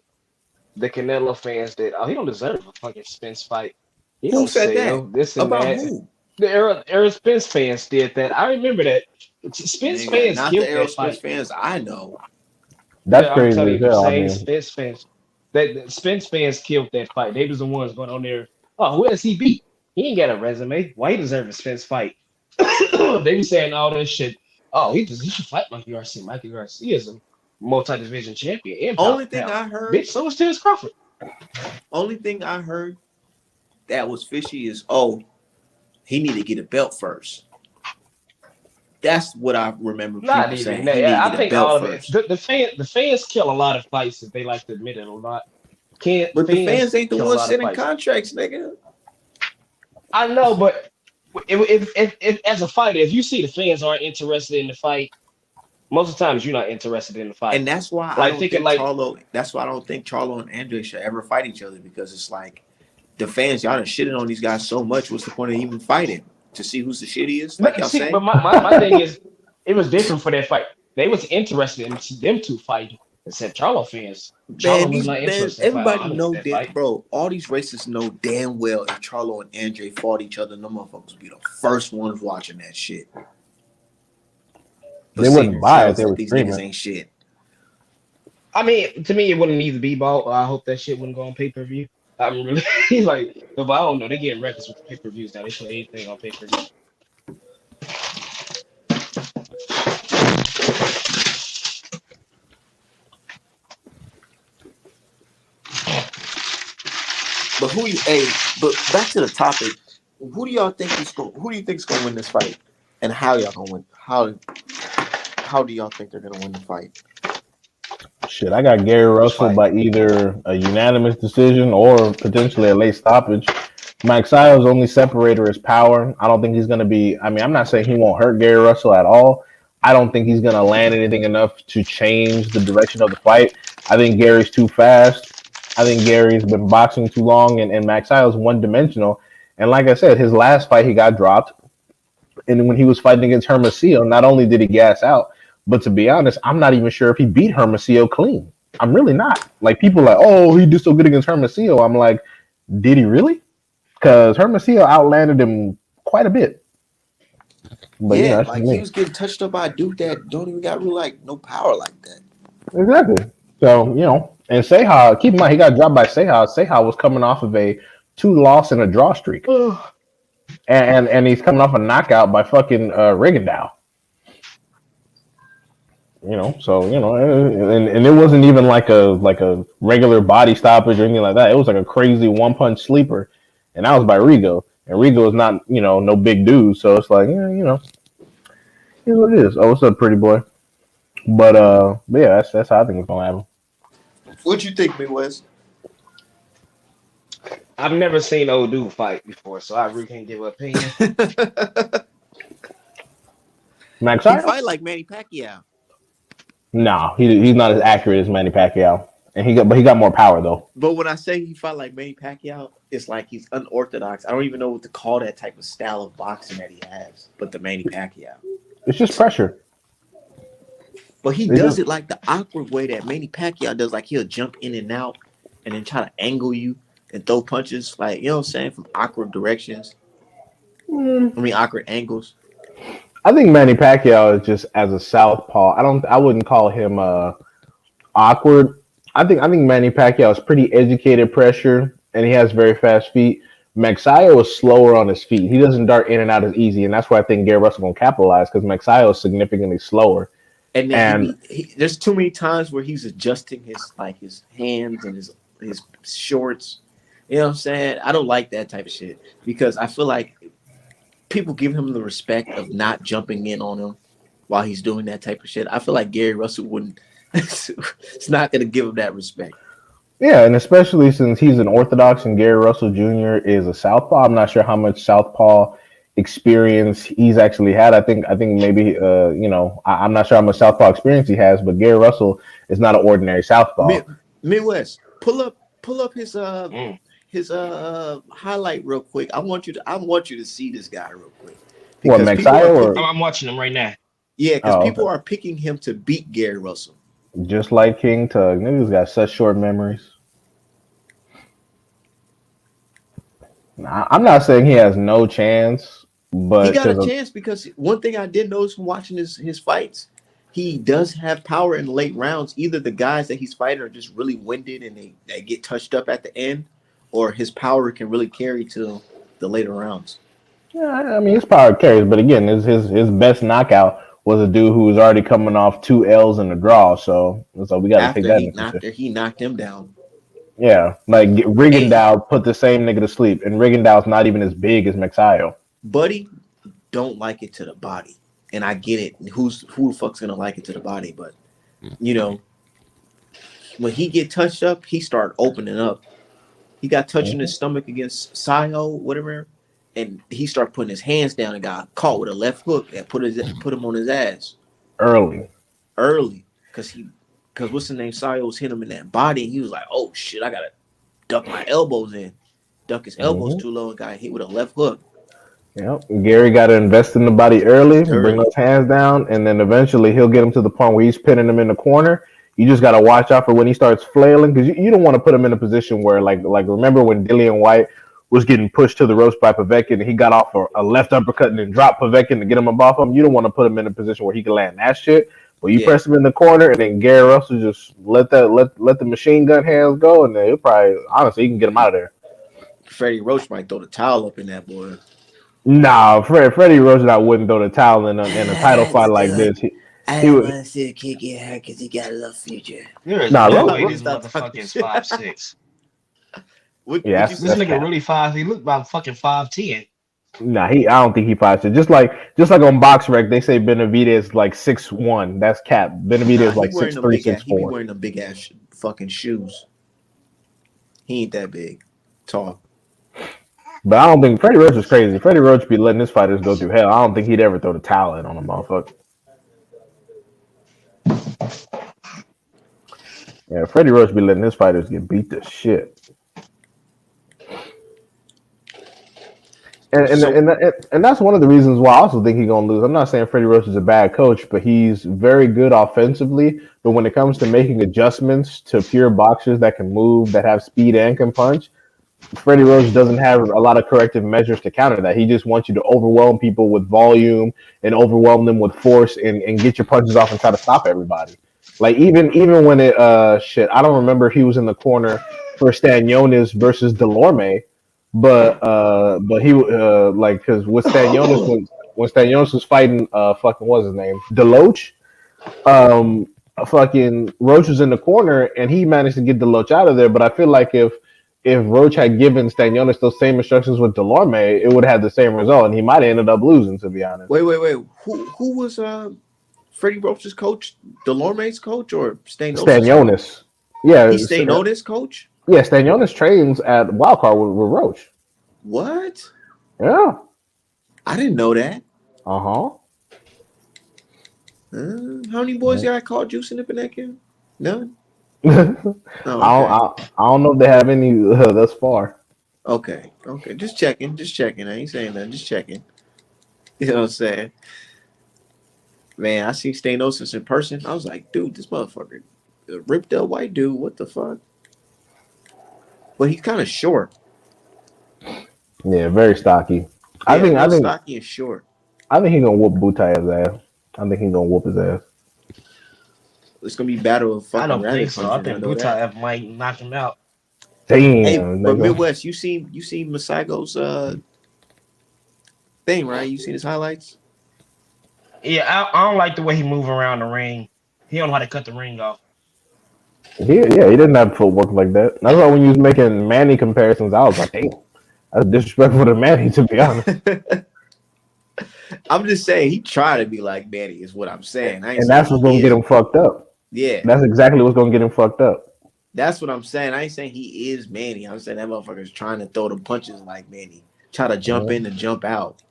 the Canelo fans did. Oh, he don't deserve a fucking Spence fight. He Who don't said say that? oh this and About that. who? The era Spence fans did that. I remember that. Spence Nigga, fans not the killed that Aerosmith fight. fans I know. That's I'm crazy telling as you, the hell. I same mean, Spence fans. That Spence fans killed that fight. They was the ones going on there. Oh, who has he beat? He ain't got a resume. Why he deserve a Spence fight? They be saying all this shit. Oh, he should fight Mikey Garcia. Mikey Garcia is a multi-division champion and pound Only for thing pound. I heard, Bitch, so is Terrence Crawford. only thing I heard that was fishy is he need to get a belt first. That's what I remember Not people even saying. that. He need to I get a think belt all of it. first. The fans kill a lot of fights if they like to admit it or not. Can't But the fans fans ain't the kill a ones lot of sending fights? contracts, nigga. I know, but if as a fighter, if you see the fans aren't interested in the fight, most of the times you're not interested in the fight. And that's why I Like don't thinking think like Charlo. That's why I don't think Charlo and Andre should ever fight each other, because it's like the fans, y'all done shitting on these guys so much. What's the point of even fighting to see who's the shittiest? Like but y'all see, say, but my thing is it was different for that fight. They was interested in them two fighting. Except Charlo fans. man, Charlo was not interested in fight. Oh, everybody I don't want know that that, fight. bro. All these racists know damn well if Charlo and Andre fought each other, no motherfuckers would be the first ones watching that shit. But they see, wouldn't buy it. tells They that would these stream niggas it. ain't shit. I mean, to me, it wouldn't need to be bought. I hope that shit wouldn't go on pay per view. I'm really like, but I don't know. They're getting records with the pay per views now. They put anything on pay per view. But but back to the topic. Who do y'all think is going? Who do you think is going to win this fight, and how y'all going to win? How do y'all think they're going to win the fight? Shit, I got Gary Which Russell fight? by either a unanimous decision or potentially a late stoppage. Magsayo's only separator is power. I don't think he's going to be. I mean, I'm not saying he won't hurt Gary Russell at all. I don't think he's going to land anything enough to change the direction of the fight. I think Gary's too fast. I think Gary's been boxing too long, and Magsayo's one dimensional. And like I said, his last fight, he got dropped. And when he was fighting against Hermosillo, not only did he gas out, but to be honest, I'm not even sure if he beat Hermosillo clean. I'm really not. Like people are like, oh, he did so good against Hermosillo. I'm like, did he really? Because Hermosillo outlanded him quite a bit. But you know, Yeah, that's just like he me. was getting touched up by a dude that don't even got really like no power like that. Exactly. So, you know, and Seha, keep in mind he got dropped by Seha. Seha was coming off of a 2 loss and a draw streak. And he's coming off a knockout by fucking Rigondeaux. You know, so you know, and it wasn't even like a regular body stoppage or anything like that. It was like a crazy 1 punch sleeper, and that was by Rigo. And Rigo is not, you know, no big dude, so it's like, yeah, you know, here's what it is. Oh, what's up, pretty boy? But yeah, that's how I think it's gonna happen. What you think, Midwest? I've never seen old dude fight before, so I really can't give an opinion. Max He Cyrus? fight like Manny Pacquiao. No, he's not as accurate as Manny Pacquiao, and he got more power though. But when I say he fight like Manny Pacquiao, it's like he's unorthodox. I don't even know what to call that type of style of boxing that he has. But the Manny Pacquiao. It's just pressure. But he It's does just, it like the awkward way that Manny Pacquiao does. Like he'll jump in and out and then try to angle you and throw punches. Like, you know what I'm saying? From awkward directions. I mean, awkward angles. I think Manny Pacquiao is just as a southpaw. I wouldn't call him awkward. I think Manny Pacquiao is pretty educated pressure, and he has very fast feet. Magsayo is slower on his feet. He doesn't dart in and out as easy, and that's why I think Gary Russell gonna capitalize because Magsayo is significantly slower. And then And there's too many times where he's adjusting his hands and his shorts. You know what I'm saying? I don't like that type of shit because I feel like people give him the respect of not jumping in on him while he's doing that type of shit. I feel like Gary Russell wouldn't. It's not going to give him that respect. yeah, and especially since he's an Orthodox and Gary Russell Jr. is a southpaw, I'm not sure how much southpaw experience he's actually had. I think maybe you know, I'm not sure how much southpaw experience he has, but Gary Russell is not an ordinary southpaw. Midwest, pull up his Mm. highlight real quick. I want you to see this guy real quick What, because people are Magsayo or picking. I'm watching them right now. Yeah, because Oh, people okay. are picking him to beat Gary Russell. Just like King Tug, niggas got such short memories. Nah, I'm not saying he has no chance, He but got a because chance because one thing I did notice from watching his fights, he does have power in the late rounds. Either the guys that he's fighting are just really winded and they get touched up at the end, or his power can really carry to the later rounds. yeah, I mean his power carries. But again, his best knockout was a dude who was already coming off 2 L's in the draw. So we got to take that into consideration. He knocked him down. Yeah, like Hey, Rigondeaux put the same nigga to sleep, and Rigondeaux's not even as big as Magsayo. buddy, don't like it to the body, and I get it. Who the fuck's gonna like it to the body? But you know, when he get touched up, he start opening up. He got touched in his stomach against Sayo, whatever, and he started putting his hands down and got caught with a left hook that put him on his ass Early. early because what's the name? Sayo was hitting him in that body, and he was like, "Oh shit, I gotta duck my elbows in." Duck his elbows Mm-hmm. too low and got hit with a left hook Yep. Gary got to invest in the body early, bring early. those hands down, and then eventually he'll get him to the point where he's pinning him in the corner. You just got to watch out for when he starts flailing because you don't want to put him in a position where, like remember when Dillian White was getting pushed to the ropes by Povetkin and he got off a left uppercut and then dropped Povetkin to get him above him. You don't want to put him in a position where he can land that shit. But you Yeah, press him in the corner and then Gary Russell just let the machine gun hands go and then he'll probably honestly he can get him out of there. Freddie Roach might throw the towel up in that boy. Nah, Freddie Roosevelt wouldn't throw the towel in a title fight like this. I He don't would want to see the kid get hurt because he got a little future. There is nah no low. way Let me this stop talking motherfucker's shit. 5'6". Yeah, What you This say? that's nigga cap. really 5. He looked about fucking 5'10". Nah, I don't think he fights it. Just like on BoxRec, they say Benavidez like 6'1". That's cap. Nah, Benavidez he like wearing six them three, big ass. six He be four. wearing them big ass fucking shoes. He ain't that big, tall. But I don't think Freddie Roach is crazy. Freddie Roach be letting his fighters go through hell. I don't think he'd ever throw the towel in on a motherfucker. Yeah, Freddie Roach be letting his fighters get beat to shit. And, So and and and that's one of the reasons why I also think he's gonna lose. I'm not saying Freddie Roach is a bad coach, but he's very good offensively. But when it comes to making adjustments to pure boxers that can move, that have speed and can punch, Freddie Roach doesn't have a lot of corrective measures to counter that. He just wants you to overwhelm people with volume and overwhelm them with force and get your punches off and try to stop everybody. Like even when it shit, I don't remember if he was in the corner for Stanionis versus Delorme, but he like because with Stanionis when Stanionis was fighting fucking what's his name Deloach, fucking Roach was in the corner and he managed to get Deloach out of there. But I feel like if Roach had given Stanionis those same instructions with Delorme, it would have had the same result, and he might have ended up losing. To be honest, wait. Who was Freddie Roach's coach? Delorme's coach or Stanos's coach? Stanionis, yeah, He's Stanos' coach. yeah, Stanionis trains at Wildcard with Roach. What? Yeah, I didn't know that. uh-huh. How many boys got caught juicing up in that kid? None. I Oh, don't, okay. I don't know if they have any thus far. Okay. Just checking. I ain't saying nothing. Just checking. You know what I'm saying? Man, I seen Stanosis in person. I was like, dude, this motherfucker, a ripped up white dude. What the fuck? But he's kind of short. Yeah, very stocky. I Yeah, think I real think stocky and short. I think he's gonna whoop Butaev's ass. I think he's gonna whoop his ass. It's gonna be battle of I fucking don't think rabbit so. I punchers. I think know that. Butaev might knock him out. Hey, Damn, but nigga. Midwest, you seen Masago's thing, right? You seen his highlights? Yeah, I don't like the way he move around the ring. He don't know how to cut the ring off. He didn't have footwork like that. That's why when you was making Manny comparisons, I was like, damn, that's disrespectful to Manny, to be honest. I'm just saying he tried to be like Manny is what I'm saying. I ain't And saying that's what's gonna he get is. him fucked up. Yeah, That's exactly what's gonna get him fucked up. that's what I'm saying. I ain't saying he is Manny. I'm saying that motherfucker's trying to throw them punches like Manny. Try to jump in and jump out.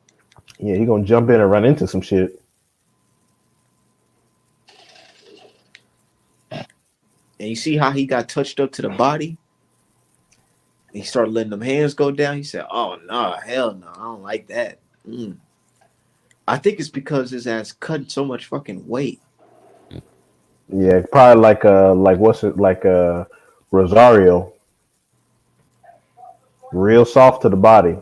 Yeah, he gonna jump in and run into some shit. And you see how he got touched up to the body? He started letting them hands go down. He said, "Oh no, hell no, I don't like that." I think it's because his ass cut so much fucking weight. Yeah, probably like what's it like Rosario, real soft to the body.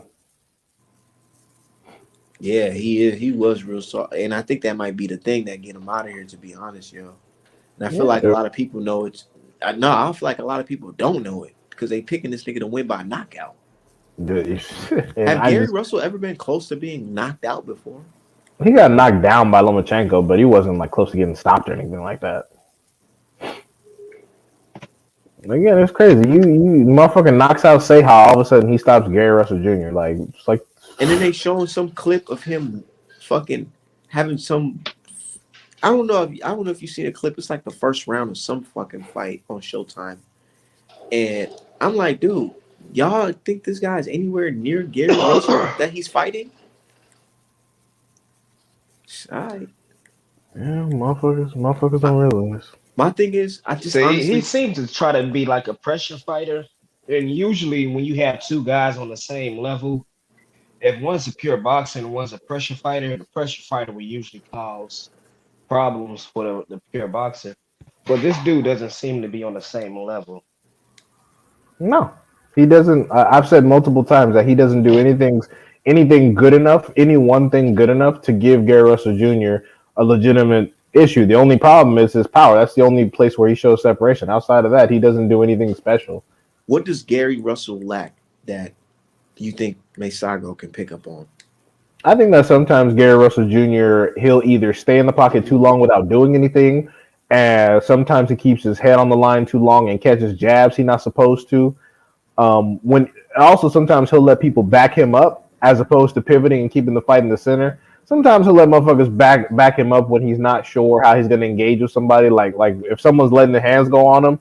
Yeah, he is. He was real soft, and I think that might be the thing that get him out of here. To be honest, yo, and I feel like a Yeah, lot of people know it's. No, I feel like a lot of people don't know it because they picking this nigga to win by knockout. and Have I Gary just Russell ever been close to being knocked out before? he got knocked down by Lomachenko, but he wasn't like close to getting stopped or anything like that. Again, it's crazy. You motherfucking knocks out Seha, all of a sudden he stops Gary Russell Jr. Like it's like And then they showing some clip of him fucking having some. I don't know if you see the clip. It's like the first round of some fucking fight on Showtime, and I'm like, dude, y'all think this guy's anywhere near Gary Russell that he's fighting? All right. yeah, motherfuckers don't realize. My thing is, I just See, he honestly, seems to try to be like a pressure fighter. And usually, when you have two guys on the same level, if one's a pure boxer and one's a pressure fighter, the pressure fighter will usually cause problems for the pure boxer. But this dude doesn't seem to be on the same level. No, he doesn't. I've said multiple times that he doesn't do anything good enough, any one thing good enough to give Gary Russell Jr. a legitimate issue. The only problem is his power. That's the only place where he shows separation. Outside of that, he doesn't do anything special. what does Gary Russell lack that you think Mesago can pick up on? I think that sometimes Gary Russell Jr. he'll either stay in the pocket too long without doing anything, and sometimes he keeps his head on the line too long and catches jabs he's not supposed to. When also sometimes he'll let people back him up as opposed to pivoting and keeping the fight in the center. Sometimes he'll let motherfuckers back him up when he's not sure how he's gonna engage with somebody. Like if someone's letting the hands go on him,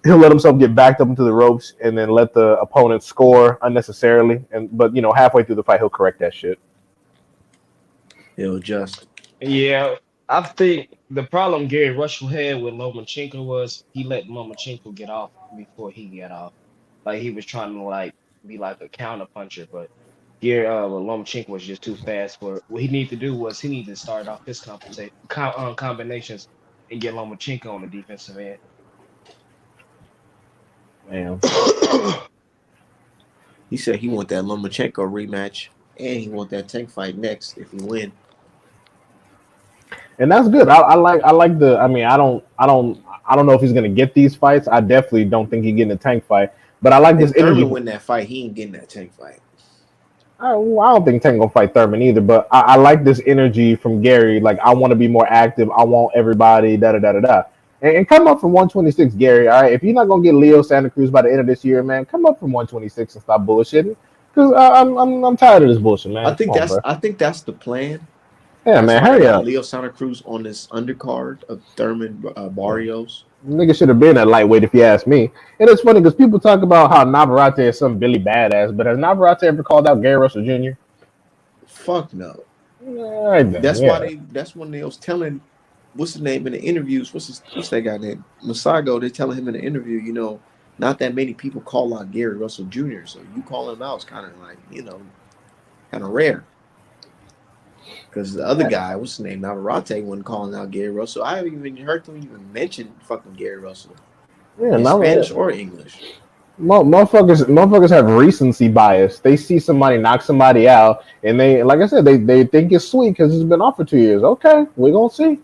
he'll let himself get backed up into the ropes and then let the opponent score unnecessarily. But halfway through the fight he'll correct that shit. He'll just Yeah, I think the problem Gary Russell had with Lomachenko was he let Lomachenko get off before he got off. Like he was trying to like be like a counter puncher, but Gary Lomachenko was just too fast for what he needed to do was he needed to start off his combinations and get Lomachenko on the defensive end. Man. he said he want that Lomachenko rematch and he want that tank fight next if he win. And that's good. I like the. I mean, I don't know if he's gonna get these fights. I definitely don't think he's getting a tank fight. But I like this If energy. Thurman win that fight, he ain't getting that tank fight. I don't think Tank gonna fight Thurman either. But I like this energy from Gary. Like I want to be more active. I want everybody da da da da da. And come up from 126, Gary. All right. If you're not gonna get Leo Santa Cruz by the end of this year, man, come up from 126 and stop bullshitting. Because I'm tired of this bullshit, man. Come on, bro. I think that's the plan. Yeah, That's man. why they Hurry got up. Leo Santa Cruz on this undercard of Thurman Barrios. Nigga should have been at lightweight if you ask me. And it's funny because people talk about how Navarrete is some Billy badass, but has Navarrete ever called out Gary Russell Jr.? Fuck no. All right, then, That's yeah. why that's when they was telling what's his name in the interviews. What's that guy name? Masago. They're telling him in the interview, not that many people call out Gary Russell Jr. So you call him out is kind of like, kind of rare. Because the other guy, what's his name? Navarrete wasn't calling out Gary Russell. I haven't even heard them even mention fucking Gary Russell Yeah, in no, Spanish or English. motherfuckers have recency bias. They see somebody knock somebody out, and they, like I said, they think it's sweet because it's been off for 2 years. Okay, we're gonna see.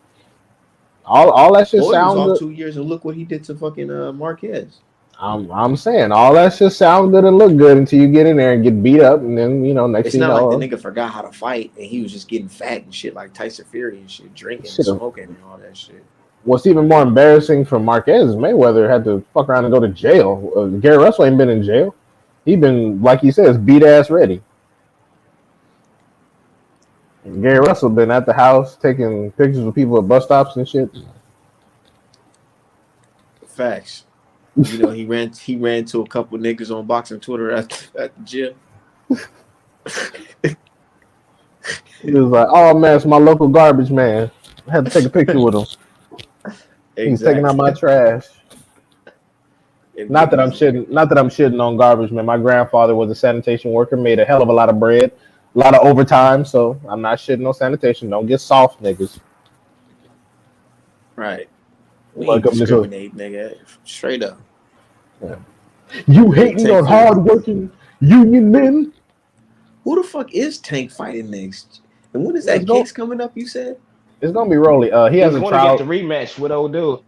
All that shit Boy was sound off good. 2 years and look what he did to fucking Marquez. I'm saying all that shit sound good and look good until you get in there and get beat up, and then next It's thing you not like the know, nigga forgot how to fight and he was just getting fat and shit like Tyson Fury and shit, drinking and shit. smoking and all that shit. What's even more embarrassing for Marquez is Mayweather had to fuck around and go to jail. Gary Russell ain't been in jail. He been, like he says, beat ass ready. Gary Russell been at the house taking pictures of people at bus stops and shit. Facts. He ran to a couple niggas on boxing Twitter at the gym. He was like, "Oh man, it's my local garbage man. I had to take a picture with him. He's taking out my Exactly. trash." And Not that I'm niggas, shitting. Not that I'm shitting on garbage man. My grandfather was a sanitation worker, made a hell of a lot of bread. A lot of overtime, so I'm not shitting on sanitation. Don't get soft, niggas. Right. We ain't Welcome to discriminate, nigga. Straight up. you Yeah, hating Tank on finna. hard-working union men. Who the fuck is Tank fighting next? And when is It's that going case coming up? You said? it's gonna be Rolly. He has He's a going to get the trial. rematch with old dude.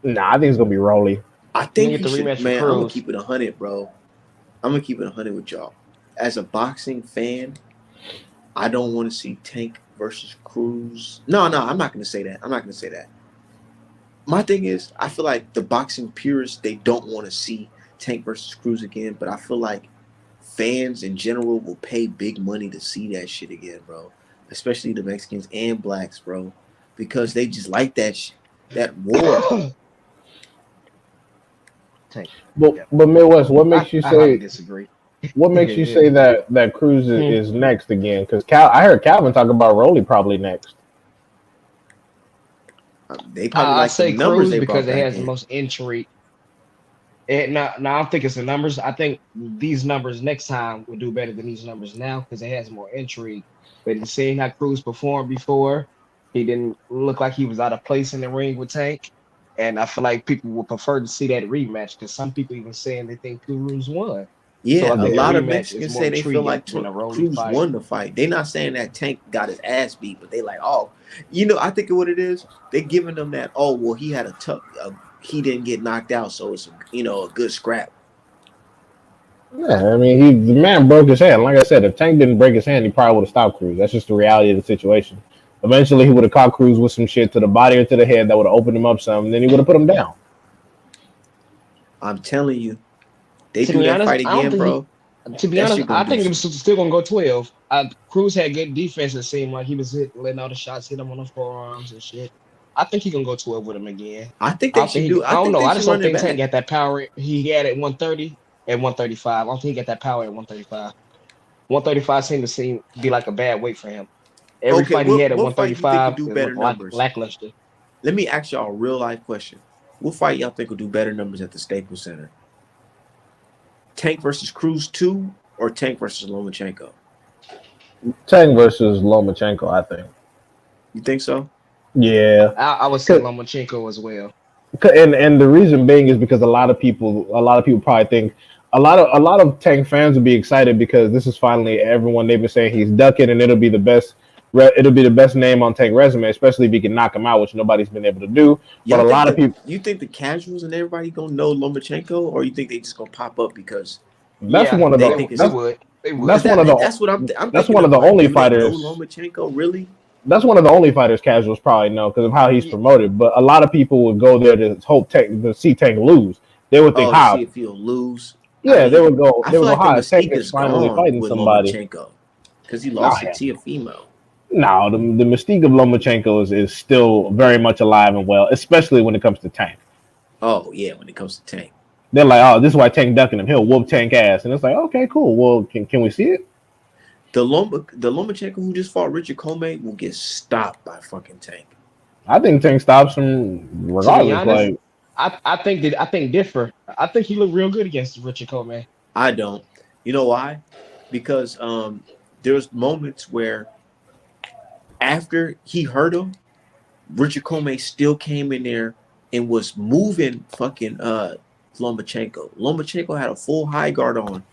Nah, I think it's gonna be Rolly. I He's going think to he get the should. rematch with Man, I'm gonna Cruz. keep it 100, bro. I'm gonna keep it 100 with y'all. As a boxing fan, I don't want to see Tank versus Cruz. No, no, I'm not gonna say that. I'm not gonna say that. My thing is, I feel like the boxing purists they don't want to see Tank versus Cruz again, but I feel like fans in general will pay big money to see that shit again, bro. Especially the Mexicans and blacks, bro, because they just like that war. Tank. Yeah. But Midwest, what I, makes you I highly say disagree. what makes you say that Cruz Hmm. is next again? Because I heard Calvin talk about Rolly probably next. They probably I like say them numbers Cruz they because brought it back has the in. most intrigue. Now I don't think it's the numbers. I think these numbers next time will do better than these numbers now because it has more intrigue. But in seeing how Cruz performed before, he didn't look like he was out of place in the ring with Tank. And I feel like people would prefer to see that rematch because some people even saying they think Cruz won. So Yeah, I a think a lot of rematch is Mexicans more say they feel intriguing like than a Rolly Cruz fight. won the fight. They not saying that Tank got his ass beat, but they like, oh, I think what it is. They giving them that. Oh, well, he had a tough. He didn't get knocked out, so it's a good scrap. Yeah, I mean, the man broke his hand. Like I said, if Tank didn't break his hand, he probably would have stopped Cruz. That's just the reality of the situation. Eventually, he would have caught Cruz with some shit to the body or to the head that would have opened him up some, and then he would have put him down. I'm telling you, they To do be that honest, fight I don't again, think he. bro. To be That honest, shit gonna I do think it was some. still gonna go 12. Cruz had good defense. It seemed like he was letting all the shots hit him on the forearms and shit. I think he gonna go 12 with him again. I think I they don't think should he. do. I I don't think know. they I should just don't run it think Tank back. got that power he had at 130 and 135. I don't think he got that power at 135. 135 seemed to be like a bad weight for him. Every Okay, fight he had at what fight you think could 135, do it better looked like numbers? lackluster. Let me ask y'all a real life question. What fight y'all think will do better numbers at the Staples Center? Tank versus Cruz 2 or Tank versus Lomachenko? Tank versus Lomachenko, I think. You think so? Yeah, I would say Lomachenko as well. and the reason being is because a lot of people probably think a lot of Tank fans would be excited because this is finally everyone they've been saying he's ducking and it'll be the best name on Tank resume, especially if he can knock him out, which nobody's been able to do. But Y'all a think lot of the people you think the casuals and everybody gonna know Lomachenko, or you think they just gonna pop up because that's Yeah, one of they the think it's they a would. They is that's would. one that of the that's what I'm that's thinking one of of the like, only do they know fighters Lomachenko really? that's one of the only fighters casuals probably know because of how he's Ye- promoted. But a lot of people would go there to see Tank lose. They would think, Oh, to see "How? if he'll lose. I Yeah." They mean, would go. I They would feel go, like the "How? Tank mystique is is finally gone fighting with somebody." Lomachenko because he Nah, lost to Tiafimo. no, the mystique of Lomachenko is still very much alive and well, especially when it comes to Tank. Oh yeah, when it comes to Tank. They're like, "Oh, this is why Tank ducking him. He'll whoop Tank ass," and it's like, "Okay, cool. Well, can we see it?" The Lomachenko who just fought Richard Comey will get stopped by fucking Tank. I think Tank stops him To be regardless. honest, Like I think differ. I think he looked real good against Richard Coleman. I don't. You know why? Because there's moments where after he hurt him, Richard Comey still came in there and was moving fucking Lomachenko. Lomachenko had a full high guard on,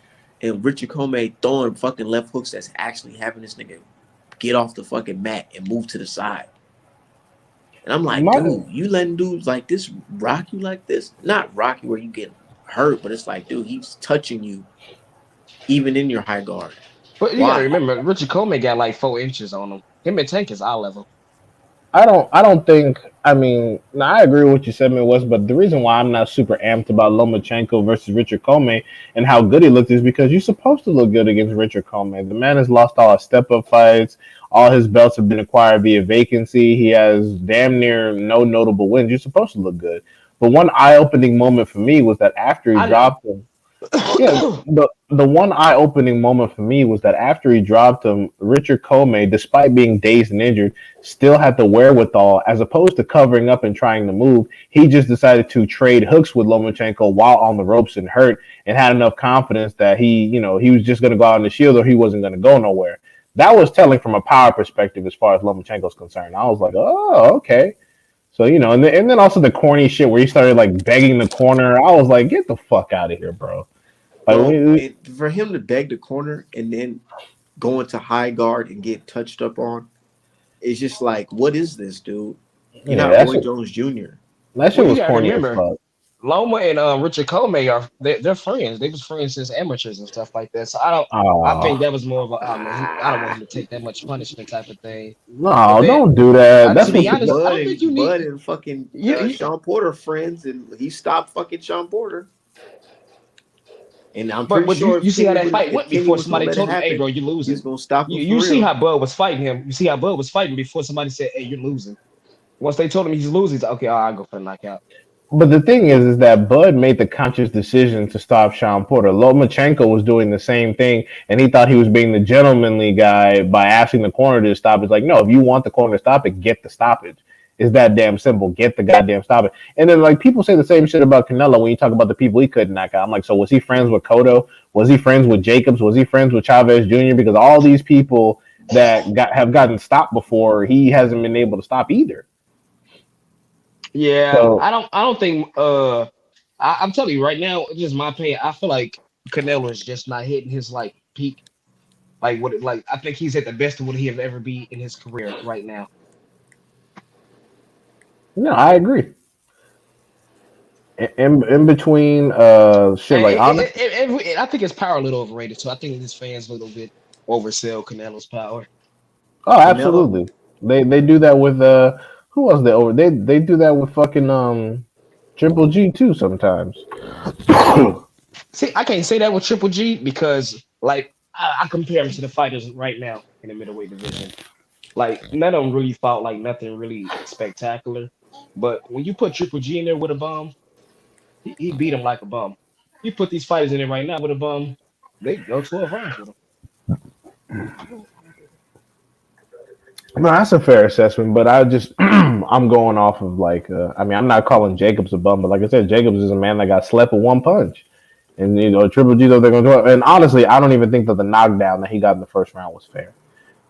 and Richard Comey throwing fucking left hooks that's actually having this nigga get off the fucking mat and move to the side. And I'm like, my dude, you letting dudes like this rock you like this? Not rock you where you get hurt, but it's like, dude, he's touching you even in your high guard. But you got to Why? remember, Richard Coleman got like 4 inches on him. Him and Tank is eye level. I don't think. I mean, now I agree with what you said, Midwest, but the reason why I'm not super amped about Lomachenko versus Richard Comey and how good he looked is because you're supposed to look good against Richard Comey. The man has lost all his step up fights. All his belts have been acquired via vacancy. He has damn near no notable wins. You're supposed to look good. But one eye opening moment for me was that after he I know. dropped him, Yeah, the one eye opening moment for me was that after he dropped him, Richard Comey, despite being dazed and injured, still had the wherewithal, as opposed to covering up and trying to move. He just decided to trade hooks with Lomachenko while on the ropes and hurt, and had enough confidence that he was just going to go out in the shield or he wasn't going to go nowhere. That was telling from a power perspective as far as Lomachenko's concerned. I was like, oh, okay. So and then also the corny shit where he started like begging the corner. I was like, get the fuck out of here, bro. Like, Bro, for him to beg the corner and then go into high guard and get touched up on, it's just like, what is this, dude? You're yeah, not Roy Jones Jr. that shit Well, you was gotta corny as remember, fuck. Loma and Richard Comey they're friends. They was friends since amateurs and stuff like that. So I think Oh that was more of a oh man, I don't want him to take that much punishment type of thing. But no, then don't do that. to That's be what. honest, I Bud don't think you and need Bud and fucking you Sean Porter friends, and he stopped fucking Sean Porter. And I'm but pretty sure you see how that fight if went Kenny before was gonna somebody let it told him, hey happen, bro, you're he was losing. gonna stop him for You see real. how Bud was fighting him. You see how Bud was fighting before somebody said, hey, you're losing. Once they told him he's losing, he's like, okay, I'll go for the knockout. But the thing is that Bud made the conscious decision to stop Sean Porter. Lomachenko was doing the same thing, and he thought he was being the gentlemanly guy by asking the corner to stop. It's like, no, if you want the corner to stop it, get the stoppage. It's that damn simple. Get the goddamn stoppage. And then like people say the same shit about Canelo when you talk about the people he couldn't knock out. I'm like, so was he friends with Cotto? Was he friends with Jacobs? Was he friends with Chavez Jr.? Because all these people that have gotten stopped before, he hasn't been able to stop either. Yeah, So I don't think I'm telling you right now, it's just my opinion. I feel like Canelo is just not hitting his like peak, like what it like. I think he's at the best of what he have ever be in his career right now. no, I agree. In between shit And like honest. I think his power a little overrated too. I think his fans a little bit oversell Canelo's power. Oh, Canelo, absolutely. They do that with who else they over they do that with fucking Triple G too sometimes. See, I can't say that with Triple G because like I compare him to the fighters right now in the middleweight division. Like none of them really fought like nothing really spectacular. But when you put Triple G in there with a bum, he beat him like a bum. You put these fighters in there right now with a bum, they go 12 rounds with him. No, that's a fair assessment, but I just I'm going off of like I mean I'm not calling Jacobs a bum, but like I said, Jacobs is a man that got slept with one punch. And Triple G though they're gonna do it. And honestly, I don't even think that the knockdown that he got in the first round was fair.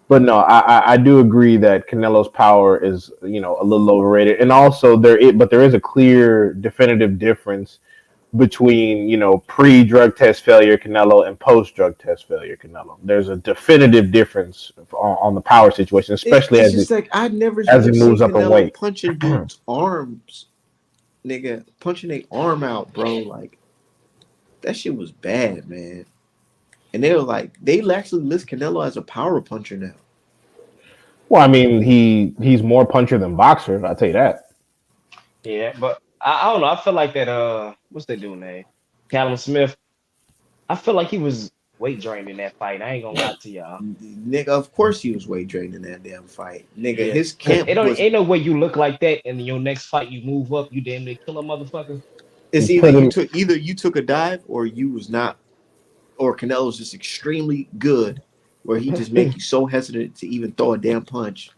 But no, I do agree that Canelo's power is a little overrated, and also there is a clear definitive difference between pre drug test failure Canelo and post drug test failure Canelo. There's a definitive difference on the power situation, especially it's as just like I never as it even seen moves up in Canelo weight. punching dudes' arms, nigga, punching their arm out, bro. Like that shit was bad, man. And they were like, they actually list Canelo as a power puncher now. Well, I mean he's more puncher than boxer. I'll tell you that. Yeah, but I don't know. I feel like that what's they doing name? Callum Smith. I feel like he was weight drained in that fight. I ain't gonna lie to y'all. Nigga, of course he was weight drained in that damn fight. Nigga, Yeah. his Cause camp it don't was ain't no way you look like that and in your next fight you move up, you damn near kill a motherfucker. it's Put him either you took a dive or you was not, or Canelo's just extremely good where he just make you so hesitant to even throw a damn punch.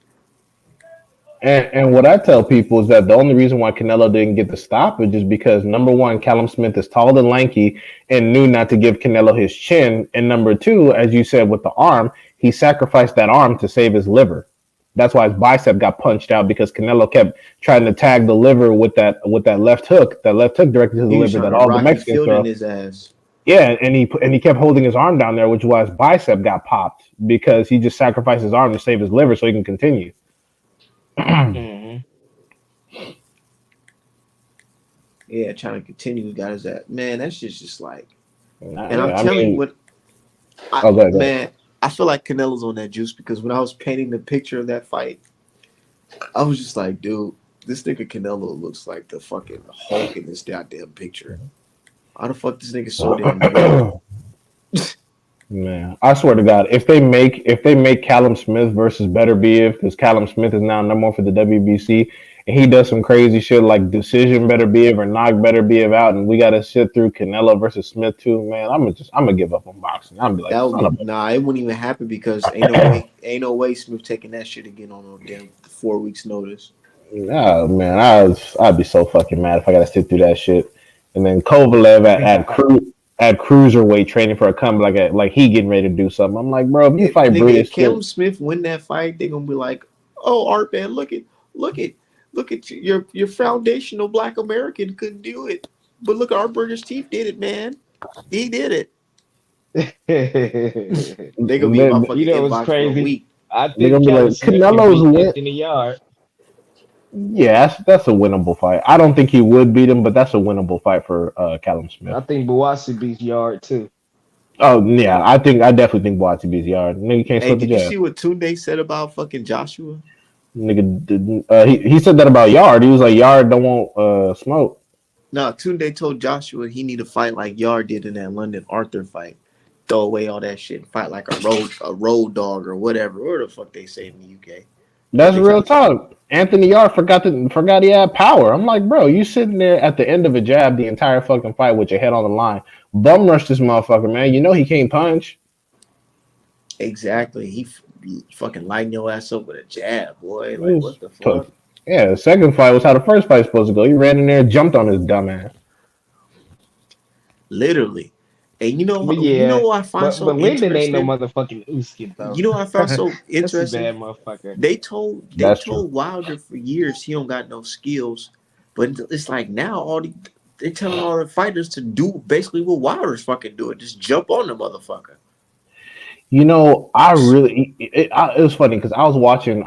And what I tell people is that the only reason why Canelo didn't get the stoppage is because number one, Callum Smith is tall and lanky and knew not to give Canelo his chin. And number two, as you said with the arm, he sacrificed that arm to save his liver. That's why his bicep got punched out because Canelo kept trying to tag the liver with that left hook, directed to the He was liver trying that to all the Rocky Mexicans Field in throw. his ass. Yeah, and he kept holding his arm down there, which is why his bicep got popped because he just sacrificed his arm to save his liver so he can continue. Mm-hmm. Yeah, trying to continue. Got his ass. Man, that shit's just like. And I'm I telling you mean, what, oh, go ahead, go ahead. man, I feel like Canelo's on that juice because when I was painting the picture of that fight, I was just like, dude, this nigga Canelo looks like the fucking Hulk in this goddamn picture. How the fuck this nigga so damn good? Man, I swear to God, if they make Callum Smith versus Better Beef, because Callum Smith is now number one for the WBC, and he does some crazy shit like decision better be or knock better be out, and we got to sit through Canelo versus Smith too. Man, I'm gonna give up on boxing. I'm be like, That would son be of nah. It wouldn't even happen because a. ain't no way Smith taking that shit again on no damn 4 weeks notice. Oh man, I'd be so fucking mad if I got to sit through that shit. And then Kovalev at cruiserweight training for a comeback like he getting ready to do something. I'm like, bro, if you If fight nigga, if Brutus, Callum Smith win that fight, they gonna be like, "Oh, Art man, look at, your foundational Black American couldn't do it, but look, our British Chief did it, man. He did it." They gonna be in my they, You fucking know what's inbox for a crazy? week. I they're think gonna be Callum like, Smith can Canelo's beat win. Anthony Yard. Yeah, that's a winnable fight. I don't think he would beat him, but that's a winnable fight for Callum Smith. I think Bawasi beats Yard too. Oh yeah, I definitely think Boaty beats Yard. Nigga can't Hey, slip a did you jab. see what Tunde said about fucking Joshua? Nigga didn't. He said that about Yard. He was like, Yard don't want smoke. No, Tunde told Joshua he need to fight like Yard did in that London Arthur fight. Throw away all that shit and fight like a road dog or whatever. Or the fuck they say in the UK. But That's they real trying to say talk. Anthony Yard forgot he had power. I'm like, bro, you sitting there at the end of a jab the entire fucking fight with your head on the line. Bum rush this motherfucker, man. You know he can't punch. exactly. Fucking lighting your ass up with a jab, boy. It Like was what the fuck? tough. Yeah, the second fight was how the first fight was supposed to go. He ran in there, jumped on his dumb ass. Literally. And But you know yeah, what I find so but Lyndon ain't no interesting? motherfucking Usyk though. You know what I found so That's a interesting? bad motherfucker. They That's true. told Wilder for years he don't got no skills, but it's like now they're telling all the fighters to do basically what Wilder's fucking doing, just jump on the motherfucker. You know, it was funny because I was watching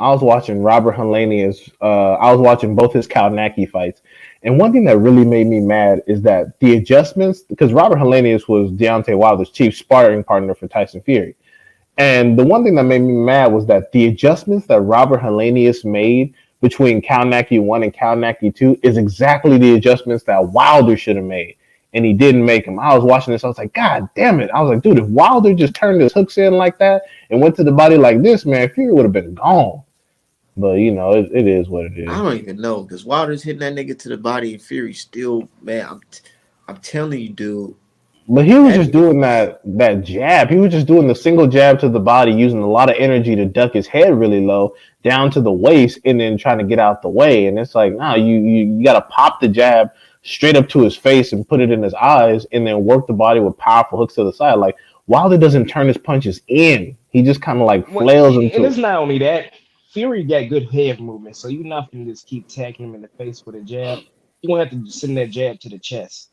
Robert Helenius. I was watching both his Kalnacki fights, and one thing that really made me mad is that the adjustments because Robert Helenius was Deontay Wilder's chief sparring partner for Tyson Fury. And the one thing that made me mad was that the adjustments that Robert Helenius made between Kalnacki 1 and Kalnacki 2 is exactly the adjustments that Wilder should have made. And he didn't make them. I was watching this. I was like, God damn it. I was like, dude, if Wilder just turned his hooks in like that and went to the body like this, man, Fury would have been gone. But, it is what it I is. don't even know because Wilder's hitting that nigga to the body and Fury still, man. I'm telling you, dude. But he was That just doing that jab. He was just doing the single jab to the body, using a lot of energy to duck his head really low down to the waist, and then trying to get out the way. And it's like, nah, you got to pop the jab straight up to his face and put it in his eyes, and then work the body with powerful hooks to the side. Like Wilder doesn't turn his punches in; he just kind of like flails And into it's it. not only that. Fury got good head movement, so you're not gonna just keep tagging him in the face with a jab. You're gonna have to send that jab to the chest.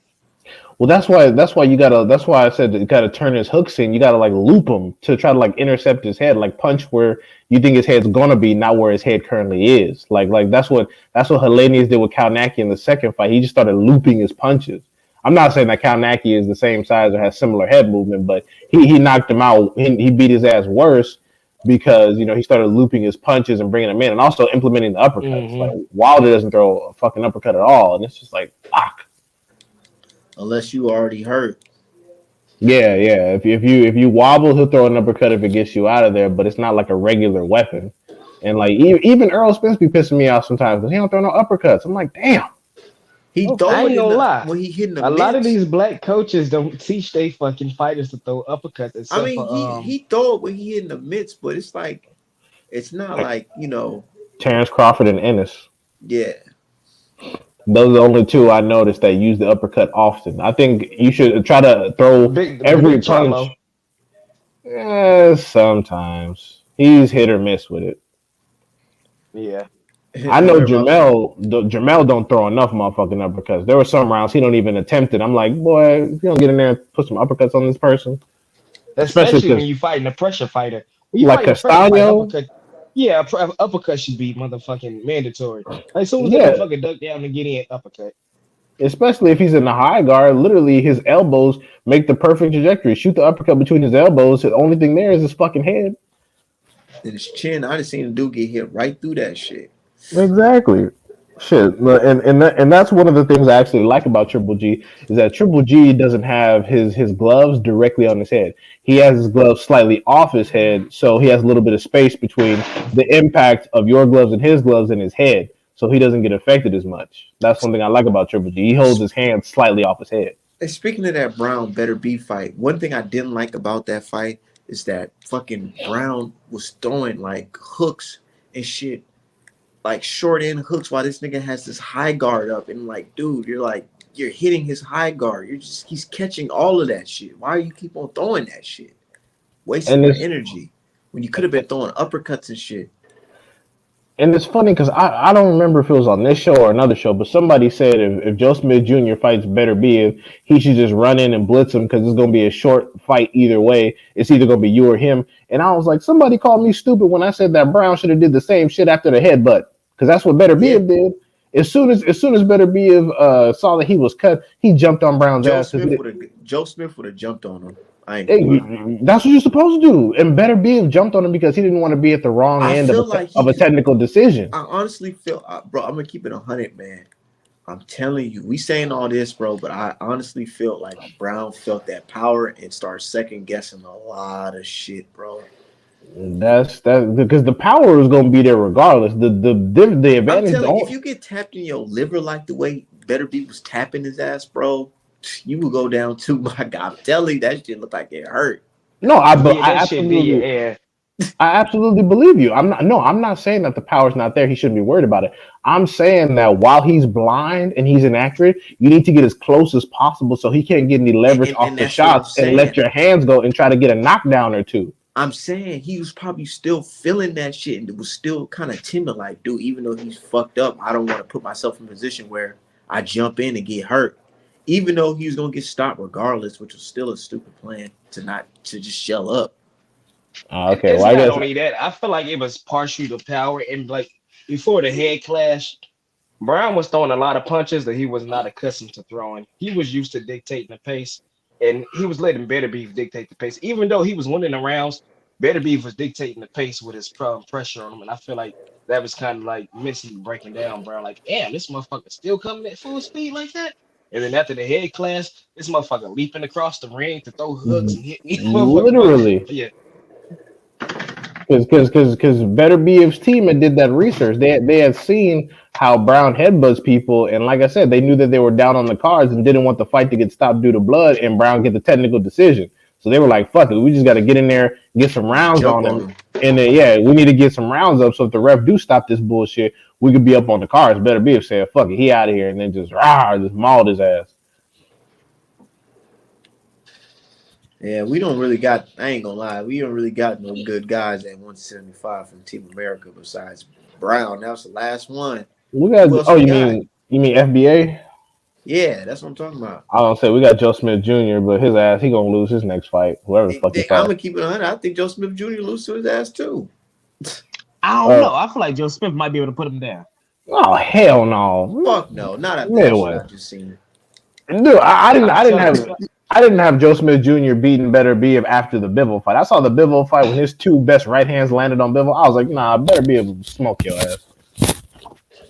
Well, that's why you gotta. That's why I said that you gotta turn his hooks in. You gotta like loop him to try to like intercept his head, like punch where you think his head's gonna be, not where his head currently is. Like that's what Helenius did with Kalnacki in the second fight. He just started looping his punches. I'm not saying that Kalnacki is the same size or has similar head movement, but he knocked him out. He beat his ass worse because he started looping his punches and bringing them in, and also implementing the uppercuts. Like Hmm Wilder doesn't throw a fucking uppercut at all, and it's just like fuck. unless you already hurt. Yeah, yeah. If you wobble, he'll throw an uppercut if it gets you out of there, but it's not like a regular weapon. And like even Earl Spence be pissing me off sometimes because he don't throw no uppercuts. I'm like, damn. He Okay. I throw it ain't in gonna the lie. when he hitting the A lot of mitts. these black coaches don't teach they fucking fighters to throw uppercuts, I except mean, for he throw it when he hitting the mitts, but it's like it's not Like like Terrence Crawford and Ennis. yeah. Those are the only two I noticed that use the uppercut often. I think you should try to throw the every big punch. Charlo. Sometimes he's hit or miss with it. Yeah. I know Where Russell. Jamel don't throw enough motherfucking uppercuts. There were some rounds he don't even attempt it. I'm like, boy, if you don't get in there and put some uppercuts on this person, especially Especially when because you fighting a pressure fighter. When you like fighting a pressure fight, Castano, uppercut. Yeah, uppercut should be motherfucking mandatory. Like, as soon as that yeah, motherfucker duck down and get in, uppercut. especially if he's in the high guard, literally his elbows make the perfect trajectory. Shoot the uppercut between his elbows. The only thing there is his fucking head. And his chin, I just seen a dude get hit right through that shit. Exactly. Shit, and that's one of the things I actually like about Triple G is that Triple G doesn't have his gloves directly on his head. He has his gloves slightly off his head, so he has a little bit of space between the impact of your gloves and his head. so he doesn't get affected as much. That's one thing I like about Triple G. He holds his hand slightly off his head. And speaking of that Brown Better Be fight, one thing I didn't like about that fight is that fucking Brown was throwing like hooks and shit, like short end hooks, while this nigga has this high guard up. And like, dude, you're hitting his high guard. He's catching all of that shit. Why do you keep on throwing that shit? Wasting your energy when you could have been throwing uppercuts and shit. And it's funny because I don't remember if it was on this show or another show, but somebody said if Joe Smith Jr. fights Better Be, if he should just run in and blitz him because it's going to be a short fight either way. It's either going to be you or him. And I was like, somebody called me stupid when I said that Brown should have did the same shit after the headbutt, because that's what Better Be did. As soon as Better Be saw that he was cut, he jumped on Brown's ass. Joe Smith would have jumped on him. That's what you're supposed to do. And Better Be jumped on him because he didn't want to be at the wrong end of a technical decision. I honestly feel, bro, I'm going to keep it 100, man. I'm telling you, we saying all this, bro, but I honestly feel like Brown felt that power and started second guessing a lot of shit, bro. That's because the power is going to be there regardless. The advantage. I'm telling you, if you get tapped in your liver like the way Better Be was tapping his ass, bro, you will go down too. My God, I'm telling you, that shit looked like it hurt. No, I absolutely believe you. I'm not saying that the power's not there. He shouldn't be worried about it. I'm saying that while he's blind and he's inaccurate, you need to get as close as possible so he can't get any leverage off the shots and let your hands go and try to get a knockdown or two. I'm saying he was probably still feeling that shit and it was still kind of timid, like, dude, even though he's fucked up, I don't want to put myself in a position where I jump in and get hurt. Even though he was gonna get stopped regardless, which was still a stupid plan to just shell up. Okay, it's not only that. I feel like it was partially the power, and like before the head clash, Brown was throwing a lot of punches that he was not accustomed to throwing. He was used to dictating the pace, and he was letting Better Beef dictate the pace. Even though he was winning the rounds, Better Beef was dictating the pace with his pressure on him, and I feel like that was kind of like mentally breaking down Brown. Like, damn, this motherfucker still coming at full speed like that. And then after the head clash, this motherfucker leaping across the ring to throw hooks and hit me. Literally. Yeah. Because Better Beef's team had did that research. They had seen how Brown headbutts people, and like I said, they knew that they were down on the cards and didn't want the fight to get stopped due to blood and Brown get the technical decision. So they were like, fuck it, we just got to get in there, get some rounds on him. And then, we need to get some rounds up so if the ref do stop this bullshit, we could be up on the cards. Better Beef said, fuck it, he out of here, and then just mauled his ass. Yeah, we don't really got, I ain't gonna lie, we don't really got no good guys at 175 from Team America besides Brown. That was the last one. We got, you mean FBA? Yeah, that's what I'm talking about. I don't say we got Joe Smith Jr., but his ass, he gonna lose his next fight. Whoever the fuck he I'm gonna keep it 100. I think Joe Smith Jr. lose to his ass too. I don't know. I feel like Joe Smith might be able to put him down. Oh hell no! Fuck no! Not after that shit I just seen. Dude, I didn't have Joe Smith Jr. beating Better Be after the Bivol fight. I saw the Bivol fight when his two best right hands landed on Bivol. I was like, nah, Better Be able to smoke your ass.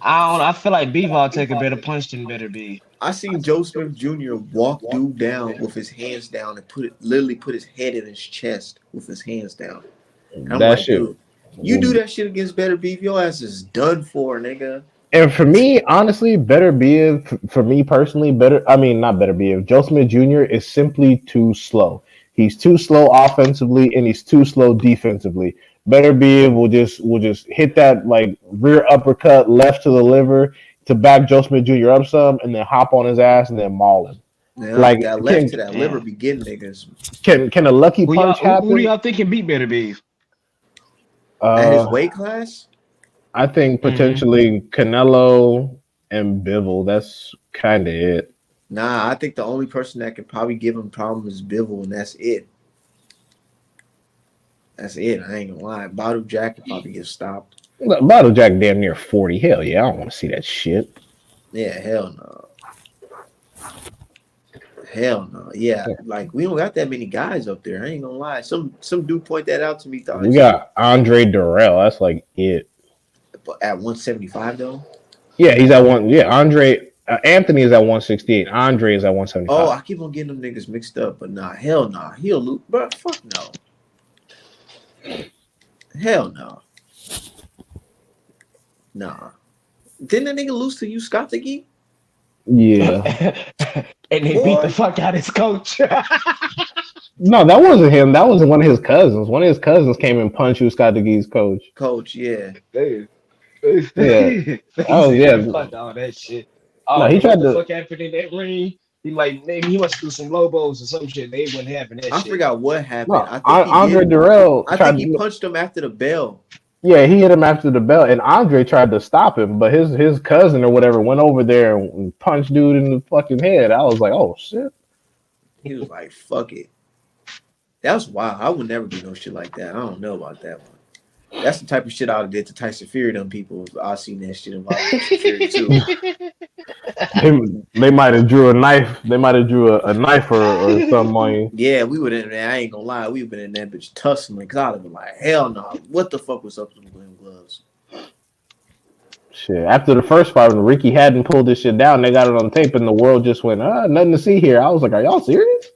I don't know. I feel like Bivol take a better punch than Better Be. I seen Joe Smith Jr. walk dude down with his hands down and literally put his head in his chest with his hands down. And I'm like, shit. Dude, you do that shit against Better Beef, your ass is done for, nigga. And for me, honestly, Better Be, for me personally, not Better Be, Joe Smith Jr. is simply too slow. He's too slow offensively and he's too slow defensively. Better Be will just hit that like rear uppercut left to the liver to back Joe Smith Jr. up some and then hop on his ass and then maul him. Yeah, like that left to that liver begin niggas. Can a lucky punch happen? Who do y'all think can beat Better Be? At his weight class? I think potentially Canelo and Bivol. That's kind of it. Nah, I think the only person that could probably give him problems is Bivol, and that's it. That's it. I ain't gonna lie. Bottle Jack could probably get stopped. Bottle Jack damn near 40. Hell yeah, I don't want to see that shit. Yeah, hell no. Hell no. Yeah, like we don't got that many guys up there. I ain't gonna lie. Some dude point that out to me. We got Andre Durrell. That's like it. At 175 though. Yeah, he's at one. Yeah, Andre Anthony is at 168. Andre is at 175. Oh, I keep on getting them niggas mixed up, but nah, hell nah. He'll lose, bro. Fuck no. Hell no. Nah. Didn't that nigga lose to you, Scott Thingy? Yeah. And they beat the Boy, fuck out of his coach. No, that wasn't him. That was one of his cousins. One of his cousins came and punched who Scott DeGee's coach. coach, yeah. They Yeah. he Oh said, yeah. man, fuck all that shit. I No, don't he know what tried the to. fuck happened in that ring. He like maybe he must do some lobos or some shit. They wouldn't having that I shit. forgot what happened. No, I think he Andre did. Durrell I think tried he to. punched him after the bell. Yeah, he hit him after the bell, and Andre tried to stop him, but his cousin or whatever went over there and punched dude in the fucking head. I was like, oh shit. He was like, "Fuck it." That was wild. I would never do no shit like that. I don't know about that one. That's the type of shit I would have did to Tyson Fury. Them people, if I seen that shit involving Tyson Fury too. They might have drew a knife. They might have drew a knife or something on you. Yeah, we would have. I ain't gonna lie. We've been in that bitch tussling. Cause I'd have been like, hell no. What the fuck was up with them gloves? Shit. After the first fight, when Ricky hadn't pulled this shit down, they got it on tape, and the world just went, nothing to see here. I was like, are y'all serious?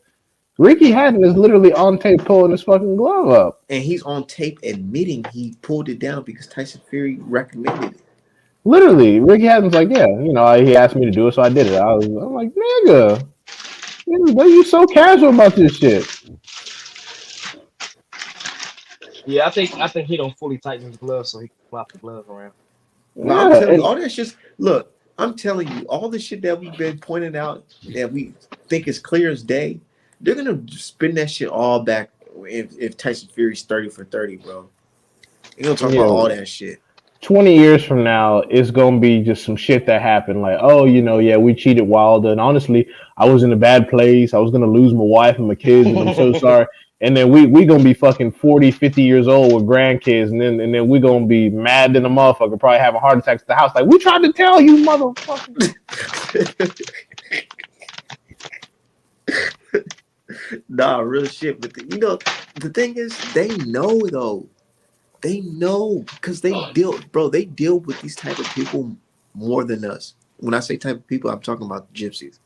Ricky Hatton is literally on tape pulling his fucking glove up. And he's on tape admitting he pulled it down because Tyson Fury recommended it. Literally, Ricky Hatton's like, yeah, he asked me to do it, so I did it. I'm like, nigga, why are you so casual about this shit? Yeah, I think he don't fully tighten his gloves so he can flop the gloves around. No, I'm telling you, all that shit. Look, I'm telling you, all the shit that we've been pointing out that we think is clear as day, they're gonna spin that shit all back if Tyson Fury's 30 for 30, bro. You're gonna talk about all that shit. 20 years from now, it's going to be just some shit that happened. Like, oh, yeah, we cheated Wilder. And honestly, I was in a bad place. I was going to lose my wife and my kids, and I'm so sorry. And then we going to be fucking 40, 50 years old with grandkids. And then we going to be mad than a motherfucker, probably have a heart attack at the house. Like, we tried to tell you, motherfucker. Nah, real shit. But the thing is, they know though. They know because they deal with these type of people more than us. When I say type of people, I'm talking about gypsies.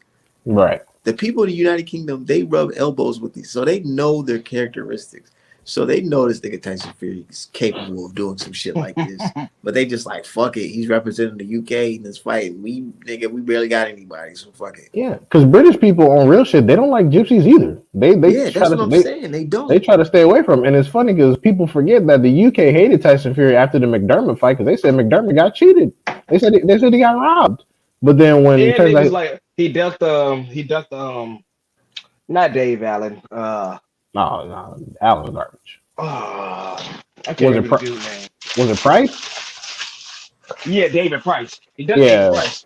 Right. The people in the United Kingdom, they rub elbows with these, so they know their characteristics. So they know this nigga Tyson Fury is capable of doing some shit like this. But they just like, fuck it. He's representing the UK in this fight. We barely got anybody, so fuck it. Yeah, because British people on real shit, they don't like gypsies either. That's what I'm saying. They don't. They try to stay away from them. And it's funny because people forget that the UK hated Tyson Fury after the McDermott fight because they said McDermott got cheated. They said he got robbed. But then when it turns out like he ducked not Dave Allen. No, Allen's garbage. I can't remember the dude's name. Was it Price? Yeah, David Price. He ducked Yeah. David Price.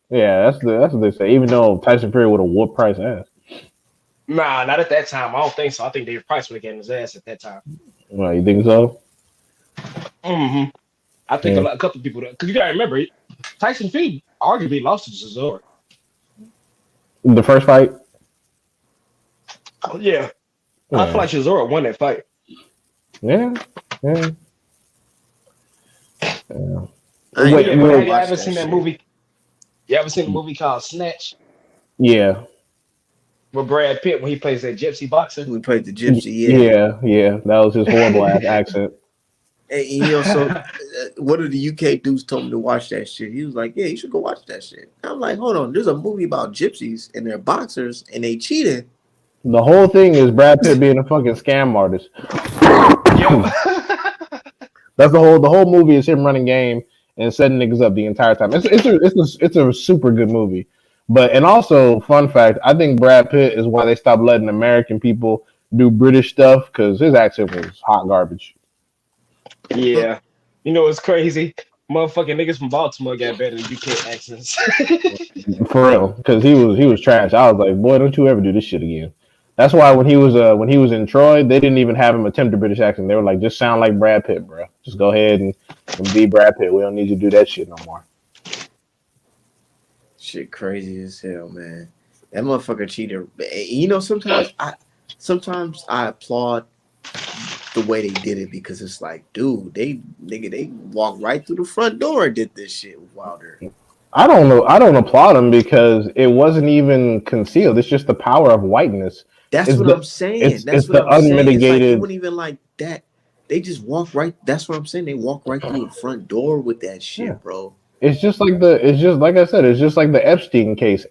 Yeah, that's what they say. Even though Tyson Fury would have whooped Price ass. Nah, not at that time. I don't think so. I think David Price would have gotten his ass at that time. Well, you think so? Mm-hmm. I think a couple of people, because you gotta remember, Tyson Fury arguably lost to Cesaro. The first fight? Oh, yeah. I feel like Cesaro won that fight. Yeah. Wait, you ever seen that movie? You ever seen the movie called Snatch? Yeah. With Brad Pitt when he plays that gypsy boxer? We played the gypsy, Yeah. That was his horrible ass accent. And so one of the UK dudes told me to watch that shit. He was like, yeah, you should go watch that shit. I'm like, hold on, there's a movie about gypsies and they're boxers and they cheated. The whole thing is Brad Pitt being a fucking scam artist. That's the whole movie is him running game and setting niggas up the entire time. It's a super good movie. And also, fun fact, I think Brad Pitt is why they stopped letting American people do British stuff because his accent was hot garbage. Yeah. You know what's crazy? Motherfucking niggas from Baltimore got better than UK accents. For real, because he was trash. I was like, boy, don't you ever do this shit again. That's why when he was in Troy, they didn't even have him attempt a British accent. They were like, just sound like Brad Pitt, bro. Just go ahead and be Brad Pitt. We don't need you to do that shit no more. Shit crazy as hell, man. That motherfucker cheated. You know, sometimes I applaud the way they did it because it's like, dude, they walked right through the front door and did this shit with Wilder. I don't know. I don't applaud him because it wasn't even concealed. It's just the power of whiteness. That's what I'm saying. That's what I'm saying. It's like it wasn't even like that. They just walk right. That's what I'm saying. They walk right through the front door with that shit, bro. It's just like it's just like I said, it's just like the Epstein case.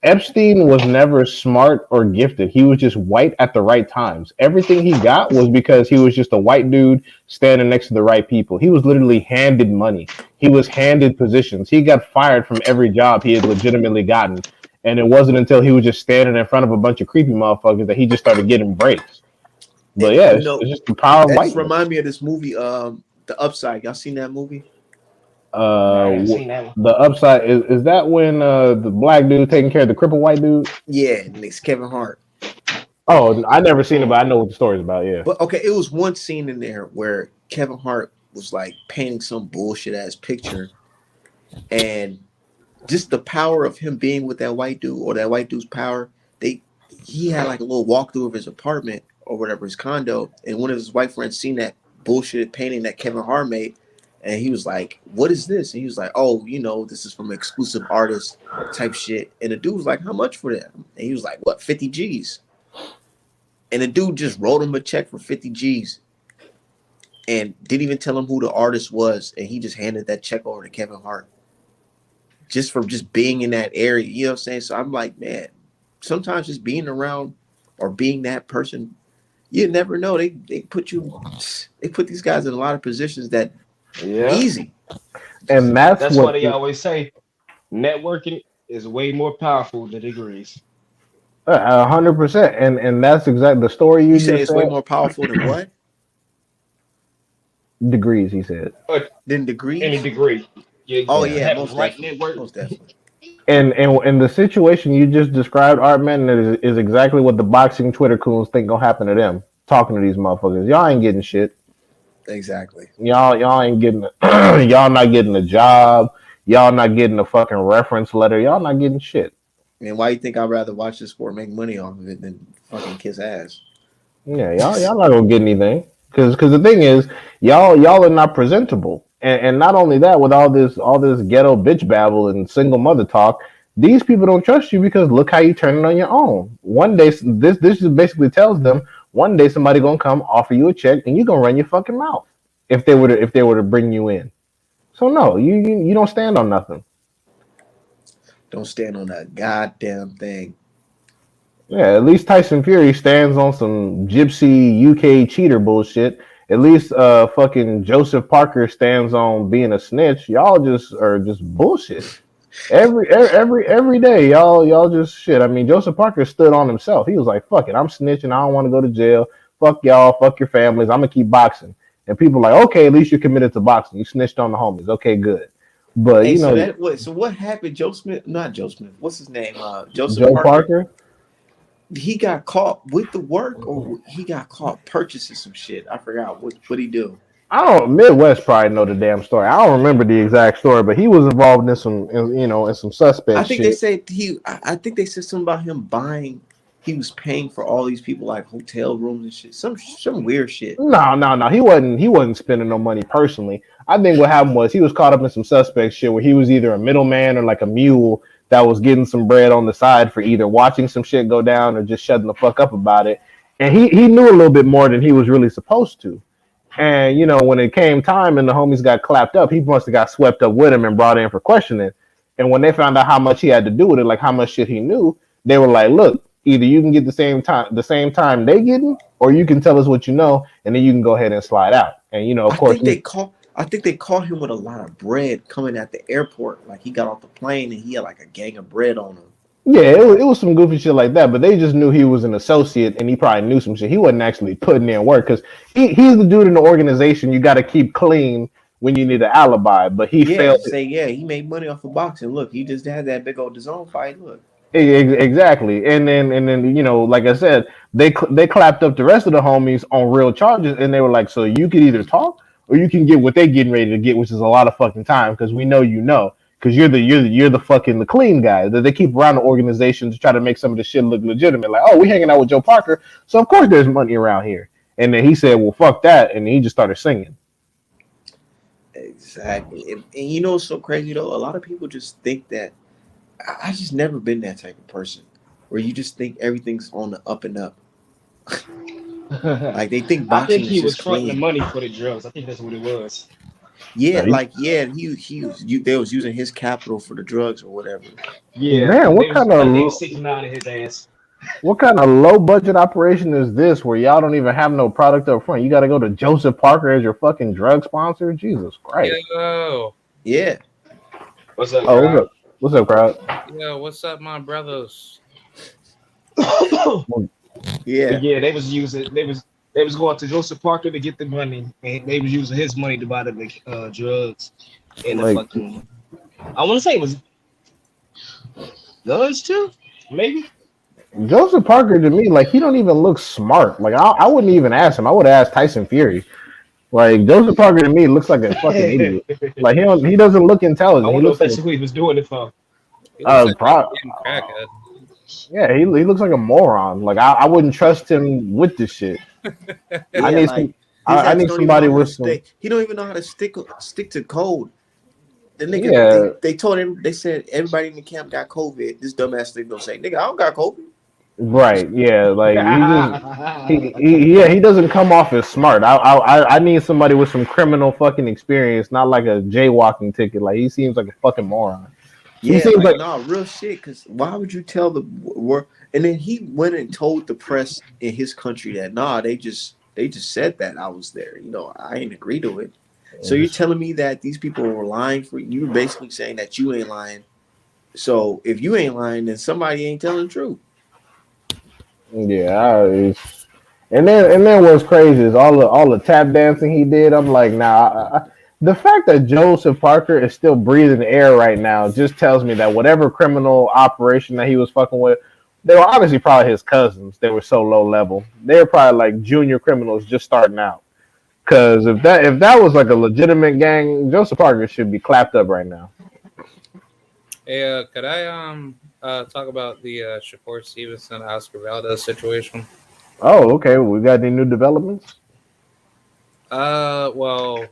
Epstein was never smart or gifted. He was just white at the right times. Everything he got was because he was just a white dude standing next to the right people. He was literally handed money. He was handed positions. He got fired from every job he had legitimately gotten. And it wasn't until he was just standing in front of a bunch of creepy motherfuckers that he just started getting breaks. But And yeah, you know, it's just the power of that just whiteness. remind me of this movie, The Upside. Y'all seen that movie? Nah, I Uh, ain't seen that one. the upside is that when the black dude taking care of the crippled white dude? Yeah, and it's Kevin Hart. Oh, I never seen it, but I Mm-mm. know what the story's about. Yeah. But okay, it was one scene in there where Kevin Hart was like painting some bullshit ass picture, and just the power of him being with that white dude or that white dude's power, he had like a little walkthrough of his apartment or whatever, his condo, and one of his white friends seen that bullshit painting that Kevin Hart made, and he was like, "What is this?" And he was like, "Oh, this is from an exclusive artist type shit." And the dude was like, "How much for that?" And he was like, "What, 50 G's?" And the dude just wrote him a check for 50 G's and didn't even tell him who the artist was, and he just handed that check over to Kevin Hart just for just being in that area. You know what I'm saying? So I'm like, man, sometimes just being around or being that person, you never know. They put these guys in a lot of positions that Yeah, easy. And that's that's why what they always say networking is way more powerful than degrees. 100%, and that's exactly the story You you say just it's way said. more powerful than what? Degrees, he said. But Than any degrees? degree, Oh you Yeah, yeah, have the most right definitely. network. Most definitely. and the situation you just described, Art Man, is exactly what the boxing Twitter coons think gonna happen to them. Talking to these motherfuckers, y'all ain't getting shit. Exactly. Y'all ain't getting. Y'all not getting a job. Y'all not getting a fucking reference letter. Y'all not getting shit. And why you think I'd rather watch this sport, make money off of it, than fucking kiss ass? Yeah, y'all not gonna get anything. Cause the thing is, y'all are not presentable. And not only that, with all this ghetto bitch babble and single mother talk, these people don't trust you because look how you turn it on your own. One day, this just basically tells them one day somebody gonna come offer you a check and you gonna run your fucking mouth if they were to bring you in. So no, you don't stand on nothing. Don't stand on that goddamn thing. Yeah, at least Tyson Fury stands on some gypsy UK cheater bullshit. At least fucking Joseph Parker stands on being a snitch. Y'all just are just bullshit. Every day, y'all just shit. I mean, Joseph Parker stood on himself. He was like, "Fuck it, I'm snitching. I don't want to go to jail. Fuck y'all. Fuck your families. I'm gonna keep boxing." And people are like, "Okay, at least you're committed to boxing. You snitched on the homies. Okay, good." But Hey, you so know, that what? So what happened? Joe Smith, not Joe Smith. What's his name? Joseph Joe Parker. Parker. He got caught with the work, or he got caught purchasing some shit. I forgot what he do. I don't. Midwest probably know the damn story. I don't remember the exact story, but he was involved in some I suspect think they shit. said I think they said something about him buying. He was paying for all these people like hotel rooms and shit. Some weird shit. No. He wasn't spending no money personally. I think what happened was he was caught up in some suspect shit where he was either a middleman or like a mule that was getting some bread on the side for either watching some shit go down or just shutting the fuck up about it. And he knew a little bit more than he was really supposed to. And when it came time and the homies got clapped up, he must have got swept up with him and brought in for questioning. And when they found out how much he had to do with it, like how much shit he knew, they were like, "Look, either you can get the same time they getting, or you can tell us what you know, and then you can go ahead and slide out." And of course, I think they caught him with a lot of bread coming at the airport. Like he got off the plane and he had like a gang of bread on him. yeah, it was some goofy shit like that. But they just knew he was an associate, and he probably knew some shit. He wasn't actually putting in work because he's the dude in the organization you got to keep clean when you need an alibi. But he Yeah, failed. say yeah, he made money off of boxing. Look, he just had that big old DAZN fight. Look, Exactly, and then like I said, they clapped up the rest of the homies on real charges, and they were like, so you could either talk or you can get what they getting ready to get, which is a lot of fucking time because we know because you're the fucking the clean guy that they keep around the organization to try to make some of the shit look legitimate. Like, oh, we hanging out with Joe Parker, so of course there's money around here. And then he said, well, fuck that, and he just started singing. exactly. And you know what's so crazy though? A lot of people just think that I just never been that type of person where you just think everything's on the up and up. Like they think I think boxing is he was just fronting the clean. money for the drugs. I think that's what it was. Yeah, He, like yeah, he was they was using his capital for the drugs or whatever. Yeah, man, they was I think they was 69 in his ass. what kind of low budget operation is this where y'all don't even have no product up front? You got to go to Joseph Parker as your fucking drug sponsor? Jesus Christ! Yo, Yeah, What's up, Oh, what's crowd? up? What's up, crowd? yo, what's up, my brothers? But yeah, yeah, they was going to Joseph Parker to get the money, and they was using his money to buy the drugs and the Like fucking. I want to say it was guns too, maybe. Joseph Parker to me, like he don't even look smart. Like I wouldn't even ask him. I would ask Tyson Fury. Like Joseph Parker to me looks like a fucking I idiot. Like he doesn't look intelligent. He wonder if looks like that's who he was doing it for. He looks like a pro. damn crackhead. Yeah, he looks like a moron. Like I wouldn't trust him with this shit. I yeah. need Like some. his I ass need don't even know somebody how to with some. stay. He don't even know how to stick to code. The nigga, Yeah, they told him. They said everybody in the camp got COVID. This dumbass nigga gonna say, "Nigga, I don't got COVID." right. Yeah, like he just yeah he doesn't come off as smart. I need somebody with some criminal fucking experience, not like a jaywalking ticket. Like he seems like a fucking moron. He Yeah, seems like like nah, real shit. Cause why would you tell the world? And then he went and told the press in his country that nah, they just said that I was there. I ain't agree to it. So you're telling me that these people were lying for you? You're basically saying that you ain't lying. So if you ain't lying, then somebody ain't telling the truth. yeah. And then what's crazy is all the tap dancing he did. I'm like, nah. The fact that Joseph Parker is still breathing air right now just tells me that whatever criminal operation that he was fucking with, they were obviously probably his cousins. They were so low level. They were probably like junior criminals just starting out. Because if that was like a legitimate gang, Joseph Parker should be clapped up right now. Hey, could I talk about the Shakur Stevenson Oscar Valdez situation? Oh, okay. We got any new developments? Well,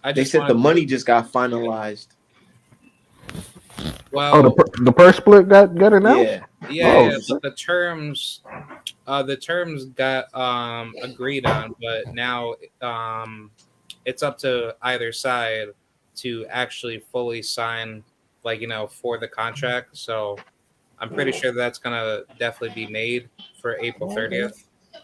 I They just said the wanted money just got finalized. Oh, well, the purse split got announced. Yeah, yeah, yeah. Oh, yeah, but the terms got agreed on, but now it's up to either side to actually fully sign, like for the contract. So I'm pretty sure that's gonna definitely be made for April 30th.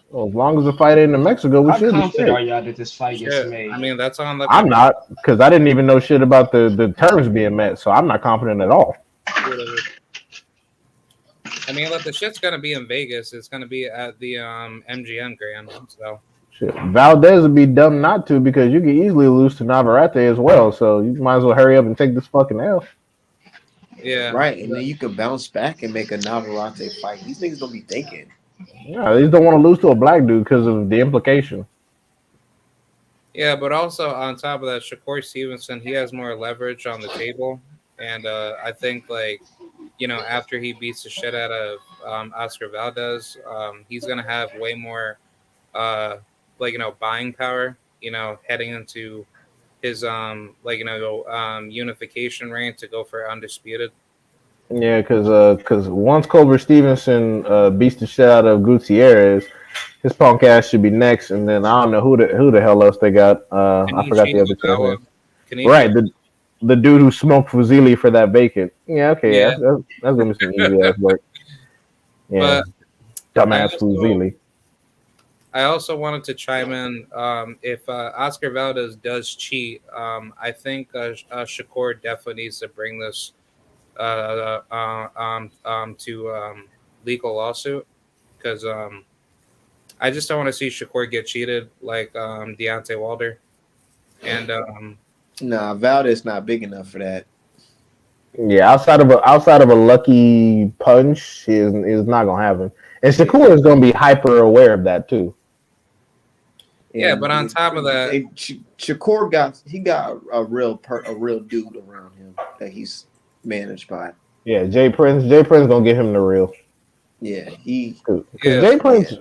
well, as long as the fight ain't in Mexico, we How should be confident straight. are y'all that this fight gets Shit, I made? mean that's on the I'm contract. not because I didn't even know shit about the terms being met, so I'm not confident at all. I mean, look, the shit's gonna be in Vegas. It's gonna be at the MGM Grand. So Shit, Valdez would be dumb not to because you could easily lose to Navarrete as well. So you might as well hurry up and take this fucking L. yeah, Right, and then you can bounce back and make a Navarrete fight. These niggas don't be thinking. Yeah, they just don't want to lose to a black dude because of the implication. yeah, but also on top of that, Shakur Stevenson, he has more leverage on the table, and I think after he beats the shit out of Oscar Valdez, he's gonna have way more buying power. Heading into his unification reign to go for undisputed. Yeah, because once Cobra Stevenson beats the shit out of Gutierrez, his punk ass should be next, and then I don't know who the hell else they got. I forgot Kenichi the other kid's Ogawa. name. Kenichi. Right, the dude who smoked Fuzili for that vacant. Yeah, okay, yeah, Yeah. that's gonna be some easy ass work. Yeah, But I dumbass also Fuzili. I also wanted to chime in. If Oscar Valdez does cheat, I think Shakur definitely needs to bring this to legal lawsuit because I just don't want to see Shakur get cheated like Deontay Wilder. And Nah, Valdez not big enough for that. Yeah, outside of a lucky punch is not gonna happen. And Yeah, Shakur is gonna be hyper aware of that too. yeah, and but on top of that, Shakur got a real dude around him that he's managed by. Yeah, Jay Prince gonna give him the real. Yeah, he. Because yeah,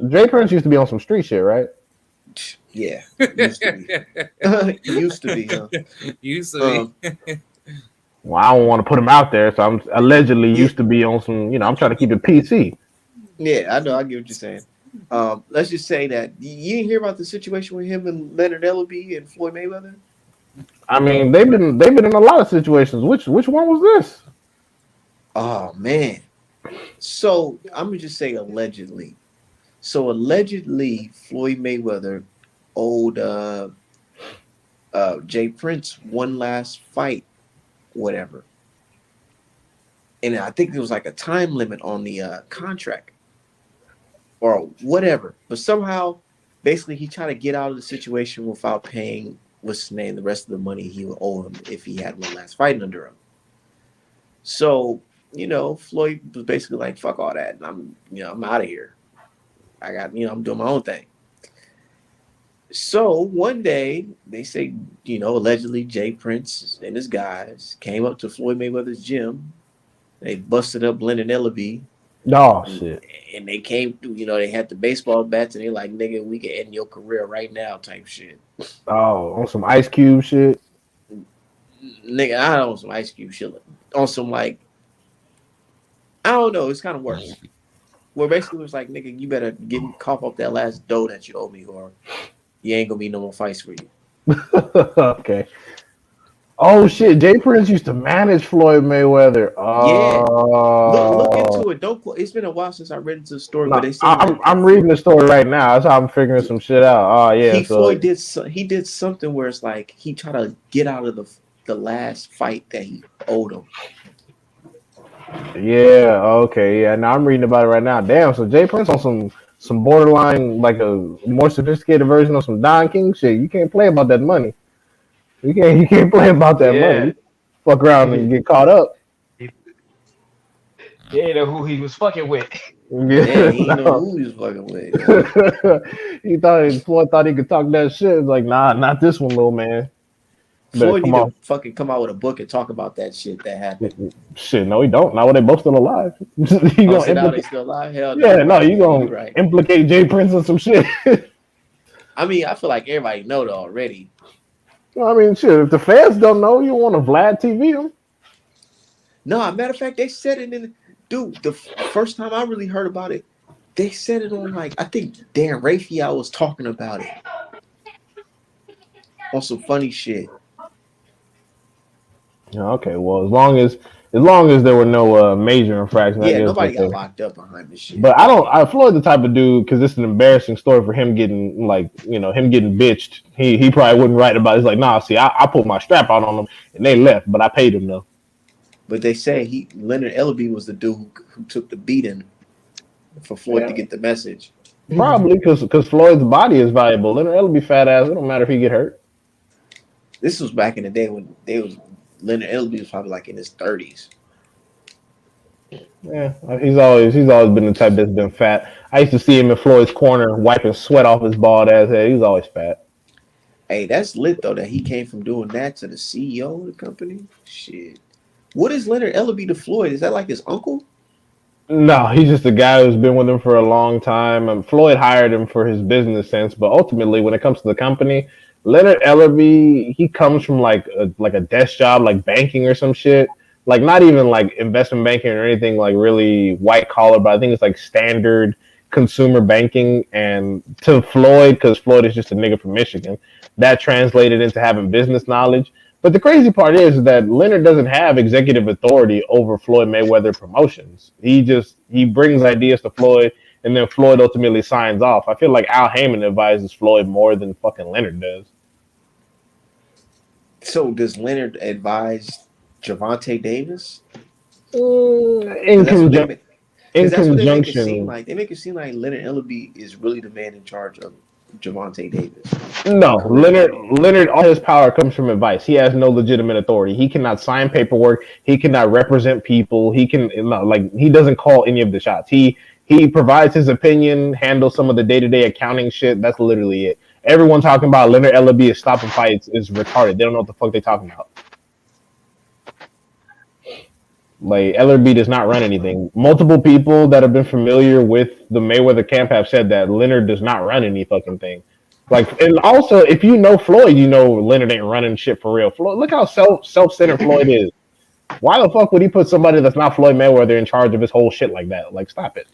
Jay Prince used to be on some street shit, right? Yeah, used to be. Used to be, huh? used to be. Well, I don't want to put him out there, so I'm allegedly Yeah, used to be on some. I'm trying to keep it PC. yeah, I know. I get what you're saying. Let's just say that you didn't hear about the situation with him and Leonard Ellaby and Floyd Mayweather. I mean, they've been in a lot of situations. Which one was this? Oh man. So I'm gonna just say allegedly. So allegedly, Floyd Mayweather owed Jay Prince one last fight, whatever, and I think there was like a time limit on the contract or whatever. But somehow, basically, he tried to get out of the situation without paying what's his name the rest of the money he would owe him if he had one last fight under him. So Floyd was basically like, "Fuck all that," and I'm out of here. I got I'm doing my own thing. So one day they say, allegedly Jay Prince and his guys came up to Floyd Mayweather's gym. They busted up Lennon Ellaby, Oh and, shit. and they came through. They had the baseball bats, and they like, nigga, we can end your career right now, type shit. Oh, on some Ice Cube shit. Nigga, I don't know, some Ice Cube shit, on some like, I don't know. It's kind of worse. Where basically it was like, nigga, you better cough up that last dough that you owe me, or you ain't gonna be no more fights for you. Okay. Oh shit, Jay Prince used to manage Floyd Mayweather. Yeah, look Oh into it. Don't. It's been a while since I read into the story, but no, they say I'm like I'm reading the story right now. That's how I'm figuring some shit out. Oh yeah, he so Floyd did he did something where it's like he tried to get out of the last fight that he owed him. yeah, okay, yeah. Now I'm reading about it right now. Damn, so Jay Prince on some borderline like a more sophisticated version of some Don King shit. You can't play about that money. You can't play about that money. Yeah. You fuck around and get caught up. He didn't know who he was fucking with. Yeah, Yeah, he didn't know no. who he was fucking with. Yo. Floyd thought he could talk that shit. It's like, nah, not this one, little man. Better Floyd come need to on. fucking come out with a book and talk about that shit that happened. Shit, no, he don't. Not when they both still alive. You Oh, gonna so now they implicate? still alive? Hell no, Yeah, you're no, right. you Yeah, you're gonna right. implicate Jay Prince on some shit. I mean, I feel like everybody know that already. I mean, shit. If the fans don't know, you want to Vlad TV him. No, matter of fact, they said it in. Dude, the first time I really heard about it, they said it on like I think Dan Raphael was talking about it on some funny shit. Yeah, okay, well, as long as there were no major infractions, I Yeah, guess nobody got okay. locked up behind this shit. But I don't. I Floyd the type of dude because it's an embarrassing story for him getting like him getting bitched. He probably wouldn't write about it. He's like, nah, see, I put my strap out on them and they left, but I paid them though. But they say Leonard Ellaby was the dude who took the beating for Floyd to get the message. Probably because Floyd's body is valuable. Leonard Ellerby be fat ass. It don't matter if he get hurt. This was back in the day when Leonard Ellaby was probably like in his 30s. Yeah, he's always been the type that's been fat. I used to see him in Floyd's corner wiping sweat off his bald ass head. He's always fat. Hey, that's lit though that he came from doing that to the CEO of the company. Shit. What is Leonard Ellaby to Floyd? Is that like his uncle? No, he's just a guy who's been with him for a long time. Floyd hired him for his business sense, but ultimately, when it comes to the company, Leonard Ellerby, he comes from like a desk job, like banking or some shit. Like not even like investment banking or anything like really white collar, but I think it's like standard consumer banking. And to Floyd, because Floyd is just a nigga from Michigan, that translated into having business knowledge. But the crazy part is that Leonard doesn't have executive authority over Floyd Mayweather promotions. He brings ideas to Floyd, and then Floyd ultimately signs off. I feel like Al Heyman advises Floyd more than fucking Leonard does. So does Leonard advise Javante Davis? In Because that's what they conjun- make. Because in that's what they make it seem conjunction, like. They make it seem like Leonard Ellaby is really the man in charge of Javante Davis no, career. Leonard, all his power comes from advice. He has no legitimate authority. He cannot sign paperwork. He cannot represent people. He doesn't call any of the shots. He provides his opinion, handles some of the day to day accounting shit. That's literally it. Everyone talking about Leonard Ellaby is stopping fights is retarded. They don't know what the fuck they talking about. Like Ellerby does not run anything. Multiple people that have been familiar with the Mayweather camp have said that Leonard does not run any fucking thing. Like, and also, if you know Floyd, you know Leonard ain't running shit for real. Floyd, look how self-centered Floyd is. Why the fuck would he put somebody that's not Floyd Mayweather in charge of his whole shit like that? Like, stop it.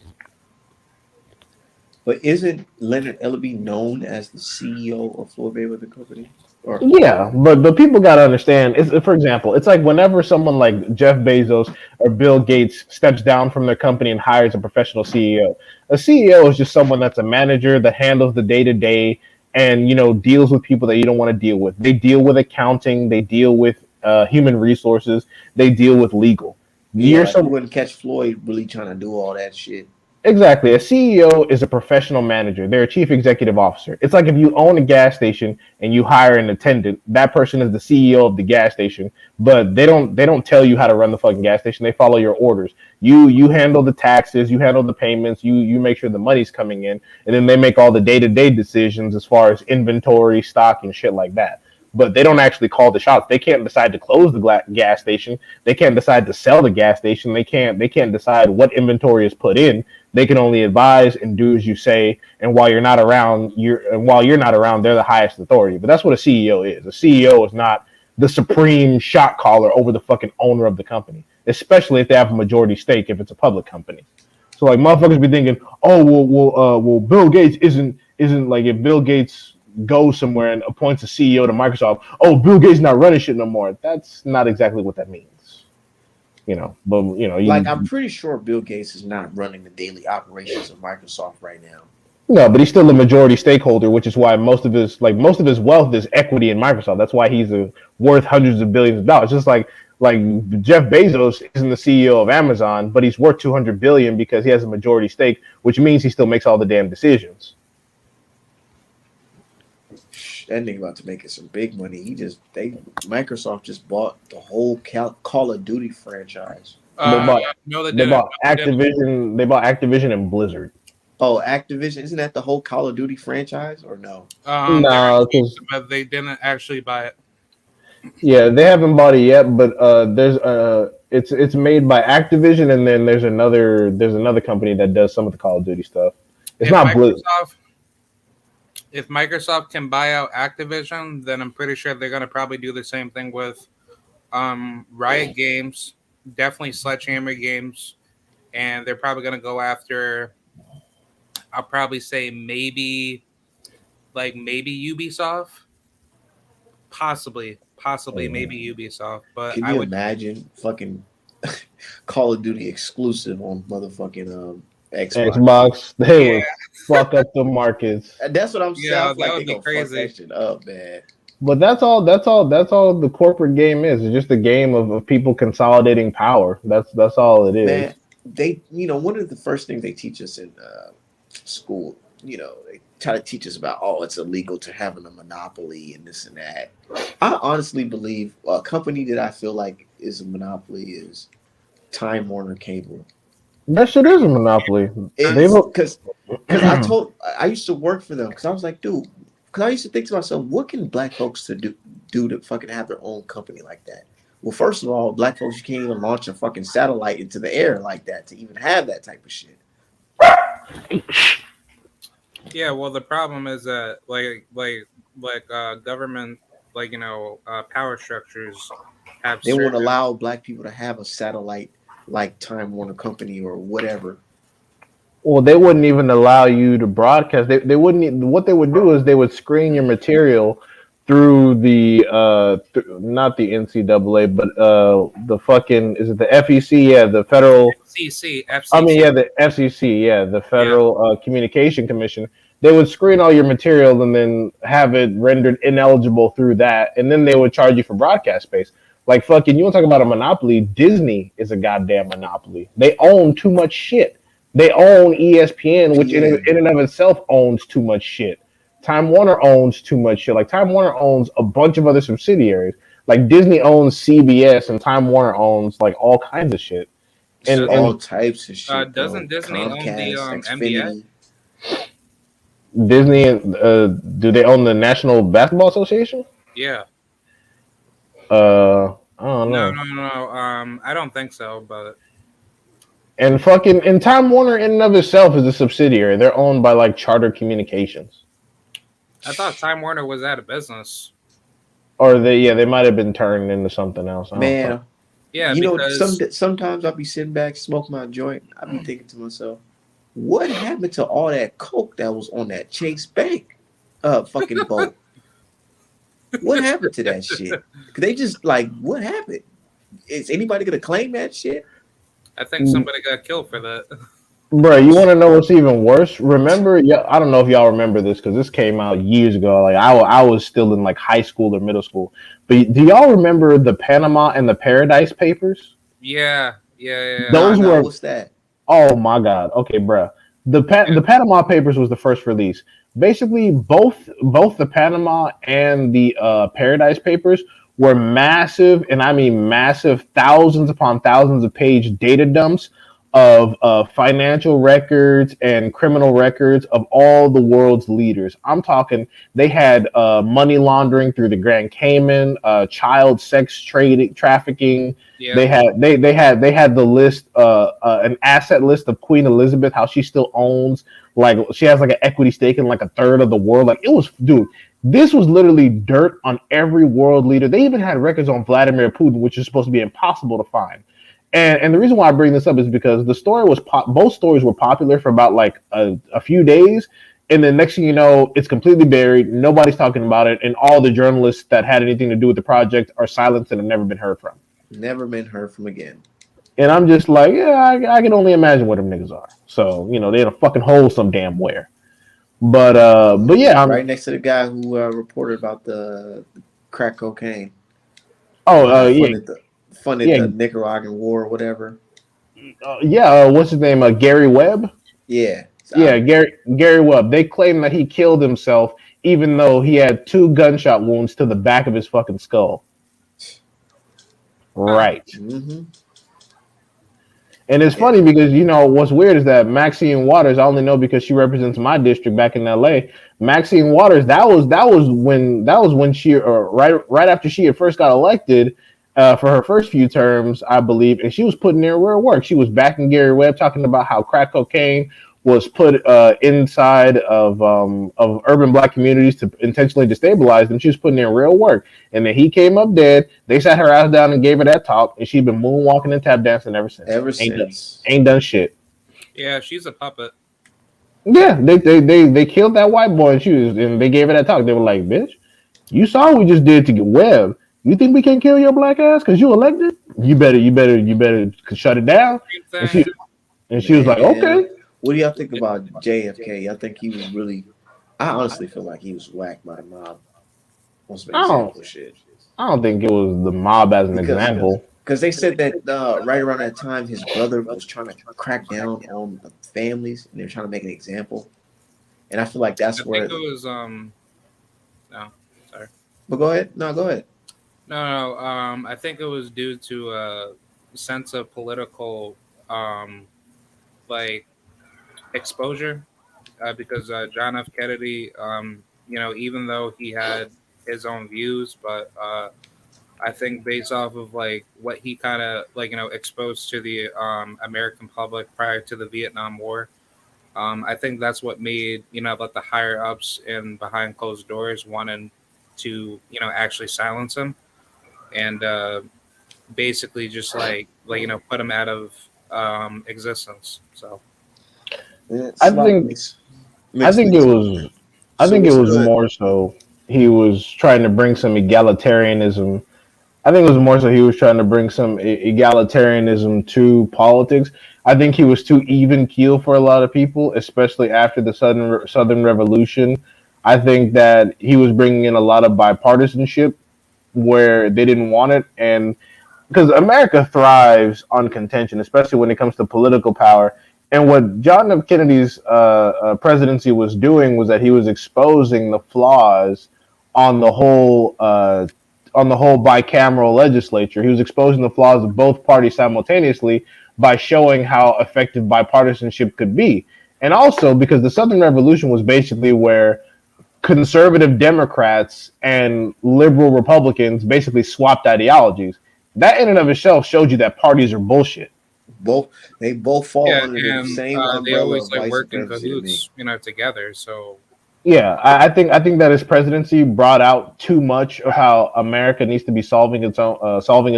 But isn't Leonard Ellaby known as the CEO of Floyd Mayweather Company? Or Yeah, but people got to understand. It's, for example, it's like whenever someone like Jeff Bezos or Bill Gates steps down from their company and hires a professional CEO. A CEO is just someone that's a manager that handles the day to day and deals with people that you don't want to deal with. They deal with accounting, they deal with human resources, they deal with legal. yeah, You're like you some wouldn't catch Floyd really trying to do all that shit. Exactly. A CEO is a professional manager. They're a chief executive officer. It's like if you own a gas station and you hire an attendant, that person is the CEO of the gas station, but they don't tell you how to run the fucking gas station. They follow your orders. You handle the taxes, you handle the payments, you make sure the money's coming in, and then they make all the day-to-day decisions as far as inventory, stock and shit like that. But they don't actually call the shots. They can't decide to close the gas station. They can't decide to sell the gas station. They can't decide what inventory is put in. They can only advise and do as you say. And while you're not around, they're the highest authority. But that's what a CEO is. A CEO is not the supreme shot caller over the fucking owner of the company, especially if they have a majority stake if it's a public company. So like motherfuckers be thinking, oh well, Bill Gates isn't like if Bill Gates goes somewhere and appoints a CEO to Microsoft, oh Bill Gates not running shit no more. That's not exactly what that means. But Like I'm pretty sure Bill Gates is not running the daily operations of Microsoft right now. no, but he's still a majority stakeholder, which is why most of his wealth is equity in Microsoft. That's why he's worth hundreds of billions of dollars. Just like Jeff Bezos isn't the CEO of Amazon, but he's worth 200 billion because he has a majority stake, which means he still makes all the damn decisions. That nigga about to make it some big money. Microsoft just bought the whole Call of Duty franchise. They bought No, they they didn't. bought No, they didn't. Activision. They bought Activision and Blizzard. Oh, Activision, isn't that the whole Call of Duty franchise or no? No, because But they didn't actually buy it. yeah, they haven't bought it yet. But there's it's made by Activision, and then there's another company that does some of the Call of Duty stuff. It's If not Blizzard. If Microsoft can buy out Activision, then I'm pretty sure they're gonna probably do the same thing with Riot Games, definitely Sledgehammer Games, and they're probably gonna go after. I'll probably say maybe Ubisoft, possibly maybe Ubisoft, but Can I you would. imagine fucking Call of Duty exclusive on motherfucking Xbox? Xbox, they Yeah, would fuck up the markets. And that's what I'm saying. yeah, I feel like that they would be gonna fuck crazy. that shit up, man. But that's all the corporate game is. It's just a game of people consolidating power. That's all it is. Man, one of the first things they teach us in school, they try to teach us about, oh, it's illegal to have a monopoly and this and that. I honestly believe a company that I feel like is a monopoly is Time Warner Cable. That shit is a monopoly. It's because I used to work for them because I was like, dude, because I used to think to myself, what can black folks do to fucking have their own company like that? Well, first of all, black folks, you can't even launch a fucking satellite into the air like that to even have that type of shit. Yeah, well, the problem is that government, power structures have They won't certain. allow black people to have a satellite like Time Warner Company or whatever. Well, they wouldn't even allow you to broadcast. They wouldn't. What they would do is they would screen your material through the not the NCAA, but the fucking is it the FEC? Yeah, the federal. FCC. I mean, yeah, the FCC. Yeah, the Federal Communication Commission. They would screen all your material and then have it rendered ineligible through that, and then they would charge you for broadcast space. Like fucking, you want to talk about a monopoly? Disney is a goddamn monopoly. They own too much shit. They own ESPN, which in and of itself owns too much shit. Time Warner owns too much shit. Like Time Warner owns a bunch of other subsidiaries. Like Disney owns CBS, and Time Warner owns like all kinds of shit. And all types of shit. Doesn't Disney own the NBA? Disney, do they own the National Basketball Association? Yeah. I don't know. No. I don't think so, but. And Time Warner in and of itself is a subsidiary. They're owned by like Charter Communications. I thought Time Warner was out of business. Or they might have been turned into something else. Man, yeah, sometimes I'll be sitting back, smoking my joint. I'll be thinking to myself, what happened to all that coke that was on that Chase Bank fucking boat? What happened to that shit? They just like, what happened? Is anybody gonna claim that shit? I think somebody got killed for that. Bro, you want to know what's even worse? Remember, yeah, I don't know if y'all remember this because this came out years ago. Like I was still in like high school or middle school. But do y'all remember the Panama and the Paradise Papers? Yeah, yeah, yeah, yeah. Nah, Those nah. were What's that? Oh my God. Okay, bruh. The Panama Papers was the first release. Basically, both the Panama and the Paradise Papers were massive, and I mean massive, thousands upon thousands of page data dumps of financial records and criminal records of all the world's leaders. I'm talking. They had money laundering through the Grand Cayman, child sex trading, trafficking. Yeah. They had the list, an asset list of Queen Elizabeth, how she still owns, like she has like an equity stake in like a third of the world. Like it was, dude, this was literally dirt on every world leader. They even had records on Vladimir Putin, which is supposed to be impossible to find. And the reason why I bring this up is because the story was both stories were popular for about like a few days, and then next thing you know, it's completely buried. Nobody's talking about it, and all the journalists that had anything to do with the project are silenced and have never been heard from. Never been heard from again. And I'm just like, yeah, I can only imagine what them niggas are. So they're in a fucking hole some damn where. But yeah, Right next to the guy who reported about the crack cocaine. Yeah, Funded the Nicaraguan war or whatever. yeah. What's his name? Gary Webb. Yeah. Yeah, Gary Webb. They claim that he killed himself, even though he had 2 gunshot wounds to the back of his fucking skull. Right. Mm-hmm. And it's funny because what's weird is that Maxine Waters, I only know because she represents my district back in LA. Maxine Waters, that was when she right after she had first got elected for her first few terms, I believe, and she was putting in real work. She was backing Gary Webb, talking about how crack cocaine was put inside of urban Black communities to intentionally destabilize them. She was putting in real work, and then he came up dead. They sat her ass down and gave her that talk, and she's been moonwalking and tap dancing ever since. Ain't done shit. Yeah, she's a puppet. Yeah, they killed that white boy, and they gave her that talk. They were like, "Bitch, you saw what we just did to get Webb. You think we can kill your black ass because you elected? You better shut it down." And she was like, "Okay." What do y'all think about JFK? Y'all think he was really? I honestly feel like he was whacked by the mob on some example shit. I don't think it was the mob as an example. Because they said that right around that time, his brother was trying to crack down on the families, and they were trying to make an example. And I feel like that's where it was. No, sorry. But go ahead. No, go ahead. No. I think it was due to a sense of political, like exposure, because John F. Kennedy, even though he had his own views, but I think based off of like what he kind of exposed to the American public prior to the Vietnam War, I think that's what made like the higher ups and behind closed doors wanted to actually silence him and basically just put him out of existence. So I think it was more so he was trying to bring some egalitarianism. I think it was more so he was trying to bring some egalitarianism to politics. I think he was too even keel for a lot of people, especially after the Southern Revolution. I think that he was bringing in a lot of bipartisanship where they didn't want it, and because America thrives on contention, especially when it comes to political power. And what John F. Kennedy's presidency was doing was that he was exposing the flaws on the whole bicameral legislature. He was exposing the flaws of both parties simultaneously by showing how effective bipartisanship could be. And also because the Southern Revolution was basically where conservative Democrats and liberal Republicans basically swapped ideologies. That in and of itself showed you that parties are bullshit. They both fall under the same umbrella. They always work in cahoots, together. So yeah, I think that his presidency brought out too much of how America needs to be solving its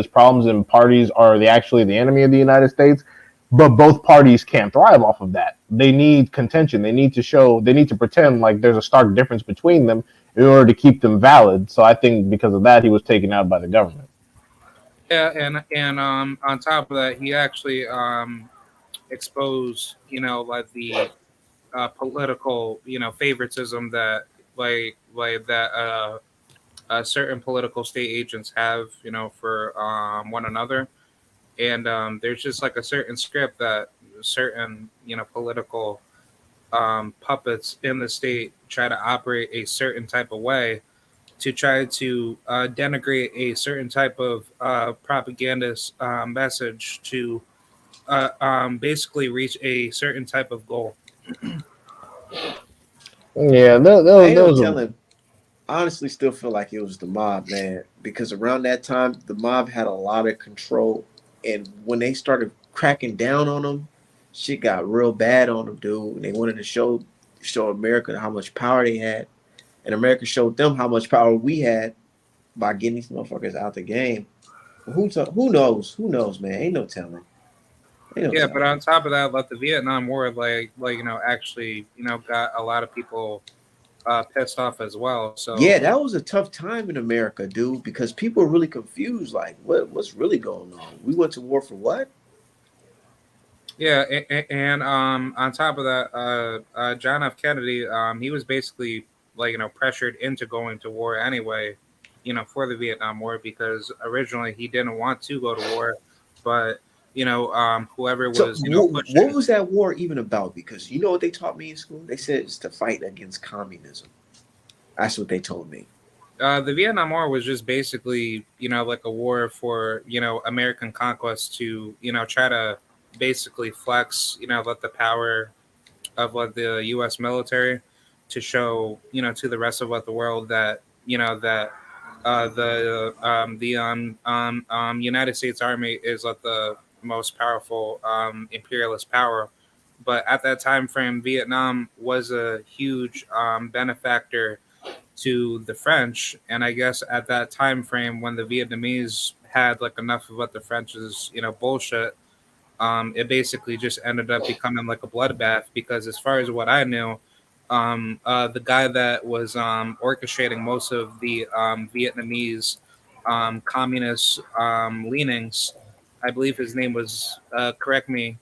problems, and parties are actually the enemy of the United States. but both parties can't thrive off of that. They need contention. They need to show. They need to pretend like there's a stark difference between them in order to keep them valid. So I think because of that, he was taken out by the government. Yeah, and on top of that, he actually exposed, like the political, favoritism that that certain political state agents have, for one another. And there's just like a certain script that certain, political puppets in the state try to operate a certain type of way to try to denigrate a certain type of propagandist message to basically reach a certain type of goal. Yeah, Ain't there no was a telling. I honestly still feel like it was the mob, man, because around that time the mob had a lot of control, and when they started cracking down on them, shit got real bad on them, dude. And they wanted to show America how much power they had, and America showed them how much power we had by getting these motherfuckers out the game. Who knows? Who knows, man? Ain't no telling. Ain't no Yeah, but telling. on top of that, like the Vietnam War, actually, got a lot of people pissed off as well. Yeah, So that was a tough time in America, dude, because people were really confused. Like, what's really going on? We went to war for what? yeah, and on top of that, John F. Kennedy, he was basically pressured into going to war anyway, for the Vietnam War because originally he didn't want to go to war, but whoever So, was what pushing. was that war even about? Because you know what they taught me in school? They said it's to fight against communism. That's what they told me. The Vietnam War was just basically, like a war for, American conquest to, try to basically flex, let the power of what the U.S. military to show, to the rest of what the world that, that the United States Army is like the most powerful imperialist power. But at that time frame, Vietnam was a huge benefactor to the French, and I guess at that time frame when the Vietnamese had like enough of what the French's bullshit, it basically just ended up becoming like a bloodbath because as far as what I knew, the guy that was orchestrating most of the Vietnamese communist leanings, I believe his name was correct me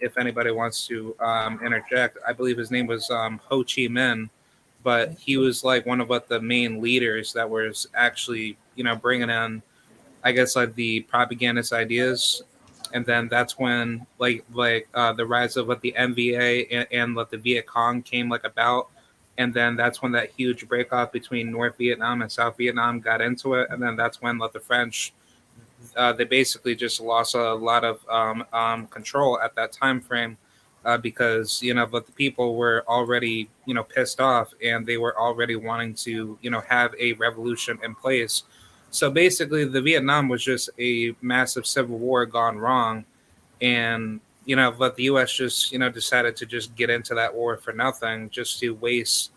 if anybody wants to interject. I believe his name was Ho Chi Minh, but he was like one of what the main leaders that was actually bringing in, I guess, like the propagandist ideas. And then that's when the rise of what the MVA and what the Viet Cong came like about. And then that's when that huge break off between North Vietnam and South Vietnam got into it. And then that's when like the French, they basically just lost a lot of control at that time frame, because but the people were already pissed off and they were already wanting to have a revolution in place. So basically, the Vietnam was just a massive civil war gone wrong, and but the U.S. just decided to just get into that war for nothing, just to waste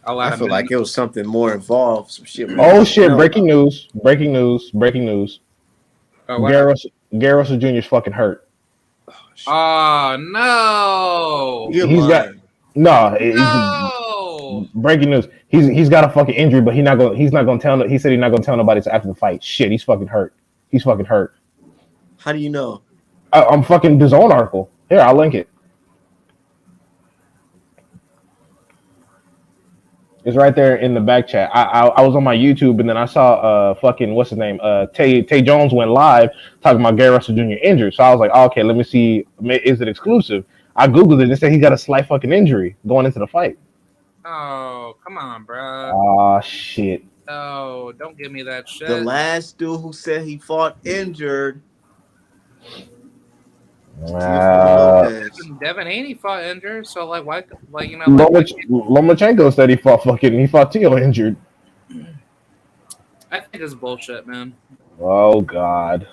a I lot of feel men. like it was something more involved, some shit we oh just don't shit! know Breaking about. news! Breaking news! Breaking news! Oh, what Gary happened? Russell, Gary Russell Jr. is fucking hurt. Oh, shit. Oh no! You're He's got lying. no. No! Breaking news. He's got a fucking injury, but he's not gonna tell. He said he's not gonna tell nobody until after the fight. Shit, he's fucking hurt. He's fucking hurt. How do you know? I'm fucking his own article. Here, I'll link it. It's right there in the back chat. I was on my YouTube and then I saw fucking what's his name Tay Jones went live talking about Gary Russell Jr. injured. So I was like, oh, okay, let me see, is it exclusive? I googled it and it said he got a slight fucking injury going into the fight. Oh, come on, bruh. Ah shit. Oh, don't give me that The shit. last dude who said he fought injured, Teofimo Uh, Lopez. Devin Haney fought injured, so like why, why can't Lomachenko said he fought Tio injured. I think it's bullshit, man. Oh god.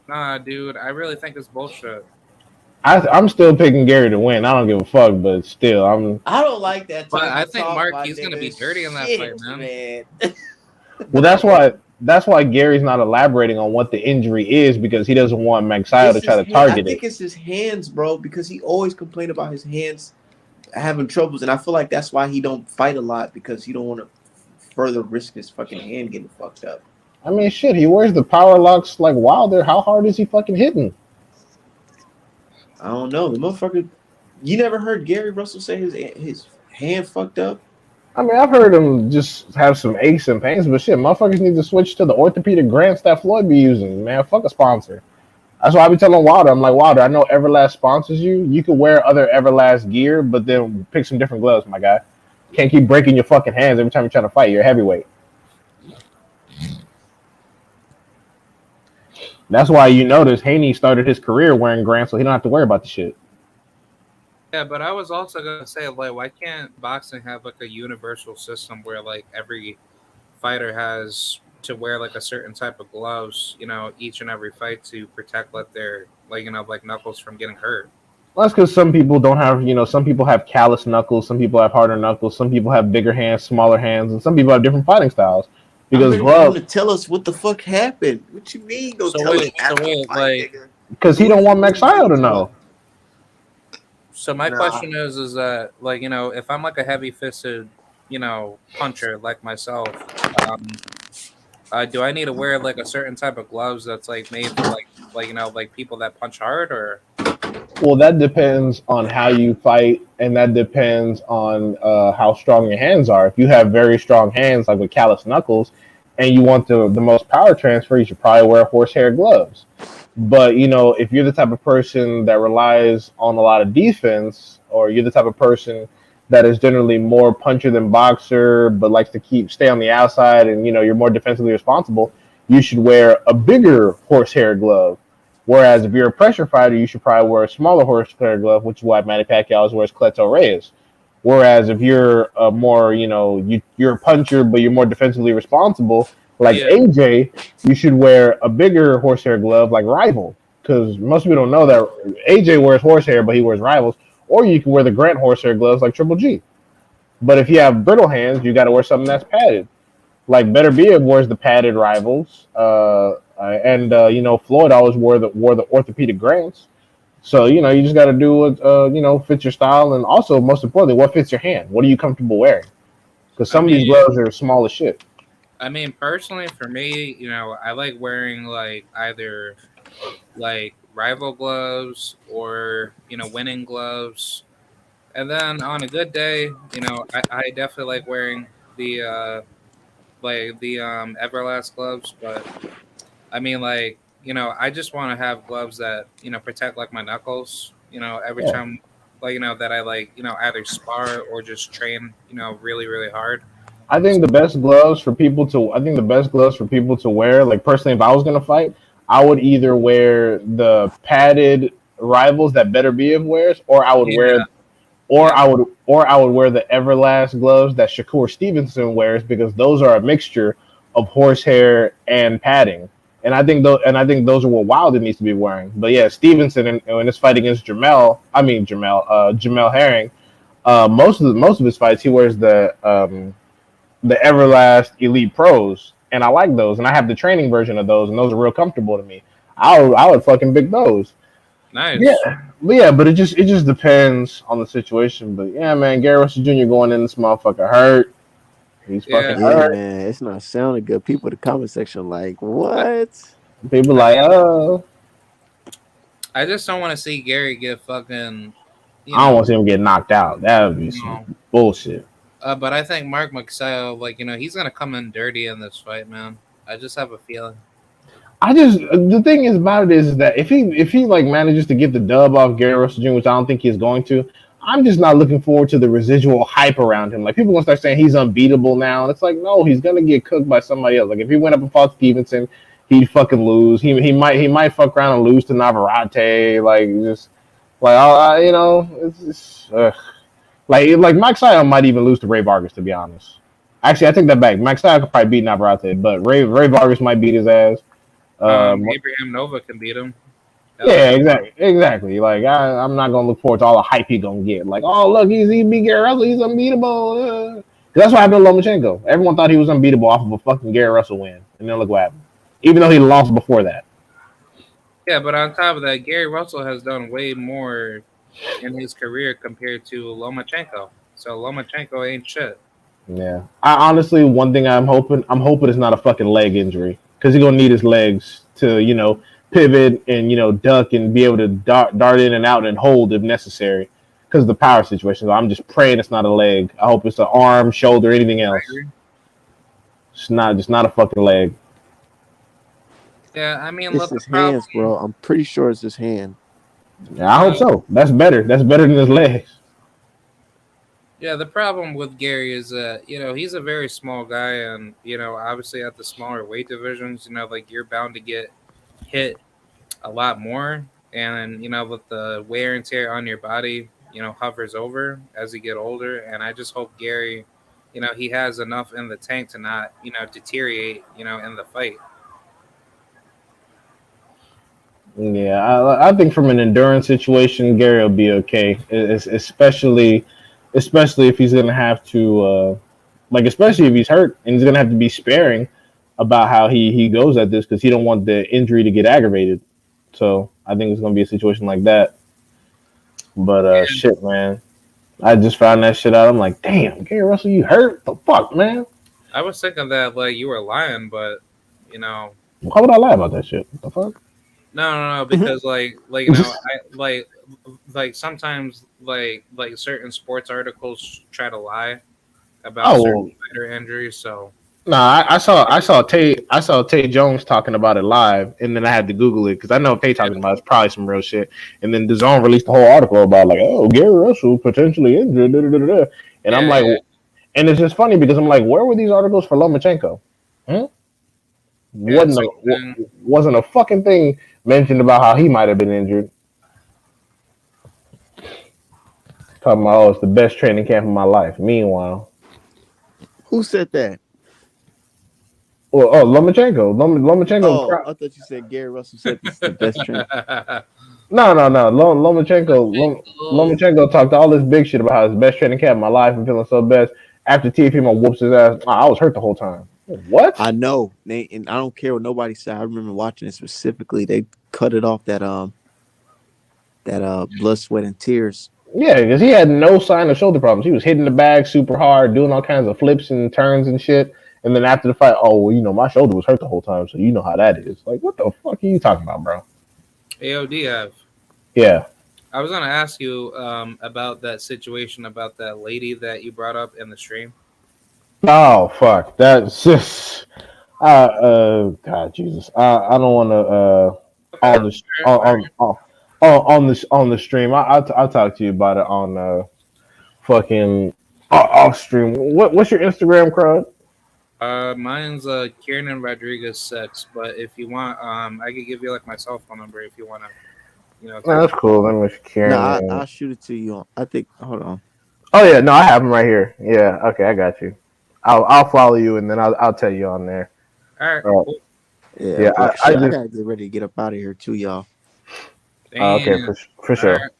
Nah, dude, I really think it's bullshit. I'm still picking Gary to win. I don't give a fuck, but still, I'm. I don't like that But type I of think talk, Mark, my he's gonna be nigga. dirty in that fight, Shit, man. man. Well, that's why. that's why Gary's not elaborating on what the injury is because he doesn't want Magsayo to It's try his to hand. I target it. think it's his hands, bro, because he always complained about his hands having troubles, and I feel like that's why he don't fight a lot because he don't want to further risk his fucking hand getting fucked up. I mean, shit, he wears the power locks like Wilder. How hard is he fucking hitting? I don't know. The motherfucker. You never heard Gary Russell say his hand fucked up? I mean, I've heard him just have some aches and pains, but shit, motherfuckers need to switch to the orthopedic grants that Floyd be using. Man, fuck a sponsor. That's why I be telling Wilder, I'm like, Wilder, I know Everlast sponsors you. You can wear other Everlast gear, but then pick some different gloves, my guy. Can't keep breaking your fucking hands every time you're trying to fight. You're a heavyweight. That's why you notice Haney started his career wearing grants, so he don't have to worry about the shit. Yeah, but I was also gonna say, like, why can't boxing have like a universal system where like every fighter has to wear like a certain type of gloves, each and every fight to protect like their like knuckles from getting hurt. Well, that's because some people don't have, some people have callous knuckles, some people have harder knuckles, some people have bigger hands, smaller hands, and some people have different fighting styles. I'm Because ready for him to glove, tell us what the fuck happened. What you mean? Don't So tell us wait, so after the wait, fight, like, nigga. because he don't want Magsayo to know. so my Nah. question is that like if I'm like a heavy fisted puncher like myself, um, do I need to wear like a certain type of gloves that's like made for like people that punch hard or? Well, that depends on how you fight, and that depends on how strong your hands are. If you have very strong hands, like with callous knuckles, and you want the most power transfer, you should probably wear horsehair gloves. But if you're the type of person that relies on a lot of defense, or you're the type of person that is generally more puncher than boxer, but likes to stay on the outside, and you're more defensively responsible, you should wear a bigger horsehair glove. Whereas if you're a pressure fighter, you should probably wear a smaller horsehair glove, which is why Manny Pacquiao always wears Cleto Reyes. Whereas if you're a more, you're a puncher, but you're more defensively responsible, like Yeah. AJ, you should wear a bigger horsehair glove like Rival. Because most people don't know that AJ wears horsehair, but he wears Rivals. Or you can wear the Grant horsehair gloves like Triple G. But if you have brittle hands, you got to wear something that's padded. Like Better Bia wears the padded Rivals, and Floyd always wore the orthopedic Grants. So you just got to do what fits your style, and also most importantly, what fits your hand. What are you comfortable wearing? Because I some of these mean, gloves are small as shit. I mean, personally, for me, I like wearing like either like rival gloves or winning gloves. And then on a good day, I definitely like wearing the Everlast gloves. But I mean, like I just want to have gloves that protect like my knuckles. Every Yeah. time like that I like either spar or just train really really hard. I think the best gloves for people to I think the best gloves for people to wear, like personally, if I was gonna fight, I would either wear the padded Rivals that Better Biev wears, or I would Yeah, wear or yeah. I would wear the Everlast gloves that Shakur Stevenson wears because those are a mixture of horsehair and padding. And I think those are what Wilder needs to be wearing. But yeah, Stevenson in his fight against Jamel Herring, most of his fights he wears the Everlast Elite Pros, and I like those, and I have the training version of those, and those are real comfortable to me. I would fucking pick those. Yeah, Nice. but it just depends on the situation. But yeah, man, Gary Russell Jr. going in this motherfucker hurt. He's fucking Yeah. Yeah, hurt. man, it's not sounding good. People in the comment section like, I, what? People I like, mean, I just don't want to see Gary get fucking, you I don't want to know, see him get knocked out. That would be you some know. bullshit. But I think Mark Magsayo, like he's gonna come in dirty in this fight, man. I just have a feeling. The thing is about it is that if he like manages to get the dub off Gary Russell Jr., which I don't think he's going to, I'm just not looking forward to the residual hype around him. Like people gonna start saying he's unbeatable now, and it's like no, he's gonna get cooked by somebody else. Like if he went up and fought Stevenson, he'd fucking lose. He might fuck around and lose to Navarrete. Like just like it's just, like Mike Sion might even lose to Ray Vargas, to be honest. Actually, I take that back. Mike Sion could probably beat Navarrete, but Ray Vargas might beat his ass. Abraham Nova can beat him. Hell Yeah, yeah. exactly. Like I'm not gonna look forward to all the hype he gonna get. Like, oh look, he beat Gary Russell, he's unbeatable. 'Cause that's what happened to Lomachenko. Everyone thought he was unbeatable off of a fucking Gary Russell win. And then look what happened. Even though he lost before that. Yeah, but on top of that, Gary Russell has done way more in his career compared to Lomachenko. So Lomachenko ain't shit. Yeah. I honestly, one thing I'm hoping it's not a fucking leg injury because he's gonna need his legs to, pivot and duck and be able to dart in and out and hold if necessary because of the power situation. So I'm just praying it's not a leg. I hope it's an arm, shoulder, anything I else. agree. It's not just not a fucking leg. Yeah, I mean, It's look, the his problem. hands, bro. I'm pretty sure it's his hand. Yeah, I hope Uh, so. That's better. That's better than his legs. yeah, the problem with Gary is that he's a very small guy, and obviously at the smaller weight divisions, like you're bound to get hit a lot more, and with the wear and tear on your body, hovers over as you get older. And I just hope Gary, he has enough in the tank to not deteriorate, in the fight. Yeah, I think from an endurance situation, Gary will be okay. Especially if he's gonna have to, especially if he's hurt and he's gonna have to be sparing about how he goes at this because he don't want the injury to get aggravated. So I think it's gonna be a situation like that. But shit, man, I just found that shit out. I'm like, damn, Gary Russell, you hurt? The fuck, man? I was thinking that like you were lying, but you know, Why would I lie about that shit? The fuck? no, because I like sometimes like certain sports articles try to lie about Oh certain well, fighter injuries. So no, I saw Tay Jones talking about it live, and then I had to Google it because I know if Tay talking about it's probably some real shit. And then DAZN released a whole article about like, oh, Gary Russell potentially injured, da, da, da, da. And I'm yeah, like, yeah, and it's just funny because I'm like, where were these articles for Lomachenko? Hmm? yeah. Wasn't Same a thing. wasn't a fucking thing mentioned about how he might have been injured. Talking about, oh, it's the best training camp of my life. Meanwhile, Who said that? well, oh, Lomachenko. Oh, I thought you said Gary Russell said this is the best train. No. Lomachenko talked all this big shit about how his best training camp of my life and feeling so best. After Teofimo whoops his ass, I was hurt the whole time. What? I know, and I don't care what nobody said. I remember watching it specifically. They cut it off that blood, sweat, and tears. Yeah, because he had no sign of shoulder problems. He was hitting the bag super hard, doing all kinds of flips and turns and shit. And then after the fight, oh, well, my shoulder was hurt the whole time, so you know how that is. Like, what the fuck are you talking about, bro? AOD. Yeah. I was gonna ask you about that situation about that lady that you brought up in the stream. Oh, fuck. That's just. God, Jesus. I don't want to. Okay, On the on the stream. I'll talk to you about it on fucking off stream. What's your Instagram, crowd? Mine's Kieran Rodriguez 6, but if you want, I could give you like my cell phone number if you want to, No, text. that's cool. Let me No, Karen. I'll shoot it to you. I think. Hold on. Oh yeah, no, I have him right here. Yeah, okay, I got you. I'll follow you and then I'll tell you on there. All right, Uh, cool. Yeah, yeah, but I shit, I just gotta get ready to get up out of here too, y'all. okay Damn. for All sure. right.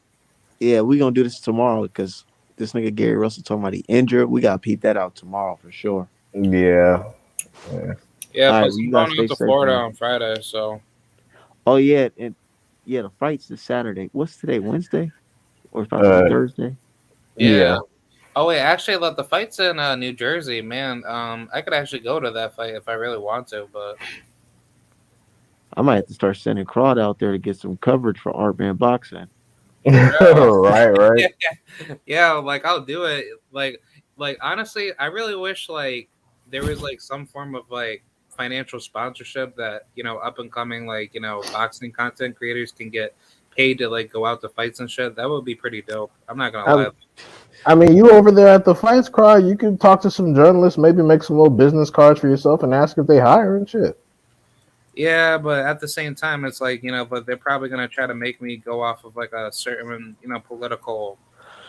Yeah, we gonna do this tomorrow because this nigga Gary Russell talking about he injured. We gotta peep that out tomorrow for sure. Yeah, yeah. Yeah, All right, plus well, I'm you guys going stay out to safe, Florida man. on Friday, so Oh yeah, and yeah, the fight's this Saturday. What's today? Wednesday or it's about to be Uh, Thursday? yeah. yeah. Oh wait, actually, let the fight's in New Jersey, man. I could actually go to that fight if I really want to, but I might have to start sending Claude out there to get some coverage for Art Man Boxing. bro, Right. yeah, yeah, like I'll do it. Like honestly, I really wish like there was like some form of like financial sponsorship that up and coming like boxing content creators can get paid to like go out to fights and shit. That would be pretty dope. I'm not gonna lie. I mean, you over there at the Fights Cry, you can talk to some journalists, maybe make some little business cards for yourself, and ask if they hire and shit. Yeah, but at the same time, it's like but they're probably gonna try to make me go off of like a certain political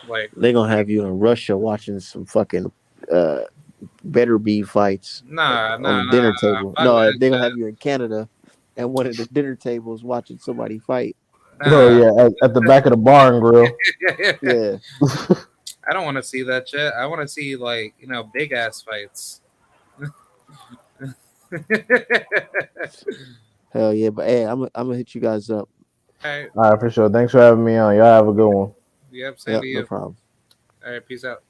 like. They gonna have you in Russia watching some fucking uh better be fights on the dinner table. Fuck No, that they gonna shit. have you in Canada at one of the dinner tables watching somebody fight. Oh Nah. yeah, at the back of the bar and grill. Yeah. I don't want to see that shit. I want to see like big ass fights. Hell yeah, but hey, I'm gonna hit you guys up. All right. All right, for sure. Thanks for having me on. Y'all have a good one. Yep. Same Yep, to no you. problem. All right. Peace out.